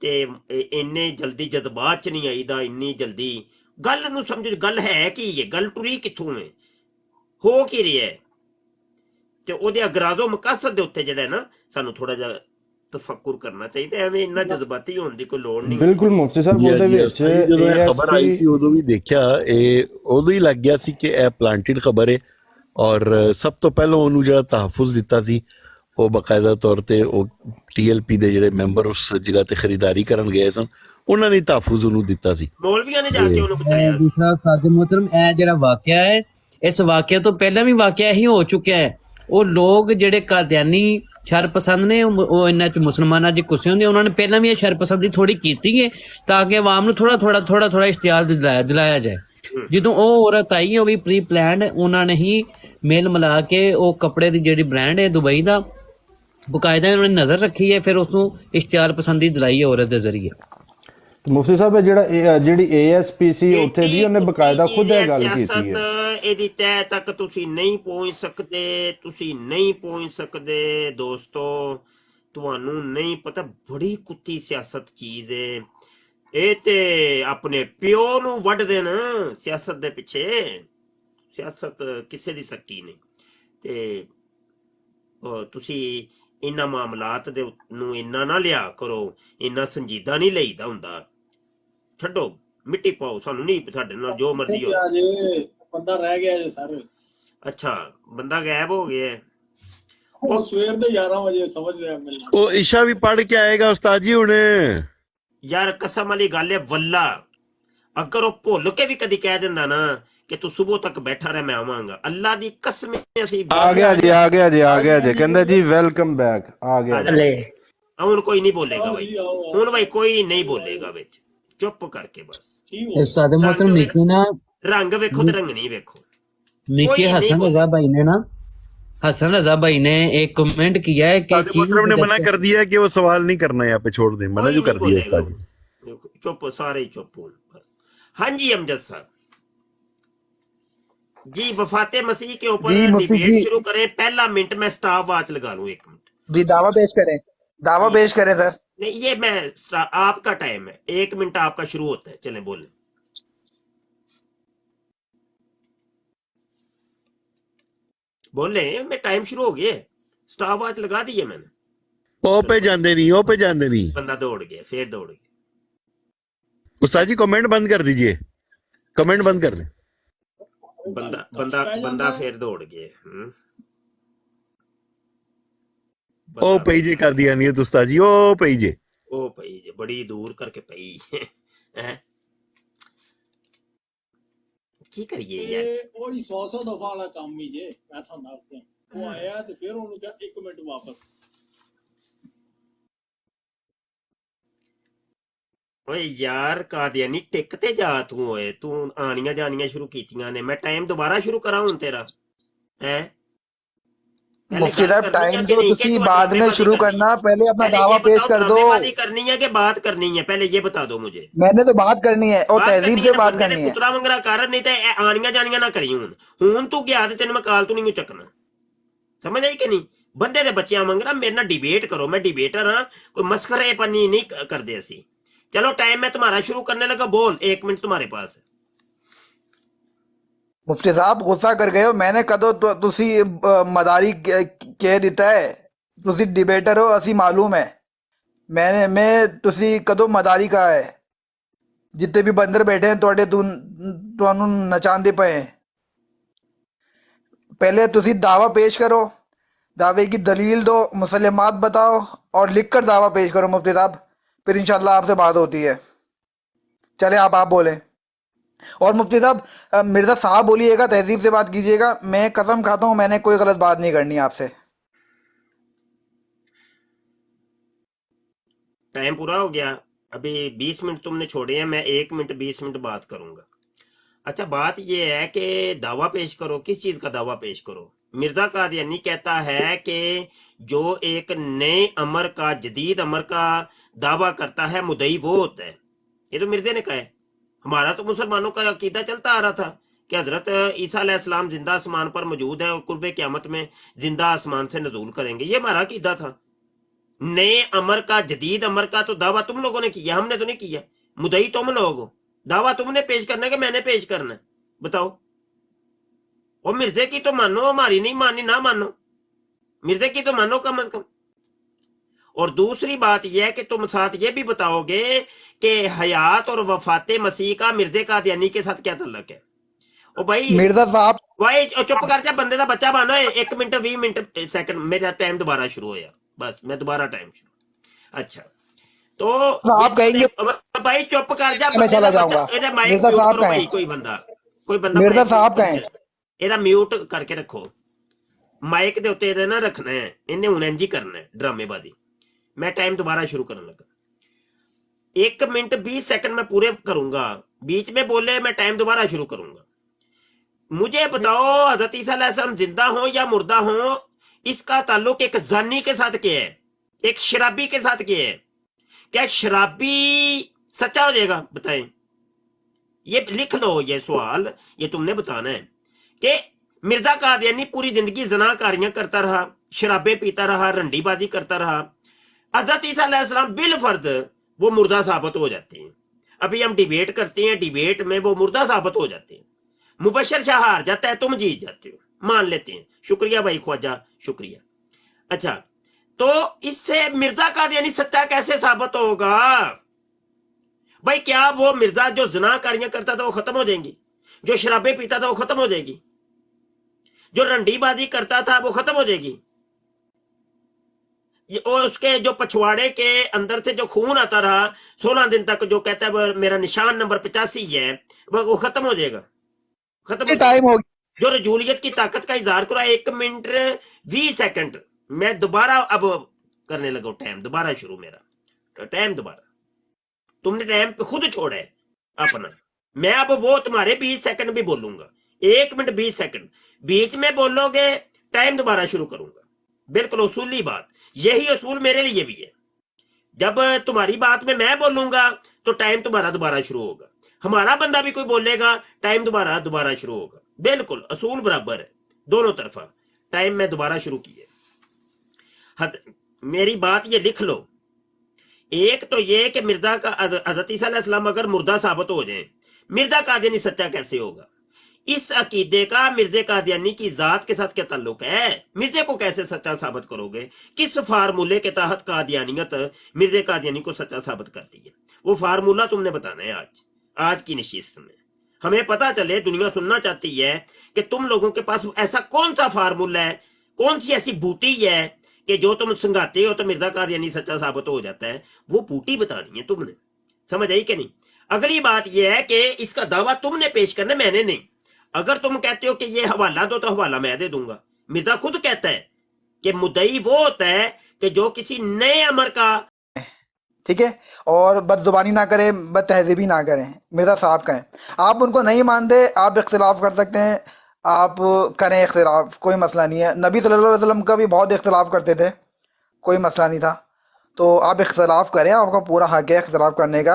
ਤੇ ਇੰਨੇ ਜਲਦੀ ਜਜ਼ਬਾਤ 'ਚ ਨਹੀਂ ਆਈਦਾ, ਇੰਨੀ ਜਲਦੀ ਗੱਲ ਨੂੰ ਸਮਝੋ, ਗੱਲ ਹੈ ਕੀ ਹੈ, ਗੱਲ ਟੁਰੀ ਕਿੱਥੋਂ ਹੈ, ਹੋ ਕੀ ਰਿਹਾ ਹੈ, ਤੇ ਉਹਦੇ ਅਗਰਾਜ਼ੋ ਮਕਸਦ ਦੇ ਉੱਤੇ ਜਿਹੜਾ ਨਾ ਸਾਨੂੰ ਥੋੜਾ ਜਿਹਾ ਤਫੱਕੁਰ ਕਰਨਾ ਚਾਹੀਦਾ। ਐਵੇਂ ਇੰਨਾ ਜਜ਼ਬਾਤੀ ਹੋਣ ਦੀ ਕੋਈ ਲੋੜ ਨਹੀਂ। ਬਿਲਕੁਲ ਮੁਫਤੀ ਸਾਹਿਬ, ਉਹਦੇ ਵਿੱਚ ਜਦੋਂ ਇਹ ਖਬਰ ਆਈ ਸੀ ਉਦੋਂ ਵੀ ਦੇਖਿਆ, ਇਹ ਉਦੋਂ ਹੀ ਲੱਗ ਗਿਆ ਸੀ ਕਿ ਇਹ ਪਲਾਂਟਡ ਖਬਰ ਹੈ। ਔਰ ਸਭ ਤੋਂ ਪਹਿਲਾਂ ਉਹਨੂੰ ਜਿਹੜਾ ਤਹਫੁਜ਼ ਦਿੱਤਾ ਸੀ ਉਹ ਬਕਾਇਦਾ ਤੌਰ ਤੇ ਉਹ TLP ਦੇ ਜਿਹੜੇ ਮੈਂਬਰ ਉਸ ਜਗ੍ਹਾ ਤੇ ਖਰੀਦਾਰੀ ਕਰਨ ਗਏ ਸਨ, ਉਹਨਾਂ ਨੇ ਤਹਫੁਜ਼ ਉਹਨੂੰ ਦਿੱਤਾ ਸੀ, ਮੌਲਵੀਆਂ ਨੇ ਜਾ ਕੇ ਉਹਨੂੰ ਬਚਾਇਆ ਸੀ। ਦੂਸਰਾ ਸਾਦੇ ਮੁਹਤਰਮ, ਇਹ ਜਿਹੜਾ ਵਾਕਿਆ ਹੈ, ਇਸ ਵਾਕਿਆ ਤੋਂ ਪਹਿਲਾਂ ਵੀ ਵਾਕਿਆ ਹੀ ਹੋ ਚੁੱਕਿਆ ਹੈ। ਉਹ ਲੋਕ ਜਿਹੜੇ ਕਾਦੀਆਨੀ ਸ਼ਰਪਸੰਦ ਨੇ, ਉਹ ਇਹਨਾਂ ਚ ਮੁਸਲਮਾਨਾਂ ਦੀ ਗੁੱਸੇ ਹੁੰਦੇ, ਉਹਨਾਂ ਨੇ ਪਹਿਲਾਂ ਵੀ ਇਹ ਸ਼ਰਪਸੰਦੀ ਥੋੜੀ ਕੀਤੀ ਹੈ ਤਾਂ ਕਿ ਆਵਾਮ ਨੂੰ ਥੋੜਾ ਇਸ਼ਤਿਆਲ ਦਿਲਾਇਆ ਜਾਏ। ਜਦੋਂ ਉਹ ਔਰਤ ਆਈ, ਉਹ ਵੀ ਪ੍ਰੀ ਪਲਾਨਡ, ਉਹਨਾਂ ਨੇ ਹੀ ਮੇਲ ਮਿਲਾ ਕੇ ਉਹ ਕੱਪੜੇ ਦੀ ਜਿਹੜੀ ਬ੍ਰਾਂਡ ਹੈ ਦੁਬਈ ਦਾ, ਬਕਾਇਦਾ ਉਹਨਾਂ ਨੇ ਨਜ਼ਰ ਰੱਖੀ ਹੈ, ਫਿਰ ਉਸ ਨੂੰ ਇਸ਼ਤਿਆਲ ਪਸੰਦੀ ਦਿਲਾਈ ਹੈ ਔਰਤ ਦੇ ਜ਼ਰੀਏ। ਮੁਫਤੀ ਸਾਹਿਬ ਇਹ ਜਿਹੜੀ ASPC ਉੱਥੇ ਦੀ ਉਹਨੇ ਬਕਾਇਦਾ ਖੁਦ ਇਹ ਗੱਲ ਕੀਤੀ ਸਿਆਸਤ ਹੈ। ਇਹਦੀ ਤਹਿ ਤੱਕ ਤੁਸੀਂ ਨਹੀਂ ਪਹੁੰਚ ਸਕਦੇ ਦੋਸਤੋ, ਤੁਹਾਨੂੰ ਨਹੀਂ ਪਤਾ, ਬੜੀ ਕੁੱਤੀ ਸਿਆਸਤ ਚੀਜ਼ ਹੈ ਇਹ। ਤੇ ਆਪਣੇ ਪਿਓ ਨੂੰ ਵੱਢ ਦੇਣ ਸਿਆਸਤ ਦੇ ਪਿੱਛੇ, ਸਿਆਸਤ ਕਿਸੇ ਦੀ ਸੱਕੀ ਨਹੀਂ। ਤੇ ਤੁਸੀਂ ਇਹਨਾਂ ਮਾਮਲਾਤ ਦੇ ਨੂੰ ਇੰਨਾ ਨਾ ਲਿਆ ਕਰੋ, ਇੰਨਾ ਸੰਜੀਦਾ ਨਹੀਂ ਲਈਦਾ ਹੁੰਦਾ। ਛੱਡੋ, ਮਿੱਟੀ ਪਾਓ, ਸਾਨੂੰ ਨਹੀਂ, ਸਾਡੇ ਨਾਲ ਜੋ ਮਰਜ਼ੀ ਹੋ। ਬੰਦਾ ਰਹਿ ਗਿਆ ਜੇ ਸਰ। ਅੱਛਾ, ਬੰਦਾ ਗਾਇਬ ਹੋ ਗਿਆ। ਉਹ ਸਵੇਰ ਦੇ 11 ਵਜੇ ਸਮਝ ਰਿਹਾ ਮਿਲਣਾ। ਉਹ ਇਸ਼ਾ ਵੀ ਪੜ ਕੇ ਆਏਗਾ ਉਸਤਾਦ ਜੀ ਹੁਣ। ਯਾਰ ਕਸਮ ਵਾਲੀ ਗੱਲ ਹੈ ਵੱਲਾ, ਅਗਰ ਉਹ ਭੁੱਲ ਕੇ ਵੀ ਕਦੀ ਕਹਿ ਦਿੰਦਾ ਨਾ ਕਿ ਤੂੰ ਸਵੇਰ ਤੱਕ ਬੈਠਾ ਰਹਿ, ਮੈਂ ਆਵਾਂਗਾ, ਅੱਲਾ ਦੀ ਕਸਮ ਅਸੀਂ ਆ ਗਿਆ ਜੀ ਕਹਿੰਦਾ ਜੀ ਵੈਲਕਮ ਬੈਕ ਆ ਗਿਆ। ਹੁਣ ਕੋਈ ਨਹੀਂ ਬੋਲੇਗਾ ਭਾਈ, ਹੁਣ ਭਾਈ ਕੋਈ ਨਹੀਂ ਬੋਲੇਗਾ ਵਿੱਚ, ਚੁੱਪ ਕਰਕੇ ਬਸ। उस्ताद मोहतरम नीचे ना रंग वेखो तो रंग नहीं वेखो। नीचे हसन रजा भाई ने ना, हसन रजा भाई ने एक कमेंट किया है कि मोहतरम ने मना कर दिया कि वो सवाल नहीं करना, यहाँ पे छोड़ दे, मना जो कर दिया उस्ताद जी। चुप, सारे चुप हो बस। हाँ जी अमजद साहब जी, वफाते मसीह के ऊपर डिबेट शुरू करें। पहला मिनट में स्टॉप वॉच लगा लूं, 1 मिनट जी। दावा पेश करें सर। नहीं, ये मैं आपका टाइम है, 1 मिनट आपका शुरू होता है, चलें बोले। बोले मैं टाइम शुरू हो गया, स्टॉप वॉच लगा दी है मैंने। ओ पे जाने नहीं बंदा दौड़ गया, फिर दौड़ गया। उस्ताद जी कमेंट बंद कर दीजिए, कमेंट बंद कर दें। बंदा फिर दौड़ गया। ओ पईजे कर दिया नहीं है उस्ताद जी, ओ पईजे बड़ी दूर करके पई है। ਕੀ ਕਰੀਏ ਯਾਰ, ਉਹ 100 ਦਫਾ ਵਾਲਾ ਕੰਮ ਹੀ ਜੇ। ਮੈਂ ਤੁਹਾਨੂੰ ਦੱਸਦਾ, ਉਹ ਆਇਆ ਤੇ ਫਿਰ ਉਹਨੂੰ ਕਿਹਾ 1 ਮਿੰਟ ਵਾਪਸ। ਓਏ ਯਾਰ ਕਾਦੀਆਨੀ ਟਿਕ ਤੇ ਜਾ ਤੂੰ, ਓਏ ਤੂੰ ਆਣੀਆਂ ਜਾਣੀਆਂ ਸ਼ੁਰੂ ਕੀਤੀਆਂ ਨੇ, ਮੈਂ ਟਾਈਮ ਦੁਬਾਰਾ ਸ਼ੁਰੂ ਕਰਾਂ ਹੁਣ ਤੇਰਾ ਹੈ। मुफ्ती साहब टाइम तो तुसी बाद में शुरू करना, पहले अपना दावा पेश कर दो। करनी है कि बात करनी है, पहले ये बता दो मुझे। मैंने तो बात करनी है और तहजीब से बात करनी है। पुतरा मंगरा कारण नहीं तो आनियां जानियां ना करी। हुन तू गया ते तेन मैं काल तू नहीं चकना, समझ आई कि नहीं। बंदे दे बच्चियां मंगरा, मेरे ना डिबेट करो, मैं डिबेटर हाँ, कोई मस्खरे पन्नी नहीं करते असी। चलो टाइम मैं तुम्हारा शुरू करने लगा, बोल, 1 मिनट तुम्हारे पास है। मुफ्ती साहब गुस्सा कर गए हो, मैंने कदो तुसी मदारी कह दिता है, तुसी डिबेटर हो, असी मालूम है। मैं तुसी कदो मदारी कहा है, जितने भी बंदर बैठे हैं तुहानू नचांदे पे हैं। पहले तुसी दावा पेश करो, दावे की दलील दो, मुसलमात बताओ और लिख कर दावा पेश करो मुफ्ती साहब, फिर इंशाल्लाह आपसे बात होती है। चले आप बोले। और मुफ्ती साहब मिर्जा साहब बोलिएगा, तहजीब से बात कीजिएगा, मैं कसम खाता हूं मैंने कोई गलत बात नहीं करनी आपसे। टाइम पूरा हो गया, अभी 20 मिनट तुमने छोड़े हैं, मैं 1 मिनट 20 मिनट बात करूंगा। अच्छा, बात यह है कि दावा पेश करो, किस चीज का दावा पेश करो। मिर्जा कादियानी कहता है कि जो एक नए अमर का, जदीद अमर का दावा करता है, मुदई वो होता है। ये तो मिर्जे ने कहा है। हमारा तो मुसलमानों का अकीदा चलता आ रहा था कि हजरत ईसा अलैहिस्सलाम जिंदा आसमान पर मौजूद है और कुर्बे क़यामत में जिंदा आसमान से नजूल करेंगे, ये हमारा अकीदा था। नए अमर का, जदीद अमर का तो दावा तुम लोगों ने किया, हमने तो नहीं किया। मुदई तुम लोग हो, दावा तुमने पेश करना है कि मैंने पेश करना है, बताओ। और मिर्जे की तो मानो, हमारी नहीं माननी ना मानो, मिर्जे की तो मानो कम अज कम। और दूसरी बात यह है कि तुम साथ ये भी बताओगे कि हयात और वफाते मसीह का मिर्जे कादियानी के साथ क्या तल्लक है। ओ भाई मिर्जा साहब भाई चुप कर जा, बंदे का बच्चा बनो। 1 मिनट 20 मिनट सेकंड मेरा टाइम दोबारा शुरू होया, बस मैं दोबारा टाइम शुरू। अच्छा तो आप कहेंगे भाई चुप कर जा, मैं चला जाऊंगा। मिर्जा साहब का है, कोई बंदा मिर्जा साहब का है, ਇਹਦਾ ਮਿਊਟ ਕਰਕੇ ਰੱਖੋ, ਮਾਈਕ ਦੇ ਉੱਤੇ ਇਹਦੇ ਨਾ ਰੱਖਣਾ ਹੈ, ਇਹਨੇ ਹੁਣ ਇੰਜ ਹੀ ਕਰਨਾ ਹੈ ਡਰਾਮੇਬਾਜ਼ੀ। मैं टाइम दोबारा शुरू करने लगा, 1 मिनट 20 सेकंड में पूरे करूंगा, बीच में बोले मैं टाइम दोबारा शुरू करूंगा। मुझे बताओ हजरत ईसा अलैहिस्सलाम जिंदा हो या मुर्दा हो, इसका ताल्लुक एक जानी के साथ क्या है, एक शराबी के साथ क्या है। क्या शराबी सच्चा हो जाएगा? बताएं, ये लिख लो ये सवाल, ये तुमने बताना है कि मिर्जा कादियानी पूरी जिंदगी ज़नाकारियां करता रहा, शराबे पीता रहा, रंडीबाजी करता रहा, हज़रत ईसा अलैहिस्सलाम बिल फर्द वो मुर्दा साबित हो जाते हैं। अभी हम डिबेट करते हैं, डिबेट में वो मुर्दा साबित हो जाते हैं। मुबशर शाह हार जाता है, तुम जीत जाते हो, मान लेते हैं। शुक्रिया भाई ख्वाजा, शुक्रिया। अच्छा, तो इससे मिर्जा कादियानी सच्चा कैसे साबित होगा भाई? क्या वो मिर्जा जो ज़नाकारियां करता था वो खत्म हो जाएंगी? जो शराबे पीता था वो खत्म हो जाएगी? जो रंडीबाजी करता था वो खत्म हो जाएगी? और उसके जो पछवाड़े के अंदर से जो खून आता रहा 16 दिन तक, जो कहता है वो मेरा निशान नंबर 85 है, वो खत्म हो जाएगा? खत्म टाइम हो गया। जो रजूलियत की ताकत का इजहार करा 1 मिनट 20 सेकंड, मैं दोबारा अब करने लगा टाइम, दोबारा शुरू मेरा टाइम दोबारा। तुमने टाइम खुद छोड़ा है अपना, मैं अब वो तुम्हारे 20 सेकंड भी बोलूंगा, 1 मिनट 20 सेकंड बीच में बोलोगे, टाइम दोबारा शुरू करूंगा। बिल्कुल उसूली बात, यही असूल मेरे लिए भी है। जब तुम्हारी बात में मैं बोलूंगा तो टाइम तुम्हारा दोबारा शुरू होगा, हमारा बंदा भी कोई बोलेगा टाइम दोबारा शुरू होगा। बिल्कुल असूल बराबर है दोनों तरफा। टाइम में दोबारा शुरू किए। मेरी बात ये लिख लो, एक तो ये कि मिर्जा का हज़रत ईसा अलैहिस्सलाम अगर मुर्दा साबित हो जाए, मिर्जा कादियानी सच्चा कैसे होगा? इस अकीदे का मिर्जे कादियानी की जात के साथ क्या ताल्लुक है? मिर्जे को कैसे सच्चा साबित करोगे? किस फार्मूले के तहत कादियानियत मिर्जे कादियानी को सच्चा साबित करती है? वो फार्मूला तुमने बताना है आज की नशिस्त में। हमें पता चले, दुनिया सुनना चाहती है कि तुम लोगों के पास ऐसा कौन सा फार्मूला है, कौन सी ऐसी बूटी है कि जो तुम संगाते हो तो मिर्जा कादियानी सच्चा साबित हो जाता है। वो बूटी बतानी है तुमने, समझ आई कि नहीं? अगली बात यह है कि इसका दावा तुमने पेश करना, मैंने नहीं। अगर तुम कहते हो कि ये हवाला दो तो हवाला मैं दे दूंगा। मिर्जा खुद कहता है कि मुद्दई वो होता है कि जो किसी नए अमर का, ठीक है, और बदजुबानी ना करें, बदतहजीबी ना करें, मिर्जा साहब कहें। आप उनको नहीं मानते, आप इख्तिलाफ कर सकते हैं, आप करें इख्तिलाफ, कोई मसला नहीं है। नबी सल्लल्लाहु अलैहि वसल्लम का भी बहुत इख्तिलाफ करते थे, कोई मसला नहीं था। तो आप इख्तिलाफ करें, आपका पूरा हक है इख्तिलाफ करने का,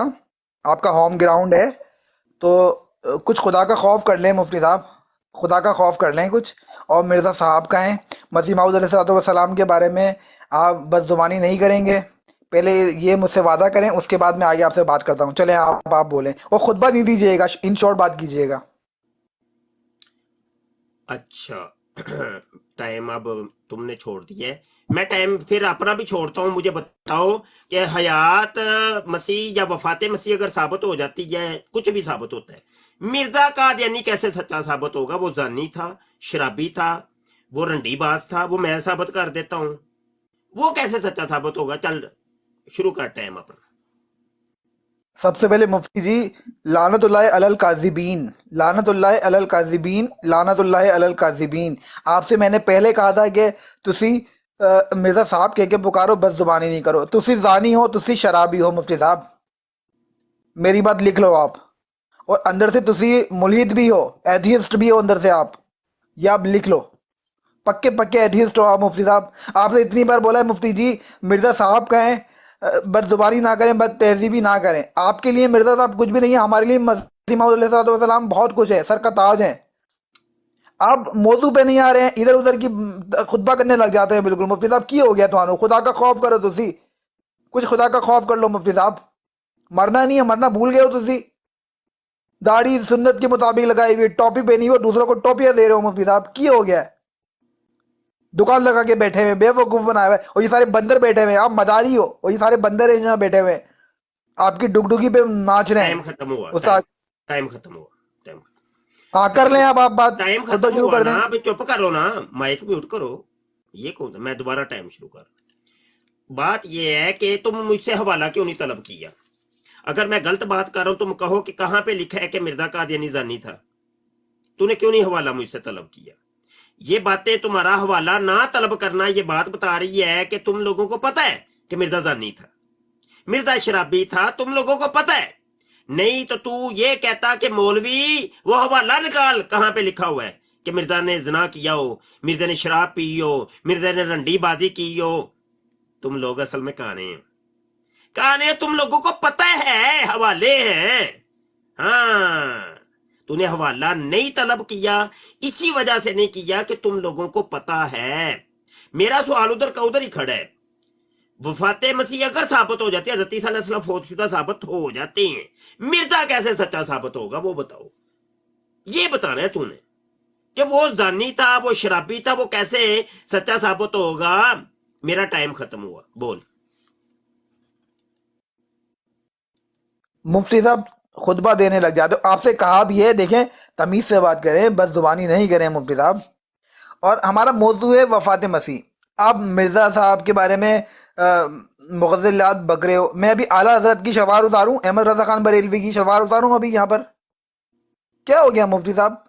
आपका होम ग्राउंड है। तो कुछ खुदा का खौफ कर लें मुफ्ती साहब, खुदा का खौफ कर लें कुछ, और मिर्ज़ा साहब कहें। मसीह मौऊद अलैहिस्सलाम के बारे में आप बदजुबानी नहीं करेंगे, पहले ये मुझसे वादा करें, उसके बाद मैं आगे आपसे बात करता हूँ। चलें आप बोलें, और खुतबा नहीं दीजिएगा, इन शॉर्ट बात कीजिएगा। अच्छा टाइम अब तुमने छोड़ दिया है, मैं टाइम फिर अपना भी छोड़ता हूँ। मुझे बताओ कि हयात मसीह या वफात मसीह अगर साबित हो जाती है, कुछ भी साबित होता है, मिर्जा कादियानी कैसे सच्चा साबित होगा? वो जानी था, शराबी था, वो रंडीबाज था, वो मैं साबित कर देता हूँ, वो कैसे सच्चा साबित होगा? चल शुरू कर टाइम अपना। सबसे पहले मुफ्ती जी, लानतुल्लाह अलल काज़िबीन, लानतुल्लाह अलल काज़िबीन, लानतुल्लाह अलल काज़िबीन। आपसे मैंने पहले कहा था कि तुसी मिर्जा साहब कह के पुकारो, बस जुबानी नहीं करो। तुसी जानी हो, तुसी शराबी हो मुफ्ती साहब, मेरी बात लिख लो आप। और अंदर से तुसी मुल्हिद भी हो, एथियस्ट भी हो अंदर से आप, ये आप लिख लो। पक्के एथियस्ट हो आप मुफ्ती साहब। आपसे इतनी बार बोला है मुफ्ती जी मिर्जा साहब कहें, बदजुबानी ना करें, बद तहजीबी ना करें। आपके लिए मिर्जा साहब कुछ भी नहीं है, हमारे लिए मसीह मौऊद अलैहिस्सलाम बहुत कुछ है, सर का ताज है। आप मौजू पे नहीं आ रहे हैं, इधर उधर की खुतबा करने लग जाते हैं। बिल्कुल मुफ्ती साहब, की हो गया तुहानू? खुदा का खौफ करो तुसी, कुछ खुदा का खौफ कर लो मुफ्ती साहब। मरना नहीं है, मरना भूल गए हो तुसी। दाढ़ी सुन्नत के मुताबिक लगाई हुई, टोपी पहनी हुई, दूसरों को टोपियां दे रहे हो मुफ्ती साहब, की हो गया है? दुकान लगा के बैठे हुए, बेवकूफ बनाए हुए, और ये सारे बंदर बैठे हुए, आप मदारी हो, और ये सारे बंदर हैं यहाँ बैठे हुए, आपकी डुगडुगी पे नाच रहे हैं। टाइम खत्म हुआ, टाइम खत्म हुआ, टाइम। हाँ कर लें आप बात, टाइम खुद खत्म शुरू हुआ कर दें। ना, अभी चुप करो ना, माइक म्यूट करो। ये कौन? मैं दोबारा टाइम शुरू कर। बात ये है कि तुम मुझसे हवाला क्यों नहीं तलब किया? अगर मैं गलत बात कर रहा हूं तुम कहो कि कहां पे लिखा है कि मिर्जा कादियानी जानी था, तूने क्यों नहीं हवाला मुझसे तलब किया? ये बातें, तुम्हारा हवाला ना तलब करना, ये बात बता रही है कि तुम लोगों को पता है कि मिर्जा जानी था, मिर्जा शराबी था, तुम लोगों को पता है। नहीं तो तू ये कहता कि मौलवी वो हवाला निकाल, कहां पे लिखा हुआ है कि मिर्जा ने जना किया हो, मिर्जा ने शराब पी हो, मिर्जा ने रंडी बाजी की हो। तुम लोग असल में काने हैं। कहा नहीं तुम लोगों को पता है हवाले हैं। हाँ, तूने हवाला नहीं तलब किया, इसी वजह से नहीं किया कि तुम लोगों को पता है। मेरा सवाल उधर का उधर ही खड़ा है। वफात मसीह अगर साबित हो जाती है, हज़रत ईसा अलैहिस्सलाम फौतशुदा साबित हो जाते हैं, मिर्जा कैसे सच्चा साबित होगा वो बताओ। ये बताना है तूने कि वो जानी था, वो शराबी था, वो कैसे सच्चा साबित होगा। मेरा टाइम खत्म हुआ, बोल। मुफ्ती साहब खुतबा देने लग जाते हो, आपसे कहा भी है देखें तमीज से बात करें, बस जुबानी नहीं करें मुफ्ती साहब। और हमारा मौजू है वफात मसीह। आप मिर्ज़ा साहब के बारे में मुग़ज़िलात बक रहे हो। मैं अभी आला हज़रत की शलवार उतारूं, अहमद रज़ा खान बरेलवी की शलवार उतारूं अभी यहाँ पर? क्या हो गया मुफ्ती साहब?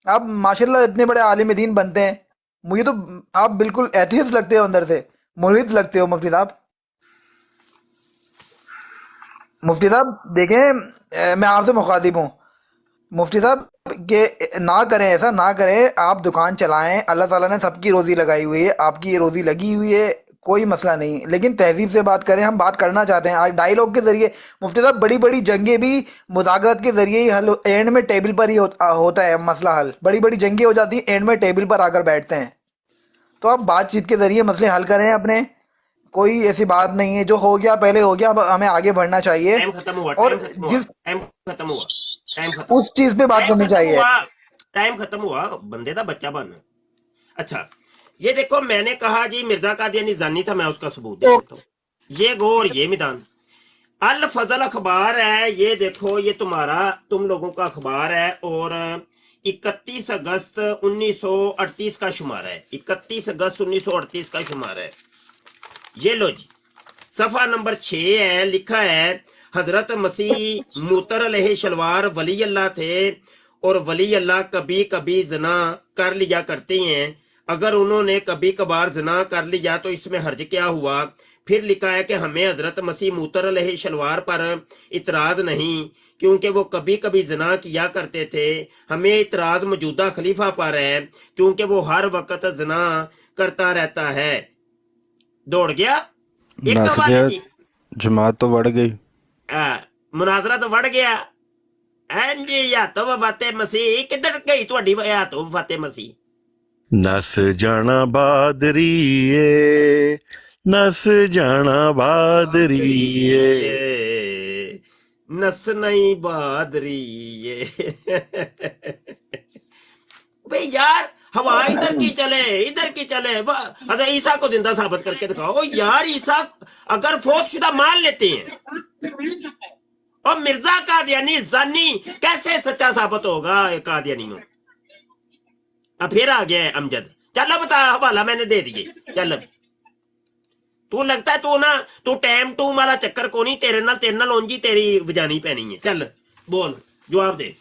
आप माशाल्लाह इतने बड़े आलिम दीन बनते हैं, मुझे तो आप बिल्कुल एथियस्ट लगते हो, अंदर से मुल्हिद लगते हो मुफ्ती साहब। मुफ्ती साहब देखें, मैं आपसे मुखातिब हूँ मुफ्ती साहब कि ना करें, ऐसा ना करें। आप दुकान चलाएं, अल्लाह ताला ने सबकी रोज़ी लगाई हुई है, आपकी ये रोज़ी लगी हुई है, कोई मसला नहीं, लेकिन तहजीब से बात करें। हम बात करना चाहते हैं आज डायलॉग के ज़रिए। मुफ्ती साहब बड़ी बड़ी जंगें भी मुज़ाकरात के ज़रिए ही हल, एंड में टेबल पर ही होता है मसला हल। बड़ी बड़ी जंगें हो जाती हैं, एंड में टेबल पर आकर बैठते हैं। तो आप बातचीत के ज़रिए मसले हल करें अपने, कोई ऐसी बात नहीं है। जो हो गया पहले हो गया, अब हमें आगे बढ़ना चाहिए और उस चीज पे बात करनी चाहिए। टाइम खत्म हुआ, बंदे का बच्चा बन। अच्छा ये देखो, मैंने कहा जी मिर्जा कादियानी जानी था, मैं उसका सबूत दे देता हूँ। ये गो और ये मैदान अल फजल अखबार है, ये देखो, ये तुम्हारा तुम लोगों का अखबार है और 31 अगस्त 1938 का शुमार है। 31 अगस्त 1938 का शुमार है। ये लो जी, सफा नंबर 6 है, लिखा है हजरत मसीह मूतर अलैहि शलवार वली अल्लाह थे और वली अल्लाह कभी कभी जना कर लिया करते हैं। अगर उन्होंने कभी कभार जना कर लिया तो इसमें हर्ज क्या हुआ। फिर लिखा है कि हमें हजरत मसीह मूतर अलैहि शलवार पर इतराज नहीं, क्योंकि वो कभी कभी जना किया करते थे। हमें इतराज मौजूदा खलीफा पर है, क्योंकि वो हर वक्त जना करता रहता है। दौड़ गया एक जमात तो बढ़ गई, मुनाजरा तो बढ़ गया। जी या तो वफाते मसीह किधर गई ਤੁਹਾਡੀ या तो वफाते मसीह। नस जाना बादरीए, नस जाना बादरीए, नस नहीं बादरीए। भाई यार हवा इधर की चले, इधर की चले। अगर ईसा को जिंदा साबित करके दिखाओ यार। ईसा अगर फौतशुदा मान लेते हैं और मिर्जा कादियानी जानी कैसे सच्चा साबित होगा कादियानियों। अब फिर आ गया है अमजद, चलो बता, हवाला मैंने दे दिए। चल तू लगता है तू टाइम टू वाला चक्कर को नहीं, तेरे नाल ओंजी तेरी वजानी पैनी है। चल बोल, जवाब दे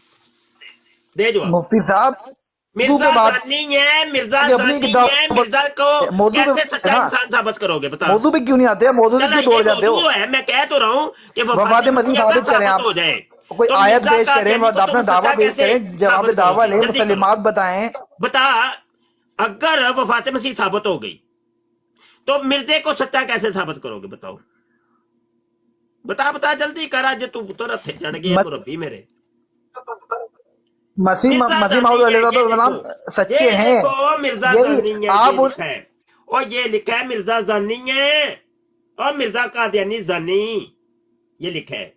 जवाब। मुफ्ती साहब मिर्जा जानी है, मिर्जा जानी है, मिर्जा को कैसे सच्चा इंसान साबित करोगे बता। मौजू पे क्यों नहीं आते? मौजू पे क्यों दौड़ जाते हो? है मैं कह तो रहा हूँ कि वफात मसीह साबित करें, आप हो जाए, कोई तो आयत पेश करें, अपना दावा पेश करें, जवाब दावा ले, मुसलमात बताएं। बता, अगर वफात मसीह साबित हो गई तो मिर्जे को सच्चा कैसे साबित करोगे बताओ। बता जल्दी कर, आज तू तो रथे चढ़ गया मुरब्बी मेरे। मसीह मौद अलैहिस्सलाम सच्चे हैं, मिर्जा यही आप और ये लिखा है मिर्जा जानी है और मिर्जा कादियानी जानी, ये लिखा है।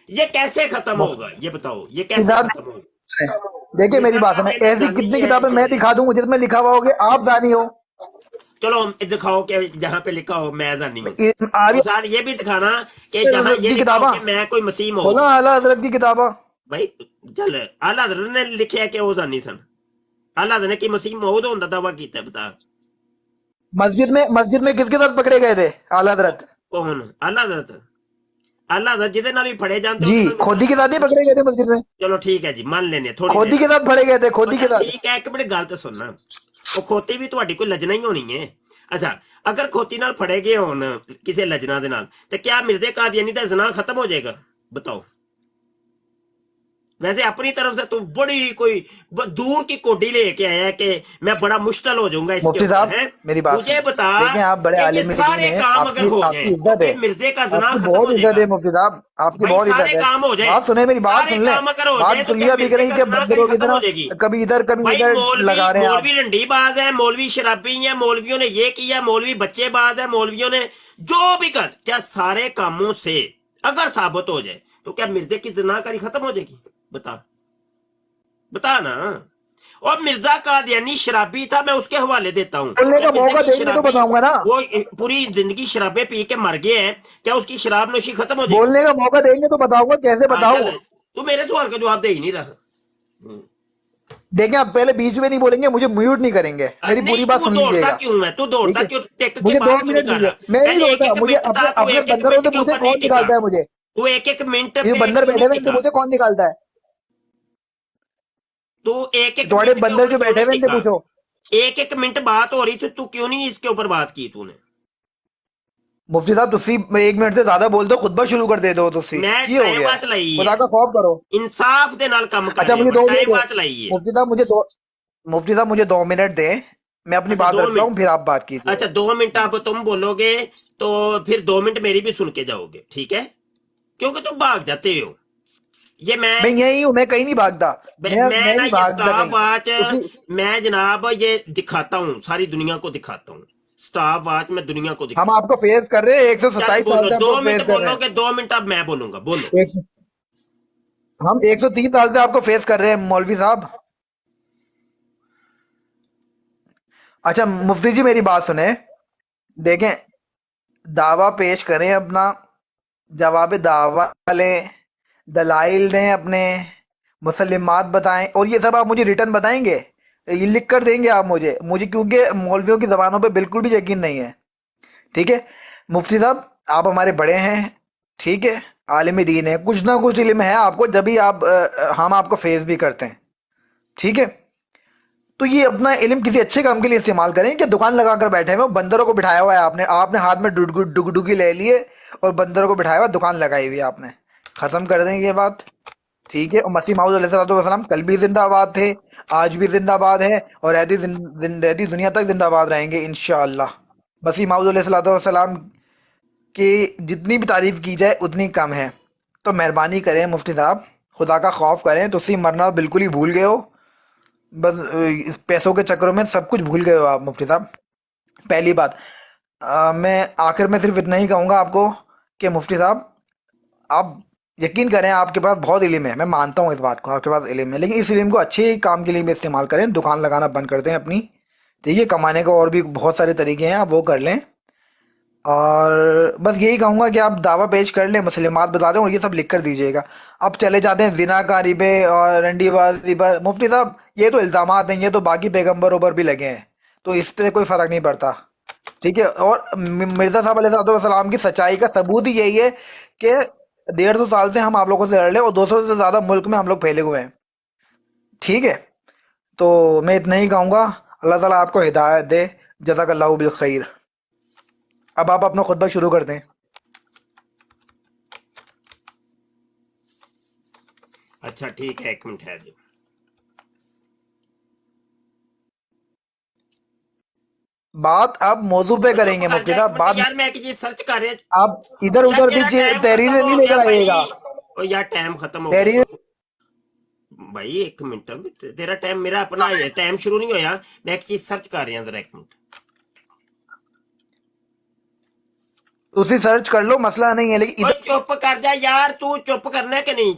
ये कैसे खत्म होगा ये बताओ, ये कैसे खत्म होगा? देखिए मेरी बात सुने, ऐसी कितनी किताबें मैं दिखा दूंगा जिसमें लिखा हुआ होगा आप जानी हो। चलो दिखाओ कि जहाँ पे लिखा हो मैं जानी हूँ। साथ ये भी दिखाना कि जहाँ ये लिखा हो कि मैं कोई मसीह हूँ। आला हजरत की किताबा भाई चल, आला हजरत ने लिखा कि वो जानी सन। आला हजरत ने की मसीह मौद होने का दावा किया, बता। मस्जिद में किसके साथ पकड़े गए थे आला हजरत? कौन? आला हजरत? आला हजरत जिसे नाल भी फड़े जानते जी, खोदी के साथ ही पकड़े गए थे मस्जिद में। चलो ठीक है जी, मान लेने थोड़ी खोदी के साथ फड़े गए थे, खोदी के साथ। ठीक है, एक मिनट गल तो सुनना, वो खोती भी ਤੁਹਾਡੀ कोई लजना ही होनी है। अच्छा, अगर खोती नाल फड़े गए होन किसी लजना दे नाल, तो क्या मिर्जे कादियानी दा जना खत्म हो जाएगा बताओ? वैसे अपनी तरफ से तुम बड़ी कोई दूर की कोडी लेके आया है कि मैं बड़ा मुश्किल हो जाऊंगा इसके मुफ्ती ऊपर साहब है। मेरी बात मुझे सुनिए। बता देखें आप बड़े कि ये आलिम दीन सारे हैं, काम अगर हो आपकी जाए इज्जत तो है, मिर्जे का जना आपकी खत्म बहुत हो इज्जत जाएगा। है मुफ्ती साहब, आपकी भाई बहुत सारे इज्जत है। काम हो जाए, बात सुने, मेरी बात सारे सुन ले, काम अगर हो बात जाए तो सुन क्या लिया भी मिर्जे करें का कि जना बंदरों कहीं की खत्म हो तरह जाएगी। कभी इधर कभी भाई इधर मौलवी लगा रहे हैं आप। मौलवी डंडीबाज है, मौलवी शराबी है, मौलवियों ने ये किया, मौलवी बच्चेबाज है, मौलवियों ने जो भी कर, क्या सारे कामों से अगर साबित हो जाए तो क्या मिर्जे की जनाकारी खत्म हो जाएगी? बता ना। और मिर्जा कादियानी शराबी था, मैं उसके हवाले देता हूँ। बोलने का क्या मौका मिर्जे की देंगे तो शराबी बताऊंगा ना, वो पूरी जिंदगी शराबे पी के मर गए हैं, क्या उसकी शराब नोशी खत्म हो जाएगी? बोलने का मौका देंगे तो बताऊंगा, कैसे हाँ, बताऊं? चल, तू मेरे सवाल का जवाब दे ही नहीं रहा। देखें आप पहले बीच में नहीं बोलेंगे, मुझे म्यूट नहीं करेंगे, मेरी नहीं, पूरी बात तू सुन दौड़ता लीजिएगा। क्यों है? तू दौड़ता ठीक क्यों? है, टेक के मुझे 2 बाहर क्यों नहीं मिनट कर दीजिए, रहा? मैं नहीं पहले एक दौड़ता, एक मुझे मिनट अपने था, तू अपने एक एक बंदरों मिनट से के मुझे ऊपर कौन नहीं टिका। निकालता है मुझे? तू एक एक मिनट ये पे बंदर बैठे क्यों हुए नहीं थे, टिका? मुझे कौन निकालता है? तू एक एक थोड़े मिनट के बंदर ऊपर जो क्यों बैठे नहीं हुए थे टिका? पूछो। एक एक मिनट बात हो रही थी, तू क्यों नहीं इसके ऊपर बात की तूने? मुफ्ती साहब तुसी 1 मिनट से ज्यादा बोल दो, खुतबा शुरू कर दे दो तुसी, मैं की हो टाइम गया? वाच लाई खुदा है, का खौफ करो। इंसाफ दे नाल काम कर अच्छा रहे मुझे हो, 2 टाइम मिनट वाच दे, लाई है। मुफ्ती साहब मुझे 2 मिनट दे, मैं अपनी अच्छा बात 2 रखता हूँ, मिनट। फिर आप बात कीजिए। अच्छा 2 मिनट आप तुम बोलोगे तो फिर 2 मिनट मेरी भी सुन के जाओगे, ठीक है? क्योंकि तुम भाग जाते हो। ये मैं मैं यही हूँ, मैं कहीं नहीं भागता, मैं ना नहीं ये भागता स्टाफ कहीं। वॉच तुसी मैं जनाब ये दिखाता हूँ, सारी दुनिया को दिखाता हूँ। स्टाफ वॉच मैं दुनिया को हम दिखाता हूँ। आपको फेस कर रहे हैं, चल 127 साल बोलो, से 2 आपको फेस मिनट कर रहे हैं। बोलोगे, 2 मिनट अब मैं बोलूंगा, बोलो। हम 103 साल से आपको फेस कर रहे हैं मौलवी साहब। अच्छा मुफ्ती जी मेरी बात सुने, देखें दावा पेश करें अपना, जवाब दावा लें, दलाइल दें अपने, मुसल्लिमात बताएं, और ये सब आप मुझे रिटर्न बताएंगे, ये लिख कर देंगे आप मुझे क्योंकि मौलवियों की ज़बानों पे बिल्कुल भी यकीन नहीं है। ठीक है मुफ्ती साहब, आप हमारे बड़े हैं, ठीक है, आलिम दीन है, कुछ ना कुछ इल्म है आपको, जब भी हम आपको फेस भी करते हैं, ठीक है? तो ये अपना इल्म किसी अच्छे काम के लिए इस्तेमाल करें कि दुकान लगा कर बैठे हुए बंदरों को बिठाया हुआ है आपने हाथ में डुगडुगी ले लिए और बंदरों को बिठाया हुआ, दुकान लगाई हुई है आपने। ख़त्म कर देंगे ये बात, ठीक है? और मसीह मौऊद अलैहिस्सलाम कल भी जिंदाबाद थे, आज भी जिंदाबाद है, और रहती दुनिया तक जिंदाबाद रहेंगे इंशाअल्लाह। मसीह मौऊद अलैहिस्सलाम की जितनी भी तारीफ़ की जाए उतनी कम है। तो मेहरबानी करें मुफ्ती साहब, खुदा का खौफ करें, तुसी मरना बिल्कुल ही भूल गए हो, बस इस पैसों के चक्करों में सब कुछ भूल गए हो आप मुफ्ती साहब। पहली बात, मैं आखिर में सिर्फ इतना ही कहूँगा आपको कि मुफ्ती साहब आप यकीन करें, आपके पास बहुत इल्म है, मैं मानता हूँ इस बात को, आपके पास इल्म है, लेकिन इस इल्म को अच्छे काम के लिए भी इस्तेमाल करें, दुकान लगाना बंद कर दें अपनी, ठीक है? कमाने का और भी बहुत सारे तरीके हैं, आप वो कर लें। और बस यही कहूँगा कि आप दावा पेश कर लें, मुसलिमात बता दें, और ये सब लिख कर दीजिएगा। अब चले जाते हैं ज़िनाकारी पे और रंडीबाजी पर। मुफ्ती साहब ये तो इल्ज़ामात हैं, ये तो बाकी पैगम्बरों पर भी लगे हैं, तो इससे कोई फ़र्क नहीं पड़ता, ठीक है? और मिर्ज़ा साहब अलैहिस्सलाम की सच्चाई का सबूत ही यही है कि 150 साल से हम आप लोगों से लड़ रहे हैं और 200 से ज़्यादा मुल्क में हम लोग फैले हुए हैं, ठीक है? तो मैं इतना ही कहूँगा, अल्लाह ताला आपको हिदायत दे, जज़ाकल्लाहु बिल खैर। अब आप अपना खुतबा शुरू कर दें। अच्छा ठीक है, 1 मिनट है जो बात आप मौजू पे करेंगे मुफ्ती साहब, बात यार मैं एक चीज सर्च कर रहा, आप इधर उधर दीजिए, तहरीर नहीं लेकर आइएगा। और यार टाइम खत्म हो तहरीर गया भाई, 1 मिनट, तेरा टाइम मेरा अपना है, टाइम शुरू नहीं होया, मैं एक चीज सर्च कर रहा जरा, 1 मिनट। उसी सर्च कर लो, मसला नहीं है, लेकिन चुप कर जा यार, तू चुप करना है कि नहीं?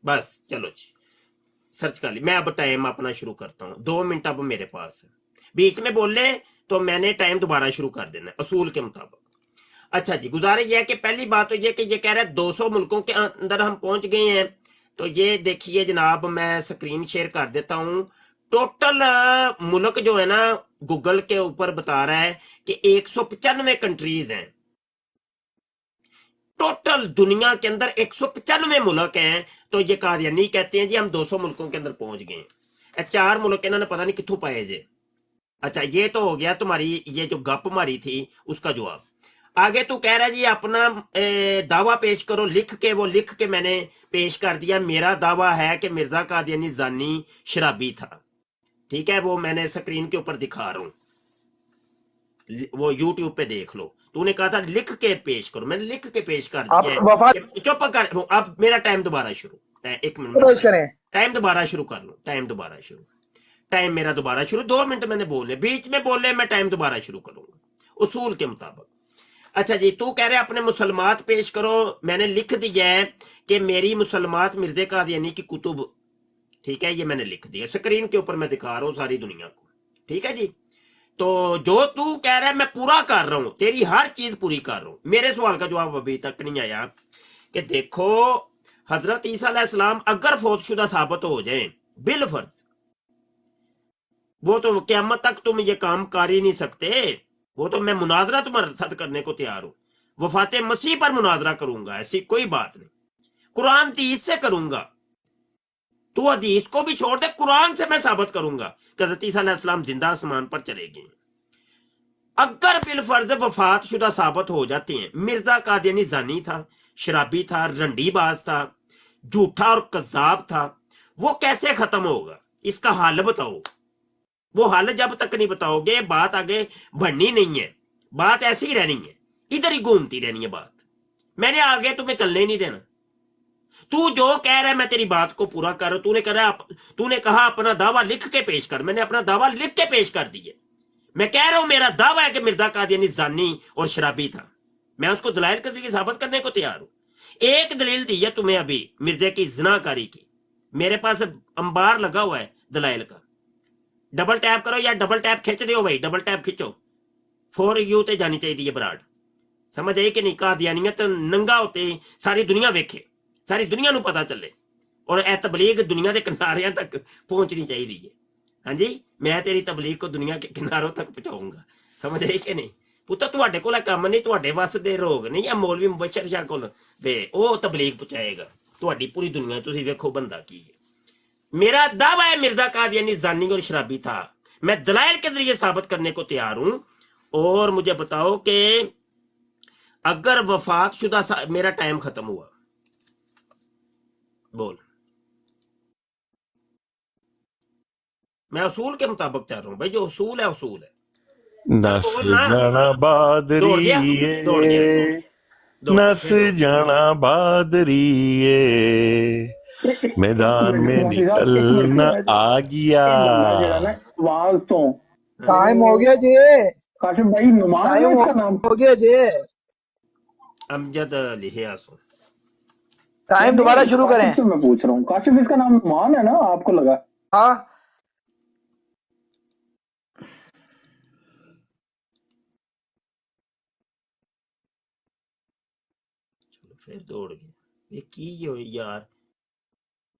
बस चलो जी, सर्च कर ली, मैं अब टाइम अपना शुरू करता हूँ। 2 मिनट अब मेरे पास है, बीच में बोले तो मैंने टाइम दोबारा शुरू कर देना है असूल के मुताबिक। अच्छा जी, गुजारिश यह है कि पहली बात तो ये कि ये कह रहा है 200 मुल्कों के अंदर हम पहुंच गए हैं। तो ये देखिए जनाब, मैं स्क्रीन शेयर कर देता हूं। टोटल मुल्क जो है ना, गूगल के ऊपर बता रहा है कि 195 कंट्रीज हैं टोटल दुनिया के अंदर, 195 मुल्क हैं। तो ये कादियानी कहते हैं जी हम 200 मुल्कों के अंदर पहुंच गए। 4 मुल्क इन्होंने पता नहीं कितों पाए जे। अच्छा ये तो हो गया तुम्हारी ये जो गप मारी थी उसका जवाब। आगे तू कह रहा है जी अपना दावा पेश करो लिख के, वो लिख के मैंने पेश कर दिया। मेरा दावा है कि मिर्जा कादियानी जानी शराबी था, ठीक है, वो मैंने स्क्रीन के ऊपर दिखा रहा हूँ, वो यूट्यूब पे देख लो। तूने कहा था लिख के पेश करो, मैंने लिख के पेश कर दिया है। चुप कर, अब मेरा टाइम दोबारा शुरू, एक मिनट टाइम दोबारा शुरू कर लो, टाइम दोबारा शुरू, टाइम मेरा दोबारा शुरू, 2 मिनट मैंने बोले, बीच में बोले मैं टाइम दोबारा शुरू करूंगा उसूल के मुताबिक। अच्छा जी, तू कह रहे अपने मुसलमात पेश करो, मैंने लिख दिया है कि मेरी मुसलमात मिर्जे कादियानी की कुतुब, ठीक है, ये मैंने लिख दिया स्क्रीन के ऊपर, मैं दिखा रहा हूँ सारी दुनिया को, ठीक है जी। तो जो तू कह रहा है मैं पूरा कर रहा हूं, तेरी हर चीज पूरी कर रहा हूं। मेरे सवाल का जवाब अभी तक नहीं आया कि देखो हजरत ईसा अलैहिस्सलाम अगर फौतशुदा साबित हो जाए बिल फर्ज, वो तो क़यामत तक तुम ये काम कर ही नहीं सकते, वो तो मैं मुनाजरा तुम्हारे साथ करने को तैयार हूं, वफात मसीह पर मुनाजरा करूंगा, ऐसी कोई बात नहीं, कुरान हदीस से करूंगा, तू हदीस को भी छोड़ दे, कुरान से मैं साबित करूंगा कि हज़रत ईसा अलैहिस्सलाम जिंदा आसमान पर चले गए। अगर बिल फर्ज वफात शुदा साबित हो जाते हैं, मिर्जा कादियानी जानी था, शराबी था, रंडीबाज था, झूठा और कज़ाब था, वो कैसे खत्म होगा? इसका हल बताओ। वो हल जब तक नहीं बताओगे बात आगे बढ़नी नहीं है, बात ऐसी ही रहनी है, इधर ही घूमती रहनी है बात, मैंने आगे तुम्हें चलने ही नहीं देना। तू जो कह रहा है मैं तेरी बात को पूरा कर रहा हूं, तूने कहा अपना दावा लिख के पेश कर, मैंने अपना दावा लिख के पेश कर दिया। मैं कह रहा हूं मेरा दावा है कि मिर्जा कादियानी जानी और शराबी था, मैं उसको दलाइल के जरिए साबित करने को तैयार हूं। एक दलील दी है तुम्हें अभी मिर्जे की ज़िनाकारी की, मेरे पास अंबार लगा हुआ है दलाइल का, डबल टैप करो या डबल टैप खिंच दो भाई, डबल टैप खिंचो, फॉर यू ते जानी चाहिए बराड़, समझ आई कि नहीं? कादियानियत नंगा होते सारी दुनिया वेखे, सारी दुनिया नू पता चले, और ए तबलीग दुनिया के किनारियां तक पहुंचनी चाहिए। हाँ जी, मैं तेरी तबलीग को दुनिया के किनारों तक पहुंचाऊंगा, समझ आई कि नहीं? पुत्तर तुहाडे कोल काम नहीं, तुहाडे वस दे रोग नहीं, या मौलवी मुबशर शाह कोल वे ओ तबलीग पहुंचाएगा तुहाडी पूरी दुनिया। तुसीं वेखो बंदा की है। मेरा दावा है मिर्जा कादियानी जानी और शराबी था, मैं दलाइल के जरिए साबित करने को तैयार हूं। और मुझे बताओ कि अगर वफात शुदा मेरा टाइम खत्म हुआ, बोल, मैं उसूल के मुताबिक चाह रहा हूं भाई, जो उसूल है उसूल है। नस जाना बादरी नस जाना बादरी मैदान में निकलना आ गया। आवाज तो टाइम हो गया जी, काशिफ भाई नुमान है इसका नाम हो गया जी, अमजद लिहिया सो टाइम दोबारा शुरू करें। मैं पूछ रहा हूँ काशिफ इसका नाम नुमान है ना, आपको लगा? हाँ फिर दौड़ गए। ये की होए यार,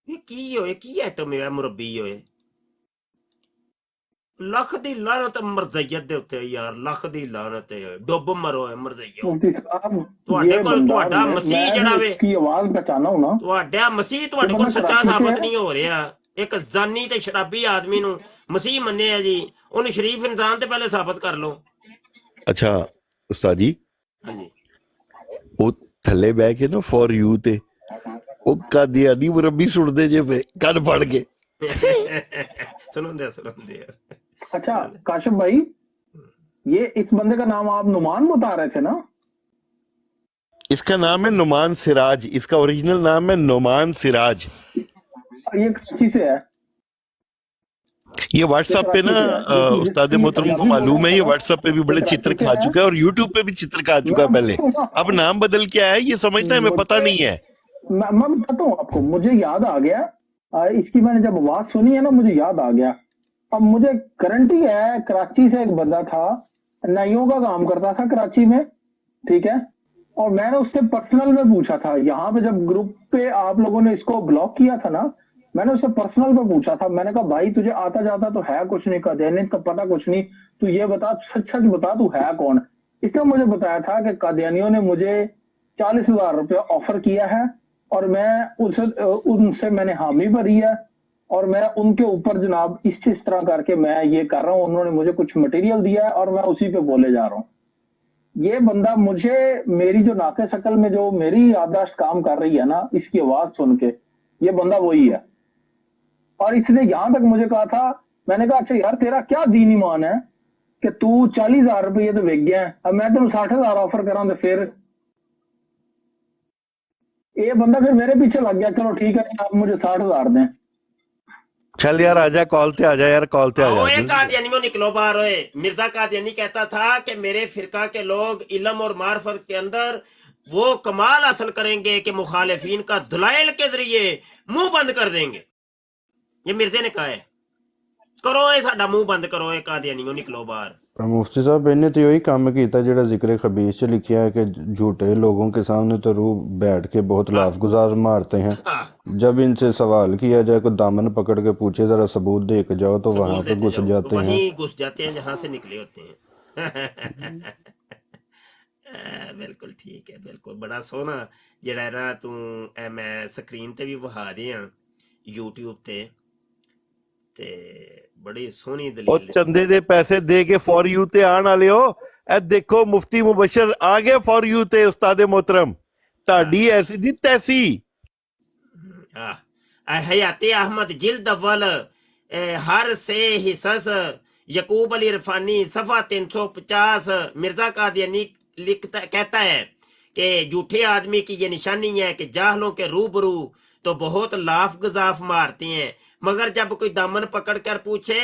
ये की होए, की आइटम है मुरब्बी होए, लख दी लानत मरज़ैयत दे उत्ते यार, लख दी लानत है, डुब मरो है मरज़ैयो। ਤੁਹਾਡੇ ਕੋਲ ਤੁਹਾਡਾ ਮਸੀਹ ਜਿਹੜਾ ਵੇ की आवाज पहचाना हूं ना, ਤੁਹਾਡਾ ਮਸੀਹ ਤੁਹਾਡੇ ਕੋਲ ਸੱਚਾ ਸਾਬਤ ਨਹੀਂ ਹੋ ਰਿਹਾ। ਇੱਕ ਜ਼ਾਨੀ ਤੇ ਸ਼ਰਾਬੀ ਆਦਮੀ ਨੂੰ ਮਸੀਹ ਮੰਨਿਆ ਜੀ, ਉਹਨੂੰ ਸ਼ਰੀਫ ਇਨਸਾਨ ਤੇ ਪਹਿਲੇ ਸਾਬਤ ਕਰ ਲਓ। ਅੱਛਾ ਉਸਤਾਦ ਜੀ, ਹਾਂਜੀ, ਉਹ ਥੱਲੇ ਬਹਿ ਕੇ ਨਾ ਫॉर ਯੂ ਤੇ ਉਹ ਕਾਦੀਆਨੀ ਮੁਰੱਬੀ ਸੁਣਦੇ ਜੇ ਪਏ ਕੰਨ ਫੜ ਕੇ। सुनते। अच्छा काशिफ भाई, ये इस बंदे का नाम आप नुमान बता रहे थे ना? इसका नाम है नुमान सिराज, इसका ओरिजिनल नाम है नुमान सिराज। ये किसी से है? ये व्हाट्सएप पे ना उस्ताद मोहतरम को मालूम है, ये व्हाट्सएप पे भी बड़े चित्र खा चुका है और यूट्यूब पे भी चित्र खा चुका है पहले, अब नाम बदल के आया है, ये समझता है हमें पता नहीं है। मैं बताता हूँ आपको, मुझे याद आ गया, इसकी मैंने जब आवाज सुनी है ना मुझे याद आ गया। अब मुझे करंट ही है, कराची से एक बंदा था, नाइयों का काम करता था कराची में, ठीक है, और मैंने उससे पर्सनल में पूछा था, यहाँ पे जब ग्रुप पे आप लोगों ने इसको ब्लॉक किया था ना, मैंने उससे पर्सनल में पूछा था, मैंने कहा भाई तुझे आता जाता तो है कुछ नहीं, कादियानियत का पता कुछ नहीं, तू ये बता, सच सच बता तू है कौन? इसने मुझे बताया था कि कादियानियों ने मुझे 40,000 रुपया ऑफर किया है और मैं उनसे मैंने हामी भरी है और मैं उनके ऊपर जनाब इस तरह करके मैं ये कर रहा हूँ, उन्होंने मुझे कुछ मटेरियल दिया है और मैं उसी पे बोले जा रहा हूँ। ये बंदा मुझे, मेरी जो नाके शक्ल में जो मेरी याददाश्त काम कर रही है ना, इसकी आवाज सुन के, ये बंदा वही है। और इसने यहां तक मुझे कहा था, मैंने कहा अच्छा यार तेरा क्या दीन ईमान है कि तू 40,000 रुपये तो विक गया है, अब मैं तेन 60,000 ऑफर करा तो फिर ये बंदा फिर मेरे पीछे लग गया, चलो ठीक है आप मुझे 60,000 दें। चल यार आजा, कॉल पे आ जा यार, कॉल पे आ ओए जा। कादियानियों निकलो बाहर। ओए मिर्जा कादियानी कहता था कि मेरे फिरका के लोग इल्म और मार्फत के अंदर वो कमाल हासिल करेंगे कि मुखालिफिन का दलाइल के जरिए मुंह बंद कर देंगे। ये मिर्जे ने कहा है, करो ये साडा मुंह बंद करो, ये कादियानियों निकलो बाहर। मुफ्ती साहब इन्हें तो यही काम किया ਜਿਹੜਾ ਜ਼ਿਕਰ खबीस से लिखा है कि झूठे लोगों के सामने तो रूह बैठ के बहुत लाफ गुजार मारते हैं, जब इनसे सवाल किया जाए कोई दामन पकड़ के पूछे जरा सबूत दे के जाओ तो वहां पे घुस जाते हैं, वहीं घुस जाते हैं जहां से निकले होते हैं। बिल्कुल ठीक है, बिल्कुल बड़ा सोहना ਜਿਹੜਾ ਨਾ ਤੂੰ ਮੈਂ ਸਕਰੀਨ ਤੇ ਵੀ ਵਹਾ ਦਿਆਂ YouTube ਤੇ ਬੜੀ ਸੋਹਣੀ ਉਹ ਦਲੀਲ ਚੰਦੇ ਦੇ ਪੈਸੇ ਦੇ ਕੇ ਫॉर यू ਤੇ ਆਣ ਵਾਲਿਓ, ਇਹ ਦੇਖੋ ਮੁਫਤੀ ਮੁਬਸ਼ਰ ਆ ਗਏ फॉर यू ਤੇ ਉਸਤਾਦ मोहतरम, ਤੁਹਾਡੀ ਐਸੀ ਦੀ ਤੈਸੀ। हयाती अहमद जिल्द अव्वल हर से हिस्स यकूब अली इरफानी सफा 350। मिर्जा कादियानी लिखता कहता है कि झूठे आदमी की ये निशानी है कि जाहलों के रूबरू तो बहुत लाफ गजाफ मारते हैं, मगर जब कोई दामन पकड़ कर पूछे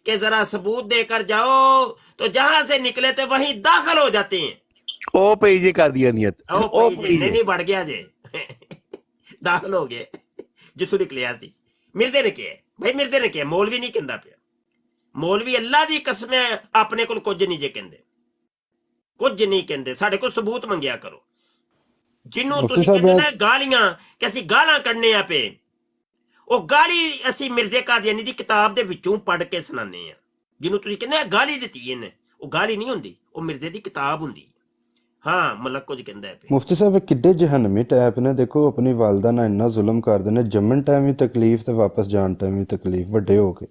कि जरा सबूत देकर जाओ तो जहां से निकले थे वहीं दाखिल हो जाते हैं। ਉਹ ਪਈ ਜੇ ਕਾਦੀਆਨੀਅਤ, ਉਹ ਪਈ ਜੇ। नहीं बढ़ गया जे दाखिल हो गए जिथों निकलिया सी। मिर्जे ने किया भाई, मिर्जे ने किया, मौलवी नहीं कहता पिया। मौलवी अल्लाह दी कसम अपने को कुछ नहीं जे कहते, कुछ नहीं कहते, साडे को सबूत मंगया करो। जिन्हों तुसीं कहंदे ना गालियां कि ਅਸੀਂ ਗਾਲਾਂ ਕੱਢਨੇ ਆ ਪਏ, ਉਹ ਗਾਲੀ ਅਸੀਂ ਮਿਰਜ਼ੇ ਕਾਦੀਆਨੀ ਦੀ ਕਿਤਾਬ ਦੇ ਵਿੱਚੋਂ ਪੜ੍ਹ ਕੇ ਸੁਣਾਉਂਦੇ ਆ। ਜਿਹਨੂੰ ਤੁਸੀਂ ਕਹਿੰਦੇ ਆ ਗਾਲੀ ਦਿੱਤੀ ਇਹਨੇ, ਉਹ ਗਾਲੀ ਨਹੀਂ ਹੁੰਦੀ, ਉਹ ਮਿਰਜ਼ੇ ਦੀ ਕਿਤਾਬ ਹੁੰਦੀ। ਹਾਂ ਮਲਕ ਕੁਝ ਕਹਿੰਦਾ ਹੈ ਮੁਫਤੀ ਸਾਹਿਬ ਇਹ ਕਿੱਡੇ ਜਹਨਮੀ ਟਾਈਪ ਨੇ, ਦੇਖੋ ਆਪਣੀ ਵਾਲਦਾ ਨਾਲ ਇੰਨਾ ਜ਼ੁਲਮ ਕਰਦੇ ਨੇ, ਜੰਮਣ ਟਾਈਮ ਵੀ ਤਕਲੀਫ ਤੇ ਵਾਪਸ ਜਾਣ ਟਾਈਮ ਵੀ ਤਕਲੀਫ, ਵੱਡੇ ਹੋ ਕੇ।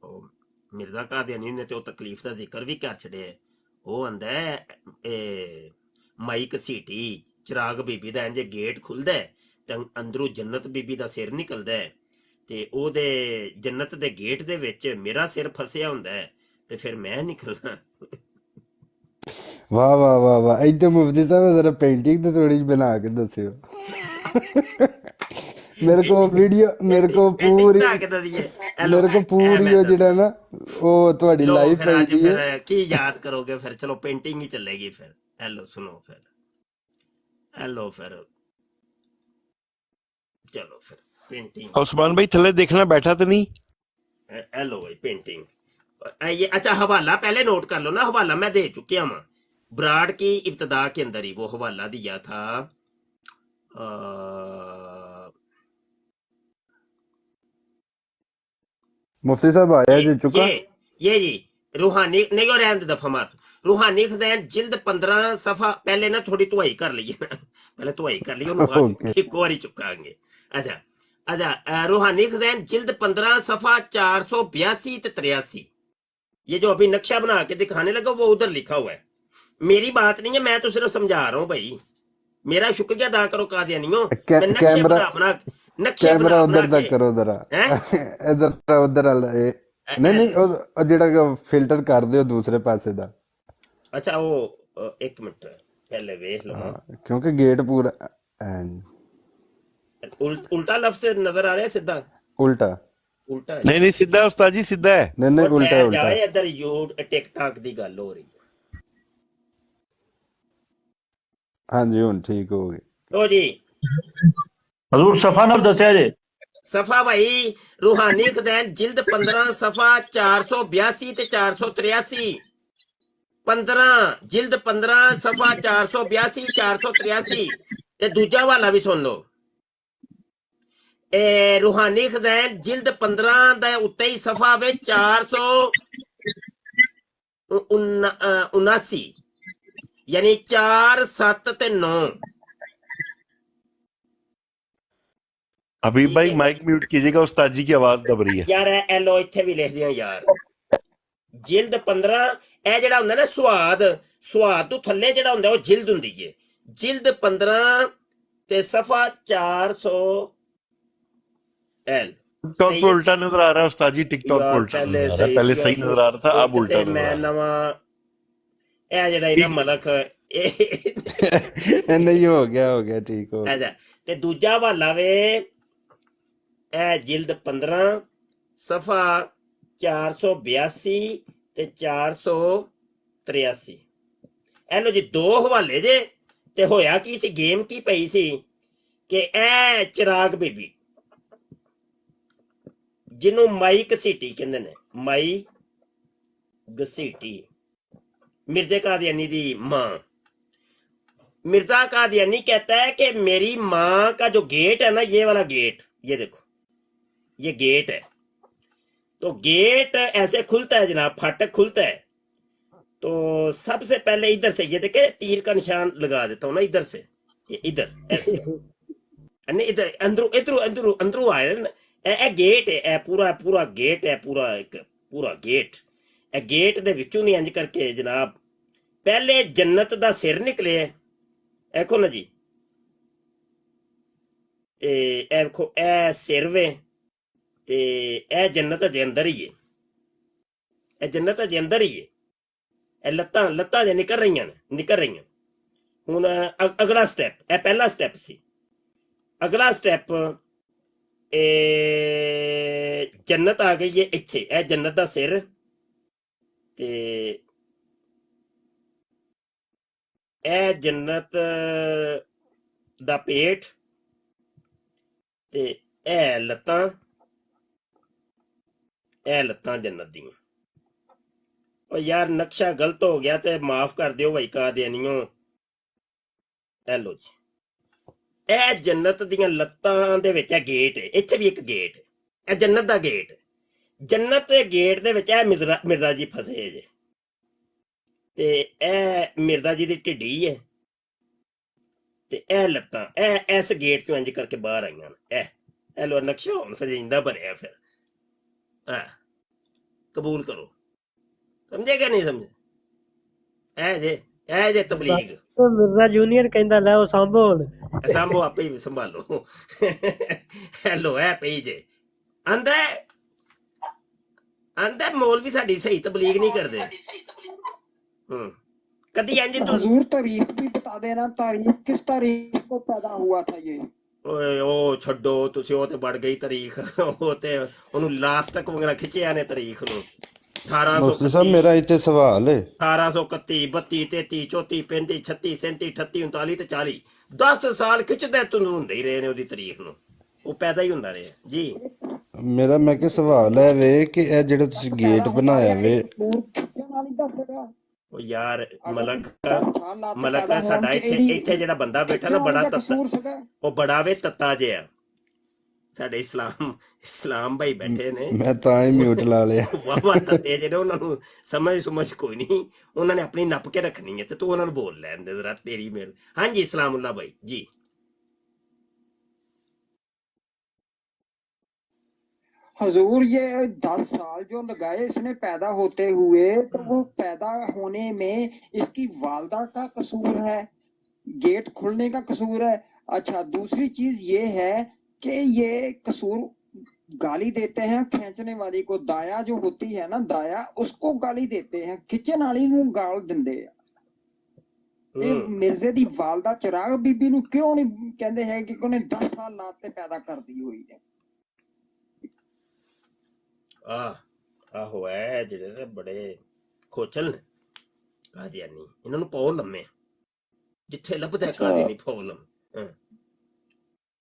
ਉਹ ਮਿਰਜ਼ਾ ਕਾਦੀਆਨੀ ਨੇ ਤੇ ਉਹ ਤਕਲੀਫ ਦਾ ਜ਼ਿਕਰ ਵੀ ਕਰ ਛੜਿਆ। ਉਹ ਆਂਦਾ ਇਹ ਮਾਈਕ ਸੀਟੀ ਚਿਰਾਗ ਬੀਬੀ ਦਾ ਇੰਜ ਗੇਟ ਖੁੱਲਦਾ ਤੇ ਅੰਦਰੋਂ ਜੰਨਤ ਬੀਬੀ ਦਾ ਸਿਰ ਨਿਕਲਦਾ ਹੈ, ਤੇ ਉਹਦੇ ਜੰਨਤ ਦੇ ਗੇਟ ਦੇ ਵਿੱਚ ਮੇਰਾ ਸਿਰ ਫਸਿਆ ਹੁੰਦਾ ਹੈ ਤੇ ਫਿਰ ਮੈਂ ਨਿਕਲਣਾ। ਵਾਹ ਵਾਹ ਵਾਹ ਵਾਹ, ਇੱਥੇ ਮੁਫਤੀ ਸਾਹਿਬ ਜ਼ਰਾ ਪੇਂਟਿੰਗ ਤੇ ਥੋੜੀ ਜਿਹੀ ਬਣਾ ਕੇ ਦੱਸਿਓ। ਮੇਰੇ ਕੋ ਵੀਡੀਓ, ਮੇਰੇ ਕੋ ਪੂਰੀ ਉਹ ਜਿਹੜਾ ਨਾ ਉਹ ਤੁਹਾਡੀ ਲਾਈਵ ਪਈ ਹੈ। ਕੀ ਯਾਦ ਕਰੋਗੇ ਫਿਰ? ਚਲੋ ਪੇਂਟਿੰਗ ਹੀ ਚੱਲੇਗੀ ਫਿਰ। ਹੈਲੋ ਸੁਣੋ ਫਿਰ, ਹੈਲੋ ਫਿਰ ਚਲੋ ਫਿਰ पेंटिंग। उस्मान भाई थले देखना बैठा तो नहीं? हेलो भाई पेंटिंग ये अच्छा हवाला पहले नोट कर लो ना, हवाला मैं दे चुके हूँ ब्राड की इब्तदा के अंदर ही वो हवाला दिया था। मुफ्ती साहब आया जी चुका ये जी रूहानी नहीं और रहने दफा मार रूहानी खज़ैन जिल्द 15 सफा पहले ना थोड़ी धुआई कर ली ना, पहले धुआई कर ली एक और ही चुकाएंगे। अच्छा अच्छा रूहानी खज़ैन जिल्द 15 सफा 482 ते 83। ये जो अभी नक्शा बना के दिखाने लगा वो उधर लिखा हुआ है, मेरी बात नहीं है, मैं तो सिर्फ समझा रहा हूँ भाई। मेरा शुक्रिया अदा करो कादियानियों। कैमरा उधर तक करो जरा, इधर उधर नहीं जेड़ा फिल्टर कर दियो दूसरे पासे दा। अच्छा वो एक मिनट पहले देख लो क्योंकि गेट पूरा उल्टा लफ्ज नजर आ रहा है, सीधा उल्टा उल्टा नहीं नहीं सीधा उस्ताद जी सीधा है। नहीं नहीं उल्टा उल्टा इधर टिकटॉक दी गल हो रही है। हाँ जी हुन ठीक हो गई। लो जी हजूर सफा नल दस्या जे सफा भाई रूहानी खज़ैन जिल्द 15 सफा 482 ते 483। 15 जिल्द 15 सफा 482 483 ते दूजा वाला भी सुन लो। रूहानी खज़ैन जिल्द 15 दा उत्ते ही सफा वे 479 यानी 4 7 ते 9। अभी भाई माइक म्यूट कीजिएगा, उस्ताद जी की आवाज दब रही है यार एलो इत्थे भी लिख दिया यार। जिल्द 15 ਇਹ ਜਿਹੜਾ ਹੁੰਦਾ ਨਾ ਸੁਆਦ ਤੋਂ ਥੱਲੇ ਜਿਹੜਾ ਹੁੰਦਾ ਉਹ ਜਿਲਦ ਹੁੰਦੀ ਏ, ਜਿਲਦ 15 ਤੇ ਸਫਾ 400 एल। टिकटॉक पे उल्टा नजर आ रहा है उस्ताद जी, टिकटॉक पे उल्टा नजर आ रहा है, पहले सही नजर आ रहा था, अब उल्टा नजर आ मैं रहा नवा ਇਹ ਜਿਹੜਾ ਇਹਨਾਂ ਮਲਕ नहीं हो गया ठीक हो ਅੱਛਾ ਤੇ ਦੂਜਾ ਹਵਾਲਾ ਵੇ ਇਹ ਜਿਲਦ 15 ਸਫਾ 482 ਤੇ 483। ਇਹ ਲੋ ਜੀ ਦੋ ਹਵਾਲੇ ਜੇ। ਤੇ ਹੋਇਆ ਕੀ ਸੀ, ਗੇਮ ਕੀ ਪਈ ਸੀ ਕਿ ਇਹ ਚਿਰਾਗ ਬੀਬੀ ਜਿਹਨੂੰ ਮਾਈ ਘਸੀਟੀ ਕਹਿੰਦੇ ਨੇ, ਮਾਈ घसीटी, मिर्जा कादियानी दी माँ। मिर्जा कादियानी कहता है कि मेरी माँ का जो गेट है ना, ये वाला गेट, ये देखो ये गेट है, तो गेट ऐसे खुलता है जनाब, फाटक खुलता है। तो सबसे पहले इधर से ये देखे तीर का निशान लगा देता हूँ ना, इधर से ये इधर ऐसे नहीं, इधर अंदरू इधरू अंदरू अंदरू आए ना, ए गेट है, ए पूरा गेट है, पूरा गेट। ए गेट दे विचों नहीं इंज करके जनाब पहले जन्नत दा सिर निकले है, देखो ना जी, ते ए देखो ए सिर वे, ते ए जन्नत दे अंदर ही है, ए जन्नत दे अंदर ही है। ए लत्तां जे निकल रही हैं। हुण अगला स्टैप, ए पहला स्टैप सी, अगला स्टैप ए जन्नत आ गई है इत्थे, ए जन्नत दा सिर ते ए जन्नत दा पेट ते ए लत्तां जन्नत दी। और यार नक्शा गलत हो गया ते माफ कर दियो भाई कादियानियों। ए लो जी, ए जन्नत दियां लत्तां दे विच गेट है, इत्थे भी एक गेट है, ए जन्नत दा गेट है। जन्नत दे गेट दे विच मिर्जा जी फसे जे, ते ए मिर्जा जी दी ढिड्डी है, ते ए लत्तां ए इस गेट चों इंज करके बाहर आईयां ने। ए लो नक्शा हुण फिर इंदा बनया, फिर कबूल करो, समझे कि नहीं समझे? ए जे तबलीग मिर्जा जूनियर कहंदा ले ओ सांभो हुण, सांभो आपे ही संभालो। हेलो ए पई जे अंदर मौलवी साडी सही तबलीग नहीं करदे। कदी इंज तू हुजूर तारीख भी बता देना, तारीख किस तारीख को पैदा हुआ था ये? ओए ओ छड्डो तुसी, ओ ते बढ़ गई तारीख, ओ ते ओनु लास्ट तक वगैरह खिंचिया ने तारीख नु। मुफ्ती साहब मेरा इतने सवाल है, 1831 32 33 34 35 36 37 38 39 ਤੇ 40 10 ਸਾਲ ਖਿੱਚਦੇ ਤੂੰ ਹੁੰਦੇ ਹੀ ਰਹੇ ਨੇ ਉਹਦੀ ਤਾਰੀਖ ਨੂੰ, ਉਹ ਪੈਦਾ ਹੀ ਹੁੰਦਾ ਰਿਹਾ ਜੀ। मेरा मैं के सवाल है वे कि ए जेड़ा तुसी गेट बनाया वे, ਉਹ ਯਾਰ ਮਲਕ ਸਾਡਾ ਇੱਥੇ ਜਿਹੜਾ ਬੰਦਾ ਬੈਠਾ ਨਾ ਬੜਾ ਤੱਤਾ, ਉਹ ਬੜਾ ਵੇ ਤੱਤਾ ਜਿਹਾ। ਸਾਡੇ ਇਸਲਾਮ ਭਾਈ ਬੈਠੇ ਨੇ, मैं ਤਾਂ ਹੀ म्यूट ला लिया। ਵਾਹ ਤੱਤੇ ਜਿਹੜੇ, ਉਹਨਾਂ ਨੂੰ ਸਮਝ ਕੋਈ ਨਹੀਂ, ਉਹਨਾਂ ਨੇ ਆਪਣੀ ਨੱਪ ਕੇ ਰੱਖਣੀ ਹੈ, ਤੇ ਤੂੰ ਉਹਨਾਂ ਨੂੰ ਬੋਲ ਲੈਣ ਦੇ ਜ਼ਰਾ, ਤੇਰੀ ਮੇਰ। ਹਾਂਜੀ ਇਸਲਾਮੁल्लाह भाई जी। हजूर ये 10 साल जो लगाए इसने पैदा होते हुए, तो वो पैदा होने में इसकी वालदा का कसूर है, गेट खुलने का कसूर है। अच्छा, दूसरी चीज ये है कि ये कसूर गाली देते हैं खींचने वाली को, दाया जो होती है ना, दाया उसको गाली देते हैं, खिंचन वाली ਨੂੰ गाल ਦਿੰਦੇ ਆ। ਇਹ ਮਿਰਜ਼ੇ ਦੀ ਵਾਲਦਾ ਚਿਰਾਗ ਬੀਬੀ ਨੂੰ ਕਿਉਂ ਨਹੀਂ ਕਹਿੰਦੇ ਹੈ ਕਿ ਉਹਨੇ 10 ਸਾਲ ਲਾਤ ਤੇ ਪੈਦਾ ਕਰਦੀ ਹੋਈ ਹੈ? ਆਹੋ ਐ ਜਿਹੜੇ ਨੇ ਬੜੇ ਖੋਚਲ ਨੇ ਕਾਦੀਆਨੀ, ਇਹਨਾਂ ਨੂੰ ਪਾਓ ਲੰਮੇ, ਜਿੱਥੇ ਲੱਭਦਾ ਕਾਦੀਆਨੀ ਪਾਓ ਲੰਮੇ।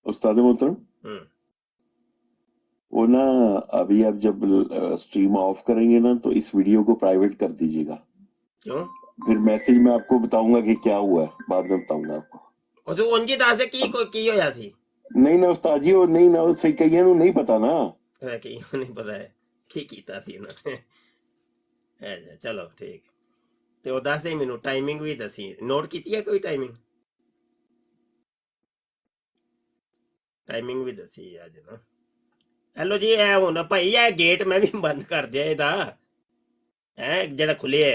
उस्ताद मोहतरम, वो ना अभी आप जब स्ट्रीम ऑफ करेंगे ना, तो इस वीडियो को प्राइवेट कर दीजिएगा। क्यों? फिर मैसेज में आपको बताऊंगा कि क्या हुआ है, बाद में बताऊंगा आपको। और तू उंजी दस की होया सी? नहीं ना उस्ताद जी, वो नहीं ना, सही कहिए नु नहीं पता ना, की नहीं पता है की कीता सी ना। अच्छा चलो ठीक, ਤੇ ਉਹ ਦੱਸ ਦੇ ਮੈਨੂੰ, ਟਾਈਮਿੰਗ ਵੀ ਦੱਸੀ, ਨੋਟ ਕੀਤੀ ਹੈ ਕੋਈ ਟਾਈਮਿੰਗ ਵੀ ਦੱਸੀ ਅੱਜ ਨਾ। ਹੈਲੋ ਜੀ, ਇਹ ਹੁਣ ਭਾਈ ਇਹ ਗੇਟ ਮੈਂ ਵੀ ਬੰਦ ਕਰ ਦਿਆ ਇਹਦਾ, ਜਿਹੜਾ ਖੁੱਲਿਆ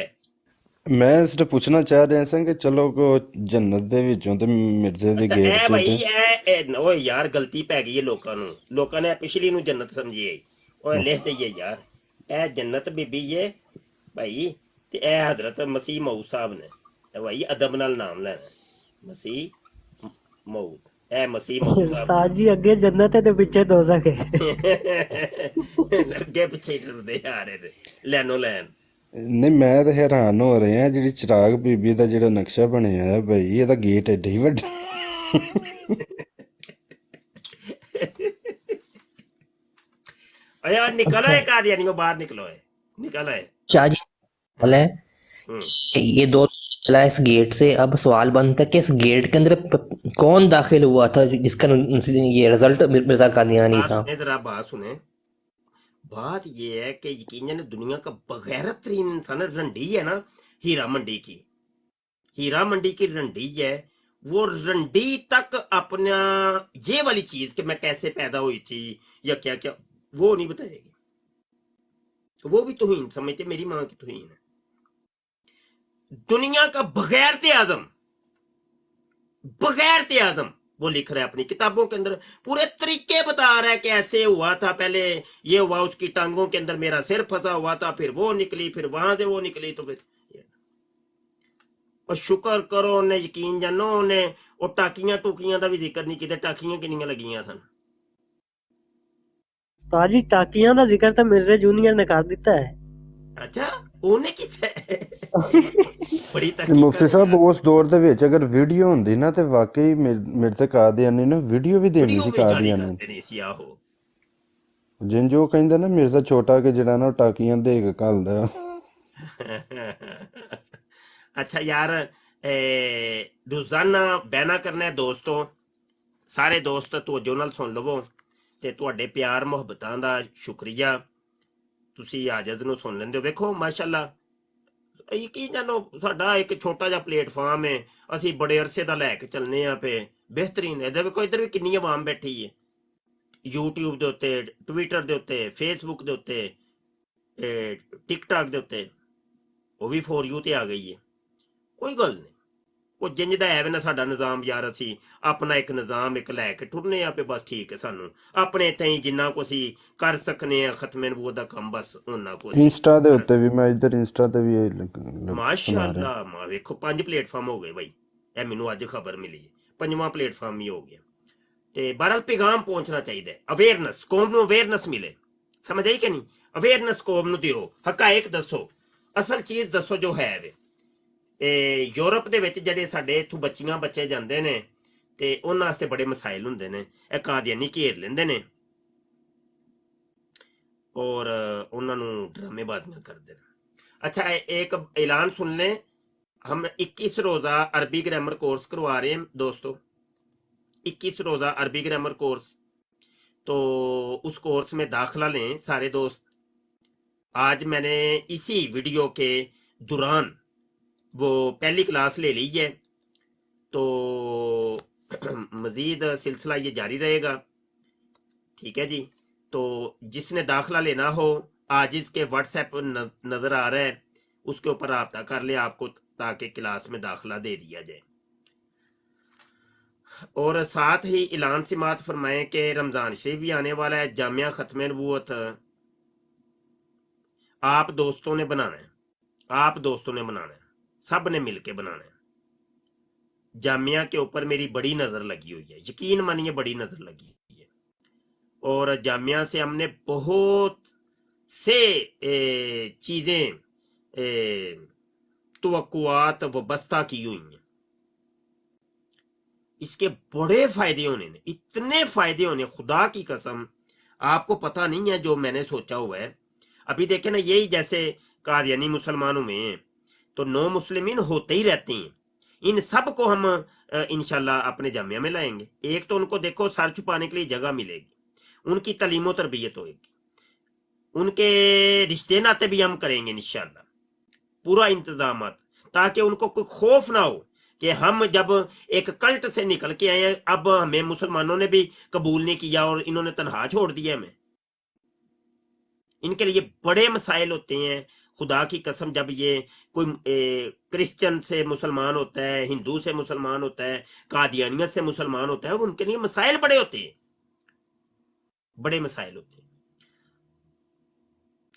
ਮੈਂ ਸਿਰਫ ਪੁੱਛਣਾ ਚਾਹ ਰਿਹਾ ਸਾਂ ਕਿ ਚਲੋ ਕੋ ਜੰਨਤ ਦੇ ਵਿੱਚੋਂ ਤੇ ਮਿਰਜ਼ੇ ਦੇ ਗੇਟ ਇਹ ਚ ਭਾਈ ਤੇ ਓਏ ਯਾਰ ਗਲਤੀ ਪੈ ਗਈ ਹੈ ਲੋਕਾਂ ਨੇ ਪਿਛਲੀ ਨੂੰ ਜੰਨਤ ਸਮਝੀ ਹੈ। ਓਏ ਲਿਖ ਦਈਏ ਯਾਰ, ਇਹ ਜੰਨਤ ਬੀਬੀ ਹੈ ਭਾਈ, ਤੇ ਇਹ ਹਜ਼ਰਤ ਮਸੀਹ ਮਊਦ ਸਾਹਿਬ ਨੇ। ਇਹ ਭਾਈ ਅਦਬ ਨਾਲ ਨਾਮ ਲੈਣਾ, ਮਸੀਹ ਮਊਦ, ਇਹ ਮਸੀਹ ਮਊਦ ਸਾਹਿਬ ਉਸਤਾਦ ਜੀ ਅੱਗੇ ਜੰਨਤ ਹੈ ਤੇ ਪਿੱਛੇ ਦੋਜ਼ਖ ਹੈ। ਅੱਗੇ ਪਿੱਛੇ ਟੁਰਦੇ ਆ ਰਹੇ ਨੇ ਲੈਨੋ ਲੈਨ। ਨਹੀਂ ਮੈਂ ਤਾਂ ਹੈਰਾਨ ਹੋ ਰਿਹਾ ਜਿਹੜੀ ਚਿਰਾਗ ਬੀਬੀ ਦਾ ਜਿਹੜਾ ਨਕਸ਼ਾ ਬਣਿਆ ਹੈ ਭਾਈ, ਇਹਦਾ ਗੇਟ ਐਡਾ ਹੀ ਵੱਡਾ। यार निकलो है कादियानियों, बाहर निकलो है, निकलो है। शाह जी है कि ये दो चला इस गेट से। अब सवाल बनता है कि इस गेट के अंदर कौन दाखिल हुआ था जिसका ये रिजल्ट मिर्जा कादियानी था। जरा बात सुने, बात ये है कि यकीनन दुनिया का बगैरत तरीन इंसान रंडी है ना, हीरा मंडी की रंडी है। वो रंडी तक अपना ये वाली चीज कि मैं कैसे पैदा हुई थी या क्या क्या वो नहीं बताएगी। वो भी तौहीन समझते, मेरी माँ की तौहीन है। दुनिया का बगैरते आजम वो लिख रहा है अपनी किताबों के अंदर, पूरे तरीके बता रहा है कि ऐसे हुआ था, पहले ये हुआ, उसकी टांगों के अंदर मेरा सिर फंसा हुआ था, फिर वो निकली, फिर वहां से वो निकली, तो फिर और शुक्र करो ने यकीन जानो ने वो टाकियां टूकियां का भी जिक्र नहीं किया। टाकियां किनियां लगियां सन। उस्ताद जी टाकियां का जिक्र तो मिर्जे जूनियर ने कर दिता है। अच्छा ਉਹਨੇ ਕੀਤਾ ਬੜੀ ਮੁਫਤੀ ਸਾਹਿਬ ਉਸ ਦੌਰ ਦੇ ਵਿੱਚ ਅਗਰ ਵੀਡੀਓ ਹੁੰਦੀ ਨਾ ਤੇ ਵਾਕਈ ਮਿਰਜ਼ਾ ਕਾਦੀਆਨੀ ਨੇ ਵੀਡੀਓ ਵੀ ਦੇਣੀ ਸੀ ਕਾਦੀਆਨੀ। ਜਿੰਨ ਜੋ ਕਹਿੰਦਾ ਨਾ ਮਿਰਜ਼ਾ ਛੋਟਾ ਕਿ ਜਿਹੜਾ ਨਾ ਟਾਕੀਆਂ ਦੇ ਕੇ ਘੱਲਦਾ। अच्छा यार रोजाना बहना करना है दोस्तों, सारे दोस्त तवज्जो नाल सुन लवो ते तुहाडे प्यार मुहब्बतां दा शुक्रिया, ਤੁਸੀਂ ਆਜਜ਼ ਨੂੰ ਸੁਣ ਲੈਂਦੇ ਹੋ। ਵੇਖੋ ਮਾਸ਼ਾਅੱਲਾ ਕੀ ਜਾਨੋ ਸਾਡਾ ਇੱਕ ਛੋਟਾ ਜਿਹਾ ਪਲੇਟਫਾਰਮ ਹੈ, ਅਸੀਂ ਬੜੇ ਅਰਸੇ ਦਾ ਲੈ ਕੇ ਚੱਲਨੇ ਆ ਪਏ ਬਿਹਤਰੀਨ। ਇਹਦੇ ਵੇਖੋ ਇੱਧਰ ਵੀ ਕਿੰਨੀ ਆਵਾਮ ਬੈਠੀ ਹੈ, YouTube ਦੇ ਉੱਤੇ, ਟਵਿੱਟਰ ਦੇ ਉੱਤੇ, ਫੇਸਬੁੱਕ ਦੇ ਉੱਤੇ, ਟਿਕਟਾਕ ਦੇ ਉੱਤੇ, ਉਹ ਵੀ ਫੋਰ ਯੂ ਤੇ ਆ ਗਈ ਹੈ। ਕੋਈ ਗੱਲ ਨਹੀਂ, ਉਹ ਜਿੰਜ ਦਾ ਹੈ ਨਾ ਸਾਡਾ ਨਿਜ਼ਾਮ ਯਾਰ, ਅਸੀਂ ਆਪਣਾ ਇੱਕ ਨਿਜ਼ਾਮ ਇੱਕ ਲੈ ਕੇ ਟੁਰਨੇ ਆ ਪਏ, ਬਸ ਠੀਕ ਹੈ। ਸਾਨੂੰ ਆਪਣੇ ਤਾਈਂ ਜਿੰਨਾ ਕੁ ਅਸੀਂ ਕਰ ਸਕਨੇ ਆ ਖਤਮੇ ਨਬੂਵਤ ਦਾ ਕੰਮ, ਬਸ ਉਹਨਾਂ ਕੁ ਇੰਸਟਾ ਦੇ ਉੱਤੇ ਵੀ ਮੈਂ ਇੱਧਰ ਇੰਸਟਾ ਤੇ ਵੀ ਮਾਸ਼ਾਅੱਲਾ ਮਾ ਵੇਖੋ 5 ਪਲੇਟਫਾਰਮ ਹੋ ਗਏ ਬਾਈ, ਇਹ ਮੈਨੂੰ ਅੱਜ ਖਬਰ ਮਿਲੀ ਹੈ, 5ਵਾਂ ਪਲੇਟਫਾਰਮ ਹੀ ਹੋ ਗਿਆ। ਤੇ ਬਹਰਹਾਲ ਪੈਗਾਮ ਪਹੁੰਚਣਾ ਚਾਹੀਦਾ ਹੈ, ਅਵੇਅਰਨੈਸ, ਕੌਮ ਨੂੰ ਅਵੇਅਰਨੈਸ ਮਿਲੇ, ਸਮਝ ਆਈ ਕਿ ਨਹੀਂ? ਅਵੇਅਰਨੈਸ ਕੌਮ ਨੂੰ ਦਿਓ, ਹਕਾਇਕ ਦੱਸੋ, ਅਸਲ ਚੀਜ਼ ਦੱਸੋ ਜੋ ਹੈ ਵੇ। ਯੂਰਪ ਦੇ ਵਿੱਚ ਜਿਹੜੇ ਸਾਡੇ ਇੱਥੋਂ ਬੱਚੇ ਜਾਂਦੇ ਨੇ ਤੇ ਉਹਨਾਂ ਵਾਸਤੇ ਬੜੇ ਮਸਾਇਲ ਹੁੰਦੇ ਨੇ, ਇਹ ਕਾਦੀਆਨੀ ਘੇਰ ਲੈਂਦੇ ਨੇ ਔਰ ਉਹਨਾਂ ਨੂੰ ਡਰਾਮੇਬਾਜ਼ੀਆਂ ਕਰਦੇ ਨੇ। अच्छा एक ऐलान सुन लें, हम 21 रोज़ा अरबी ग्रामर कोर्स करवा रहे हैं दोस्तों, 21 रोज़ा अरबी ग्रामर कोर्स, तो उस कोर्स में दाखिला लें सारे दोस्त। आज मैंने इसी वीडियो के दौरान वो पहली क्लास ले ली है, तो मज़ीद सिलसिला ये जारी रहेगा, ठीक है जी। तो जिसने दाखिला लेना हो, आज इसके व्हाट्सएप नज़र आ रहा है, उसके ऊपर रब्ता कर ले आपको, ताकि क्लास में दाखिला दे दिया जाए। और साथ ही ऐलान सिमात फरमाएं कि रमज़ान शरीफ भी आने वाला है, जामिया ख़त्म नबूवत आप दोस्तों ने बनाना है, आप दोस्तों ने बनाना है, सब ने मिल के बनाना है। जामिया के ऊपर मेरी बड़ी नज़र लगी हुई है, यकीन मानिए बड़ी नज़र लगी हुई है। और जामिया से हमने बहुत से चीज़ें तवक्कुआत वबस्ता की हुई हैं। इसके बड़े फ़ायदे होने ने, इतने फ़ायदे होने, खुदा की कसम आपको पता नहीं है जो मैंने सोचा हुआ है। अभी देखें ना, यही जैसे कादियानी मुसलमानों में तो 9 मुस्लिमीन होते ही रहते हैं, इन सब को हम इंशाल्लाह अपने जामिया में लाएंगे। एक तो उनको देखो सर छुपाने के लिए जगह मिलेगी, उनकी तालीम तरबियत होगी, उनके रिश्ते नाते भी हम करेंगे इंशाल्लाह, पूरा इंतजाम, ताकि उनको कोई खौफ ना हो कि हम जब एक कल्ट से निकल के आए हैं, अब हमें मुसलमानों ने भी कबूल नहीं किया और इन्होंने तनहा छोड़ दिया हमें। इनके लिए बड़े मसाइल होते हैं, खुदा की कसम, जब ये कोई क्रिश्चियन से मुसलमान होता है, हिंदू से मुसलमान होता है, कादियानियत से मुसलमान होता है, उनके लिए मसाइल बड़े होते हैं, बड़े मसाइल होते हैं।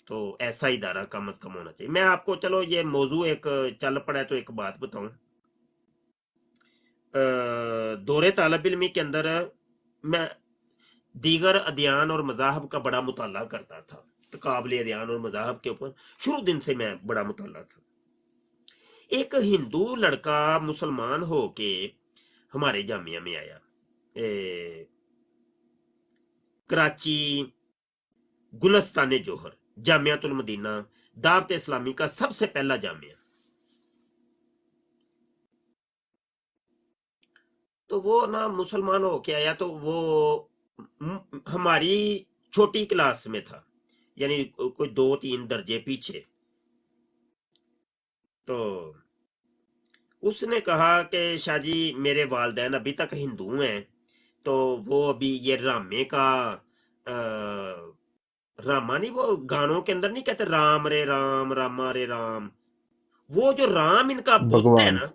तो ऐसा इदारा कम अज कम होना चाहिए। मैं आपको, चलो ये मौजू एक चल पड़ा है तो एक बात बताऊं। दौरे तालब इल्मी के अंदर मैं दीगर अदियान और मज़ाहब का बड़ा मुताला करता था, तकाबले अदियान और मज़ाहब के ऊपर शुरू दिन से मैं बड़ा मुताला था। एक हिंदू लड़का मुसलमान हो के हमारे जामिया में आया, कराची गुलस्तान जोहर, जामियातुल मदीना दावत इस्लामी का सबसे पहला जामिया। तो वो ना मुसलमान हो के आया, तो वो हमारी छोटी क्लास में था, यानी कोई 2-3 दर्जे पीछे। तो उसने कहा कि शाह जी मेरे वालिदैन अभी तक हिंदू हैं, तो वो अभी ये रामे का रामा नहीं, वो गानों के अंदर नहीं कहते राम रे राम रामा रे राम, वो जो राम इनका बुत है ना,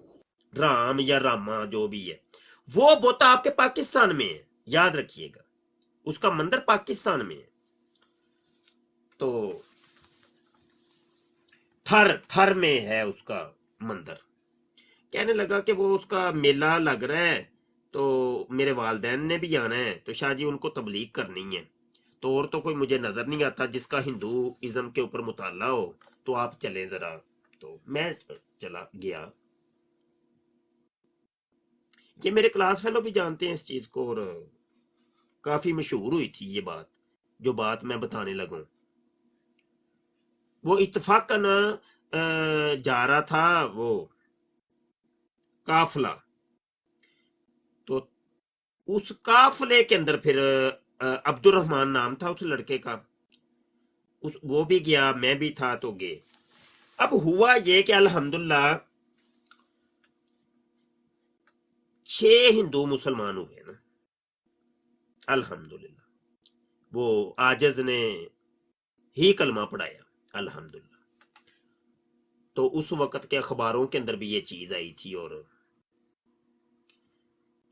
राम या रामा जो भी है, वो बुत आपके पाकिस्तान में है, याद रखिएगा, उसका मंदिर पाकिस्तान में है। तो थर में है उसका मंदिर। कहने लगा कि वो उसका मेला लग रहा है, तो मेरे वालिदैन ने भी आना है, तो शाह जी उनको तबलीग करनी है, तो और तो कोई मुझे नजर नहीं आता जिसका हिंदूइज्म के ऊपर मुताला हो, तो आप चले जरा। तो मैं चला गया। ये मेरे क्लास फेलो भी जानते हैं इस चीज को, और काफी मशहूर हुई थी ये बात, जो बात मैं बताने लगूं। वो इत्तफाकन जा रहा था वो काफला, तो उस काफले के अंदर फिर अब्दुर्रहमान नाम था उस लड़के का, वो भी गया, मैं भी था, तो गए। अब हुआ ये कि अल्हम्दुलिल्लाह 6 हिंदू मुसलमान हुए ना, अल्हम्दुलिल्लाह। वो आजिज ने ही कलमा पढ़ाया, अल्हम्दुलिल्लाह। तो उस वक्त के अखबारों के अंदर भी ये चीज आई थी। और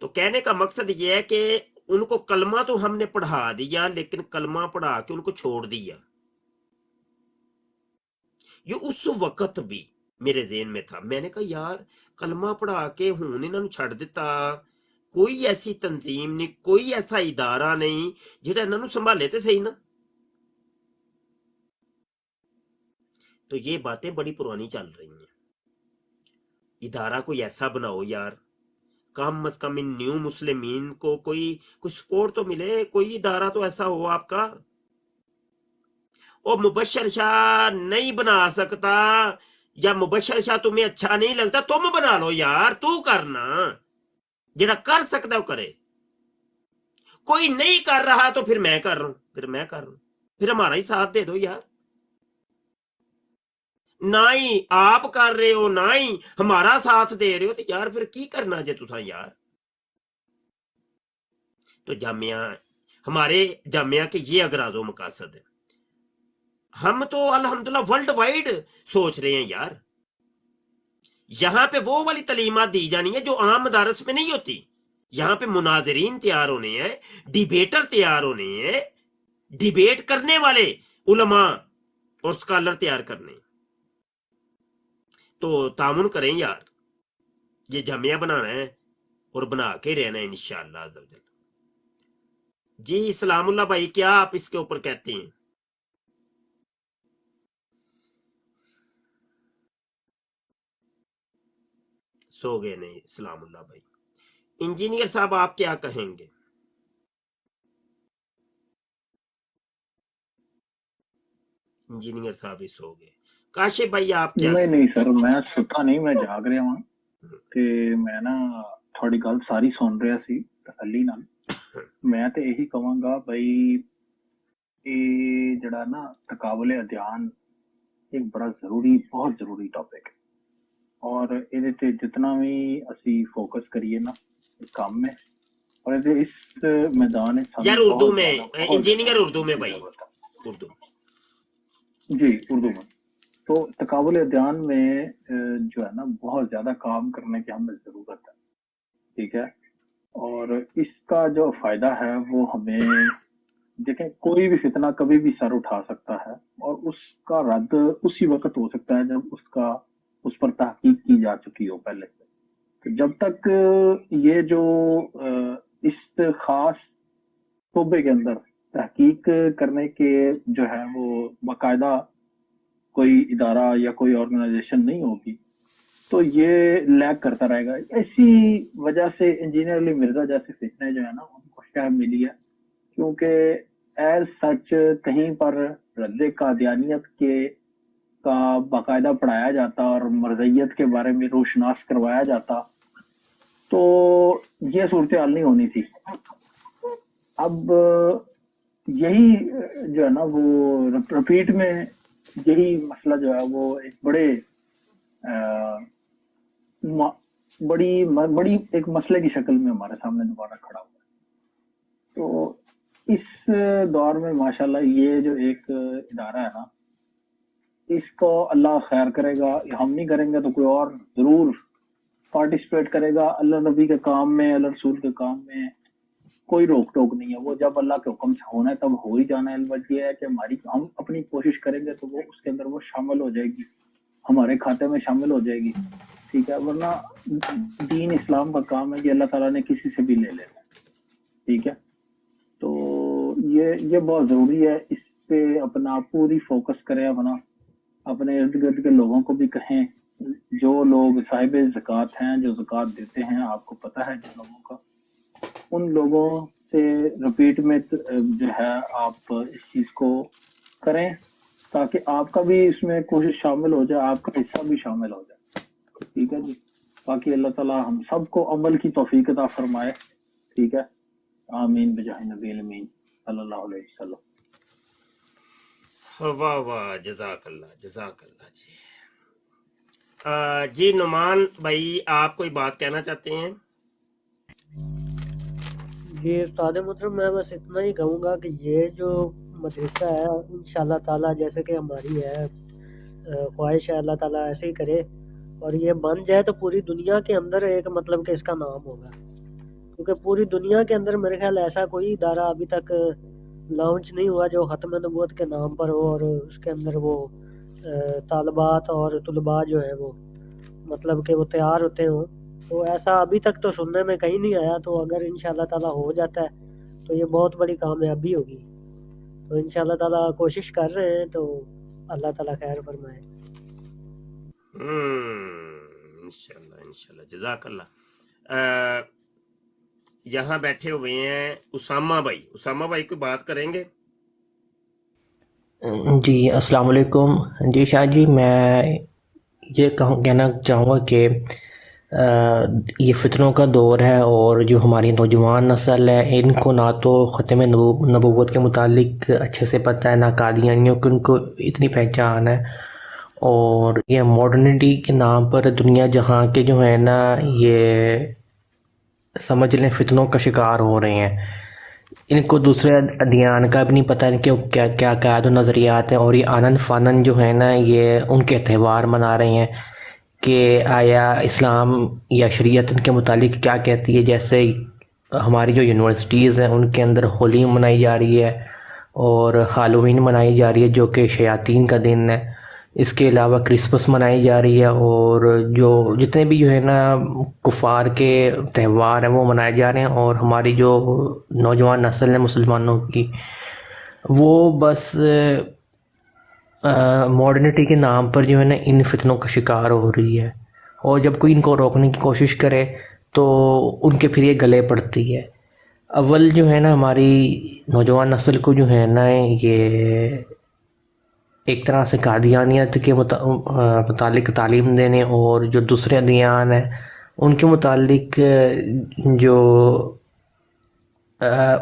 तो कहने का मकसद ये है कि उनको कलमा तो हमने पढ़ा दिया, लेकिन कलमा पढ़ा के उनको छोड़ दिया। ये उस वक्त भी मेरे ज़हन में था। मैंने कहा यार कलमा पढ़ा के हुण इन्होंने छड़ दिता, कोई ऐसी तंजीम नहीं, कोई ऐसा इदारा नहीं जिहड़ा इन्होंने संभाले ते सही ना। तो ये बातें बड़ी पुरानी चल रही हैं। इदारा कोई ऐसा बनाओ यार, कम अज कम इन न्यू मुस्लिमीन को कोई सपोर्ट तो मिले, कोई इदारा तो ऐसा हो आपका। ओ मुबश्शिर शाह नहीं बना सकता, या मुबश्शिर शाह तुम्हें अच्छा नहीं लगता, तुम बना लो यार, तू करना, जेड़ा कर सकता वो करे। कोई नहीं कर रहा तो फिर मैं कर रहा हूं, फिर हमारा ही साथ दे दो यार। ना ही आप कर रहे हो, ना ही हमारा साथ दे रहे हो, तो यार फिर की करना जे तुसा यार। तो जामिया, हमारे जामिया के ये अगराजो मकासद है। हम तो अल्हम्दुलिल्लाह वर्ल्ड वाइड सोच रहे हैं यार। यहां पे वो वाली तालीमात दी जानी है जो आम मदारस में नहीं होती। यहां पे मुनाजरीन तैयार होने हैं, डिबेटर तैयार होने हैं, डिबेट करने वाले उलमा और स्कॉलर तैयार करने। तो तामुन करें यार, ये जामिया बनाना है और बना के रहना है इंशाअल्लाह अज़्ज़वजल। जी इस्लामुल्लाह भाई, क्या आप इसके ऊपर कहते हैं? सो गए नहीं इस्लामुल्लाह भाई। इंजीनियर साहब आप क्या कहेंगे? इंजीनियर साहब ही सो गए। काशिफ भाई आप क्या? नहीं सर, मैं सुता नहीं, मैं जाग ਰਿਹਾ ਹਾਂ ਤੇ ਮੈਂ ਨਾ ਤੁਹਾਡੀ ਗੱਲ ਸਾਰੀ ਸੁਣ ਰਿਹਾ ਸੀ ਤਸੱਲੀ ਨਾਲ। ਮੈਂ ਤੇ ਇਹੀ ਕਹਾਂਗਾ ਬਈ ਇਹ ਜਿਹੜਾ ਨਾ ਤਕਾਬਲੇ ਅਧਿਆਨ ਇੱਕ ਬੜਾ ਜ਼ਰੂਰੀ, ਬਹੁਤ ਜ਼ਰੂਰੀ ਟੌਪਿਕ ਹੈ, ਔਰ ਇਹਦੇ ਤੇ ਜਿੰਨਾ ਵੀ ਅਸੀਂ ਫੋਕਸ ਕਰੀਏ ਨਾ ਇਹ ਕੰਮ ਹੈ। और इस मैदान यार उर्दू में इंजीनियर, उर्दू में भाई, उर्दू जी, उर्दू में तो तकाबुल अदयान में जो है ना बहुत ज्यादा काम करने की हमें जरूरत है, ठीक है। और इसका जो फायदा है वो हमें, देखें कोई भी फितना कभी भी सर उठा सकता है और उसका रद्द उसी वक्त हो सकता है जब उस पर तहकीक की जा चुकी हो पहले से। तो जब तक ये जो इस खास शोबे के अंदर तहकीक करने के जो है वो बाकायदा कोई इदारा या कोई ऑर्गेनाइजेशन नहीं होगी तो ये लैग करता रहेगा। इसी वजह से इंजीनियर अली मिर्जा जैसे फितने जो है ना उनको शह मिली है, क्योंकि एज सच कहीं पर रद्द कादियानियत का बाकायदा पढ़ाया जाता और मरज़ियत के बारे में रोशनास करवाया जाता तो ये सूरत हाल नहीं होनी थी। अब यही जो है ना वो रिपीट में यही मसला जो है वो एक बड़ी एक मसले की शक्ल में हमारे सामने दोबारा खड़ा हुआ है। तो इस दौर में माशाल्लाह ये जो एक इदारा है ना, इसको अल्लाह खैर करेगा, हम नहीं करेंगे तो कोई और जरूर पार्टिसिपेट करेगा। अल्लाह नबी के काम में, अल्लाह रसूल के काम में कोई रोक टोक नहीं है, वो जब अल्लाह के हुक्म से होना है तब हो ही जाना है। अलबत्ता ये है कि हम अपनी कोशिश करेंगे तो वो उसके अंदर वो शामिल हो जाएगी, हमारे खाते में शामिल हो जाएगी, ठीक है। वरना दीन इस्लाम का काम है कि अल्लाह ताला ने किसी से भी ले लेना, ठीक है। तो ये बहुत जरूरी है, इस पे अपना पूरी फोकस करें, अपने इर्द गिर्द के लोगों को भी कहें, जो लोग साहिब ज़कात हैं, जो ज़कात देते हैं, आपको पता है जिन लोगों का, उन लोगों से रिपीट में जो है आप इस चीज को करें ताकि आपका भी इसमें कोशिश शामिल हो जाए, आपका हिस्सा भी शामिल हो जाए, ठीक है जी। बाकी अल्लाह ताला हम सबको अमल की तौफीक अता फरमाए, ठीक है। आमीन बिजाहि नबी अमीन सल्लल्लाहु अलैहि वसल्लम। वाह वाह, जज़ाकल्लाह जी। नुमान भाई आप कोई बात कहना चाहते हैं? जी उस्ताद मोहतरम, मैं बस इतना ही कहूँगा कि ये जो मदरसा है इंशाल्लाह ताला जैसे कि हमारी है ख्वाहिश है, अल्लाह ताला ऐसे ही करे और ये बन जाए तो पूरी दुनिया के अंदर एक मतलब कि इसका नाम होगा, क्योंकि पूरी दुनिया के अंदर मेरे ख्याल ऐसा कोई इदारा अभी तक लॉन्च नहीं हुआ जो ख़त्म नबूवत के नाम पर हो और उसके अंदर वो तालबात और तुलबा जो है वो मतलब कि वो तैयार होते हों। तो ऐसा अभी तक तो सुनने में कहीं नहीं आया, तो अगर इंशाल्लाह ताला हो जाता है तो ये बहुत बड़ी कामयाबी होगी। तो इंशाल्लाह ताला कोशिश कर रहे हैं, तो अल्लाह ताला खैर फरमाए। इंशाल्लाह जज़ाकल्लाह। यहाँ बैठे हुए हैं उसामा भाई कोई बात करेंगे? जी अस्सलाम वालेकुम। जी शाह जी, मैं ये कहना चाहूँगा कि ये फितनों का दौर है और जो हमारी नौजवान नस्ल है इनको ना तो ख़त्म नबूवत के मुतालिक अच्छे से पता है, ना कादियानियों की उनको इतनी पहचान है, और ये मॉडर्निटी के नाम पर दुनिया जहाँ के जो है ना ये समझ लें फितनों का शिकार हो रहे हैं। इनको दूसरे अदियान का भी नहीं पता इनके क्या क्या कायद नज़रियात हैं, और ये आनन फानन जो है ना ये उनके त्यौहार मना रहे हैं कि आया इस्लाम या शरीयत इनके मुतालिक क्या कहती है। जैसे हमारी जो यूनिवर्सिटीज़ हैं उनके अंदर होली मनाई जा रही है और हालोवीन मनाई जा रही है जो कि शयातीन का दिन है। इसके अलावा क्रिसमस मनाई जा रही है और जो जितने भी जो है ना कुफार के त्यौहार हैं वो मनाए जा रहे हैं, और हमारी जो नौजवान नस्ल है मुसलमानों की वो बस मॉडर्निटी के नाम पर जो है ना इन फितनों का शिकार हो रही है, और जब कोई इनको रोकने की कोशिश करे तो उनके फिर ये गले पड़ती है। अव्वल जो है ना हमारी नौजवान नस्ल को जो है ना ये एक तरह से कादियानियत के मुतालिक तालीम देने, और जो दूसरे अदियान हैं उनके मुतालिक जो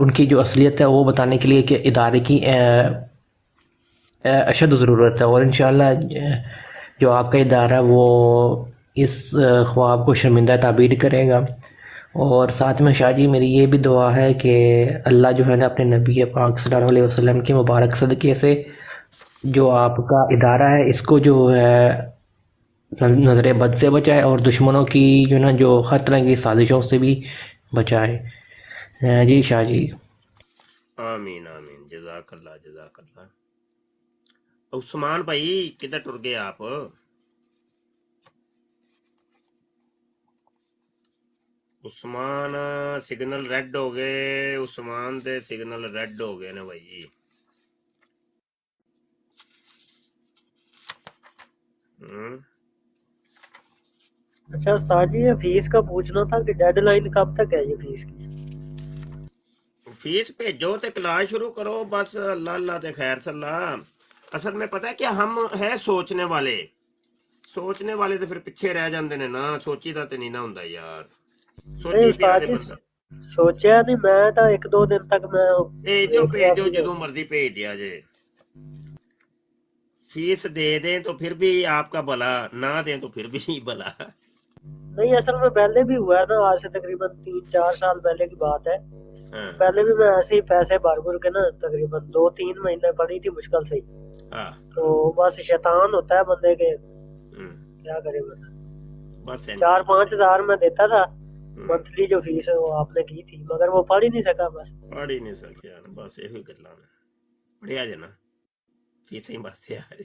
उनकी जो असलियत है वो बताने के लिए कि इदारे की अशद ज़रूरत है। और इंशाअल्लाह जो आपका इदारा वो इस ख्वाब को शर्मिंदा ताबीर करेगा। और साथ में शाह जी मेरी ये भी दुआ है कि अल्लाह जो है ना अपने नबी पाक सल्लल्लाहु अलैहि वसल्लम के मुबारक सदक़े से जो आपका इदारा है इसको जो है नज़र बद से बचाए और दुश्मनों की जो ना जो हर तरह की साजिशों से भी बचाए। जी शाह जी। आमीन आमीन, जजाकल्ला जजाकल्ला। उस्मान भाई किधर टुर गए आप? उस्मान सिग्नल रेड हो गए, उस्मान दे सिग्नल रेड हो गए ना भाई। अच्छा उस्ताद जी, ये फीस का पूछना था कि डेडलाइन कब तक है ये फीस की? फीस भेजो ते क्लास शुरू करो बस, अल्लाह अल्लाह ते खैर सल्लाह। असल में पता है क्या, हम है सोचने वाले तो फिर पिछे रह जाते ने ना, सोचीदा ते नहीं ना हुंदा यार, नहीं सोची पिया उस्ताद दे जी, बंदा। सोचा नहीं, मैं तो एक दो दिन तक मैं देख रहा भेजो था। जो मर्जी भेज दिया जे। फीस दे दें तो फिर भी आपका भला, ना दें तो फिर भी भला। नहीं असल में पहले भी हुआ है ना, आज से तकरीबन 3-4 साल पहले की बात है। हाँ, पहले भी मैं ऐसे ही पैसे भर भर के ना तकरीबन 2-3 महीने पड़ी थी मुश्किल से ही। हाँ, तो बस शैतान होता है बंदे के, क्या करे बंदा। बस 4-5 हजार में देता था मंथली जो फीस है वो आपने की थी, मगर वो पढ़ ही नहीं सका बस। पढ़ ही नहीं सकिया ना, बस यही गल्लां ने पढ़िया जे ना, फीस ही बस यार।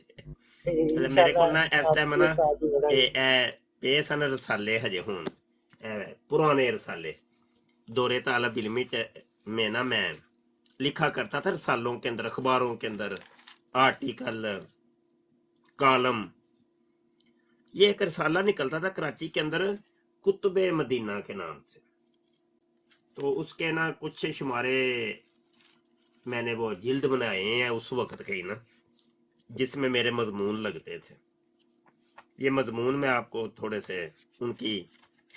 मेरे को ना इस टाइम ना पे सन रसाले हजे हुन, पुराने रसाले दौरे तालब इल्मी में ना मैं लिखा करता था रसालों के अंदर, अखबारों के अंदर आर्टिकल कॉलम। ये एक रसाला निकलता था कराची के अंदर कुतुबे मदीना के नाम से, तो उसके ना कुछ शुमारे मैंने वो जिल्द बनाए हैं उस वक्त के ही ना, जिसमें मेरे मजमून लगते थे। ये मजमून मैं आपको थोड़े से उनकी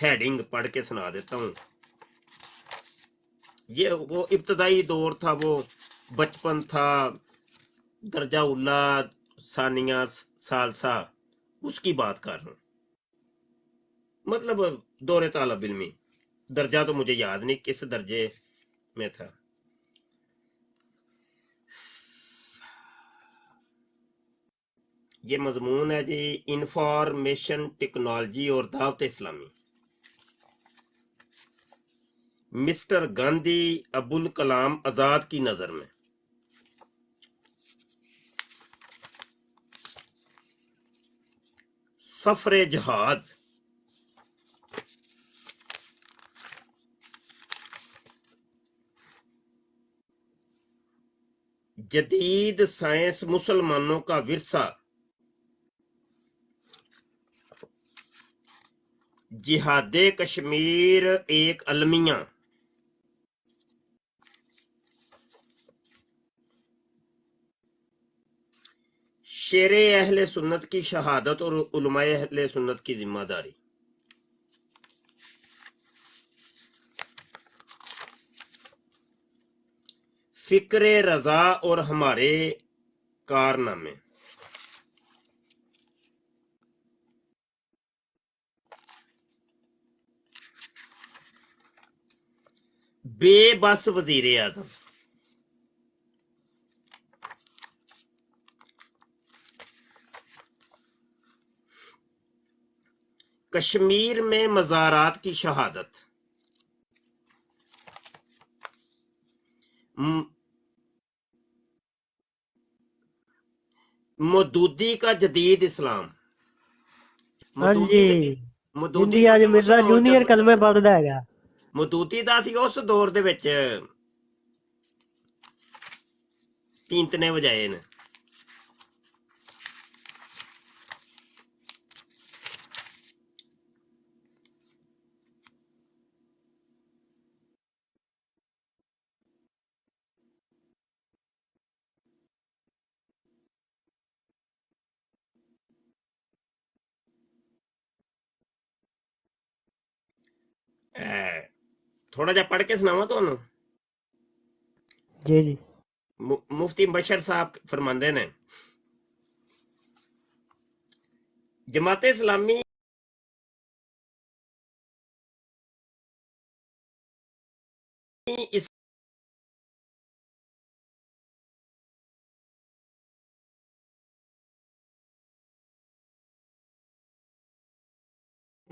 हेडिंग पढ़ के सुना देता हूँ। ये वो इब्तदाई दौर था, वो बचपन था, दर्जा उल्ला सानिया सालसा, उसकी बात कर रहा हूँ। मतलब दौरे तालब इल्मी, दर्जा तो मुझे याद नहीं किस दर्जे में था। ये मजमून है जी, इंफॉर्मेशन टेक्नोलॉजी और दावत इस्लामी। मिस्टर गांधी अबुल कलाम आजाद की नजर में। सफरे जहाद, जदीद साइंस मुसलमानों का विरसा, जिहादे कश्मीर एक अलमिया, शेरे अहले सुन्नत की शहादत और उलमाए अहले सुन्नत की जिम्मेदारी। फिक्रे रजा और हमारे कारनामे। बेबस वजीर आजम। कश्मीर में मज़ारात की शहादत। मदूदी का जदीद इस्लाम। हाँ जी, मदूदी जिंदी दा आज ते उस मिर्जा दौर जूनियर च, कलमे पढ़दा हैगा। मदूदी दा सी उस दौर दे विच तीन तने वजाए ने। थोड़ा जा पढ़ के सुनावा तुहानू। जी जी। मुफ्ती बशर साहब फरमांदे ने, जमात इस्लामी इस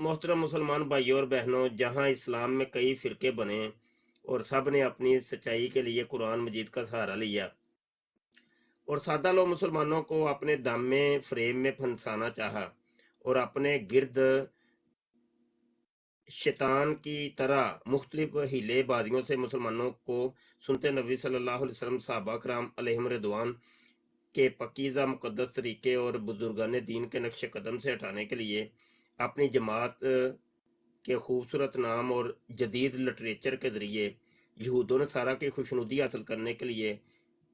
मोहतरम मुसलमान भाइयों और बहनों, जहां इस्लाम में कई फिरके बने और सब ने अपनी सच्चाई के लिए कुरान मजीद का सहारा लिया और सादा लोग मुसलमानों को अपने दामे फ्रेम में फंसाना चाहा और अपने गिर्द शैतान की तरह मुख्तलिफ हीले बाजियों से मुसलमानों को सुनते नबी सल्लल्लाहु अलैहि वसल्लम सहाबा कराम अलैहिम रिदवान के पकीज़ा मुक़द्दस तरीके और बुजुर्गान दीन के नक्श कदम से हटाने के लिए अपनी जमात के खूबसूरत नाम और जदीद लिटरेचर के ज़रिए यहूद और नसारा की खुशनुदी हासिल करने के लिए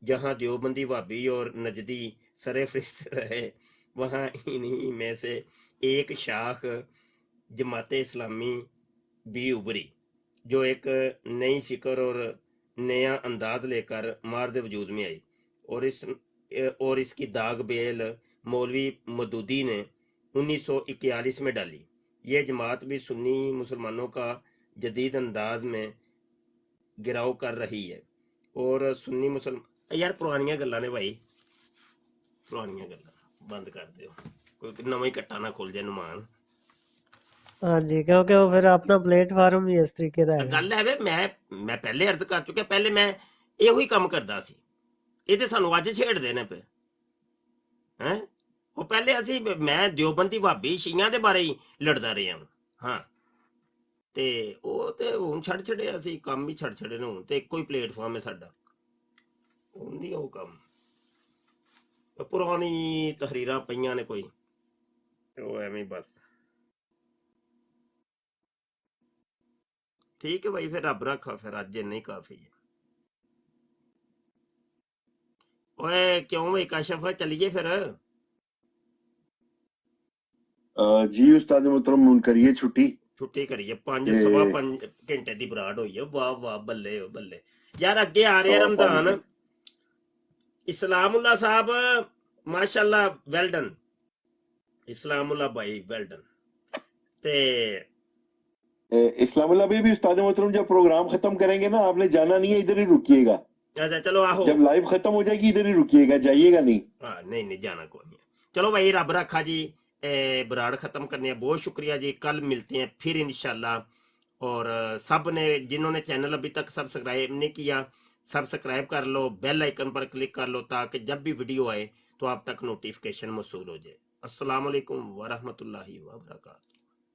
जहाँ देवबंदी वाबी और नजदी सरे फरिश्त रहे, वहाँ इन्हीं में से एक शाख जमात इस्लामी भी उभरी, जो एक नई फिक्र और नया अंदाज लेकर मार्द वजूद में आई और इसकी दाग बेल मौलवी मदूदी ने 1941 में डाली। यह जमात भी सुन्नी मुसलमानों का जदीद अंदाज में गिराव कर रही है और सुन्नी मुसलमान यार पुरानियां गल्लां ने भाई, पुरानियां गल्लां बंद कर दिओ, कोई नवा ही कट्टा ना खोल जाए नुमान। हाँ जी, क्योंकि वो फिर अपना प्लेटफार्म ही इस तरीके ਦਾ ਹੈ। ਗੱਲ ਹੈ ਵੇ ਮੈਂ ਪਹਿਲੇ ਅਰਜ਼ ਕਰ ਚੁੱਕਿਆ, ਪਹਿਲੇ ਮੈਂ ਇਹੋ ਹੀ ਕੰਮ ਕਰਦਾ ਸੀ, ਇਹ ਤੇ ਸਾਨੂੰ ਅੱਜ ਛੇੜਦੇ ਨੇ ਪਏ ਹੈ। ਉਹ ਪਹਿਲੇ ਅਸੀਂ ਮੈਂ ਦਿਓਬੰਦੀ ਵਾਬੀ ਸ਼ੀਆਂ ਦੇ ਬਾਰੇ ਹੀ ਲੜਦਾ ਰਿਹਾ ਹਾਂ, ਤੇ ਉਹ ਤੇ ਹੁਣ ਛੱਡ ਛੜਿਆ ਸੀ, ਕੰਮ ਹੀ ਛੱਡ ਛੜੇ ਨੇ, ਹੁਣ ਤੇ ਇੱਕੋ ਹੀ ਪਲੇਟਫਾਰਮ ਹੈ ਸਾਡਾ, ਹੁੰਦੀ ਉਹ ਕੰਮ। ਪੁਰਾਣੀ ਤਹਰੀਰਾਂ ਪਈਆਂ ਨੇ ਕੋਈ, ਉਹ ਐਵੇਂ ਬਸ। ठीक है भाई, फिर रब रखा, फिर अज नहीं काफी है। ओए क्यों भाई काशफ, चलिए फिर। जी उस्ताद मोहतरम, हुन करिए छुट्टी करिए, 5:15 घंटे की बराड हुई है। वाह वाह, बल्ले हो बल्ले यार। अगे आ रहे रमजान, इस्लामुल्लाह साहब माशाल्लाह, वेल डन इस्लामुल्लाह भाई, वेल डन। ते इस्लामुल्लाह भी उस्ताद मोहतरम जब प्रोग्राम खत्म करेंगे ना, आपने जाना नहीं है, इधर ही रुकिएगा। अच्छा चलो आहो, जब लाइव खत्म हो जाएगी इधर ही रुकिएगा, जाइएगा नहीं। हाँ नहीं जाना कोई नहीं। चलो भाई, रब रखा जी, बराड़ खत्म करने हैं। बहुत शुक्रिया जी, कल मिलते हैं फिर इंशाल्लाह। और सब ने जिन्होंने चैनल अभी तक सब्सक्राइब नहीं किया, सब्सक्राइब कर लो, बेल आइकन पर क्लिक कर लो, ताकि जब भी वीडियो आए तो आप तक नोटिफिकेशन मौसूल हो जाए। अस्सलाम वालेकुम वरहमतुल्लाहि वबरकातुहू।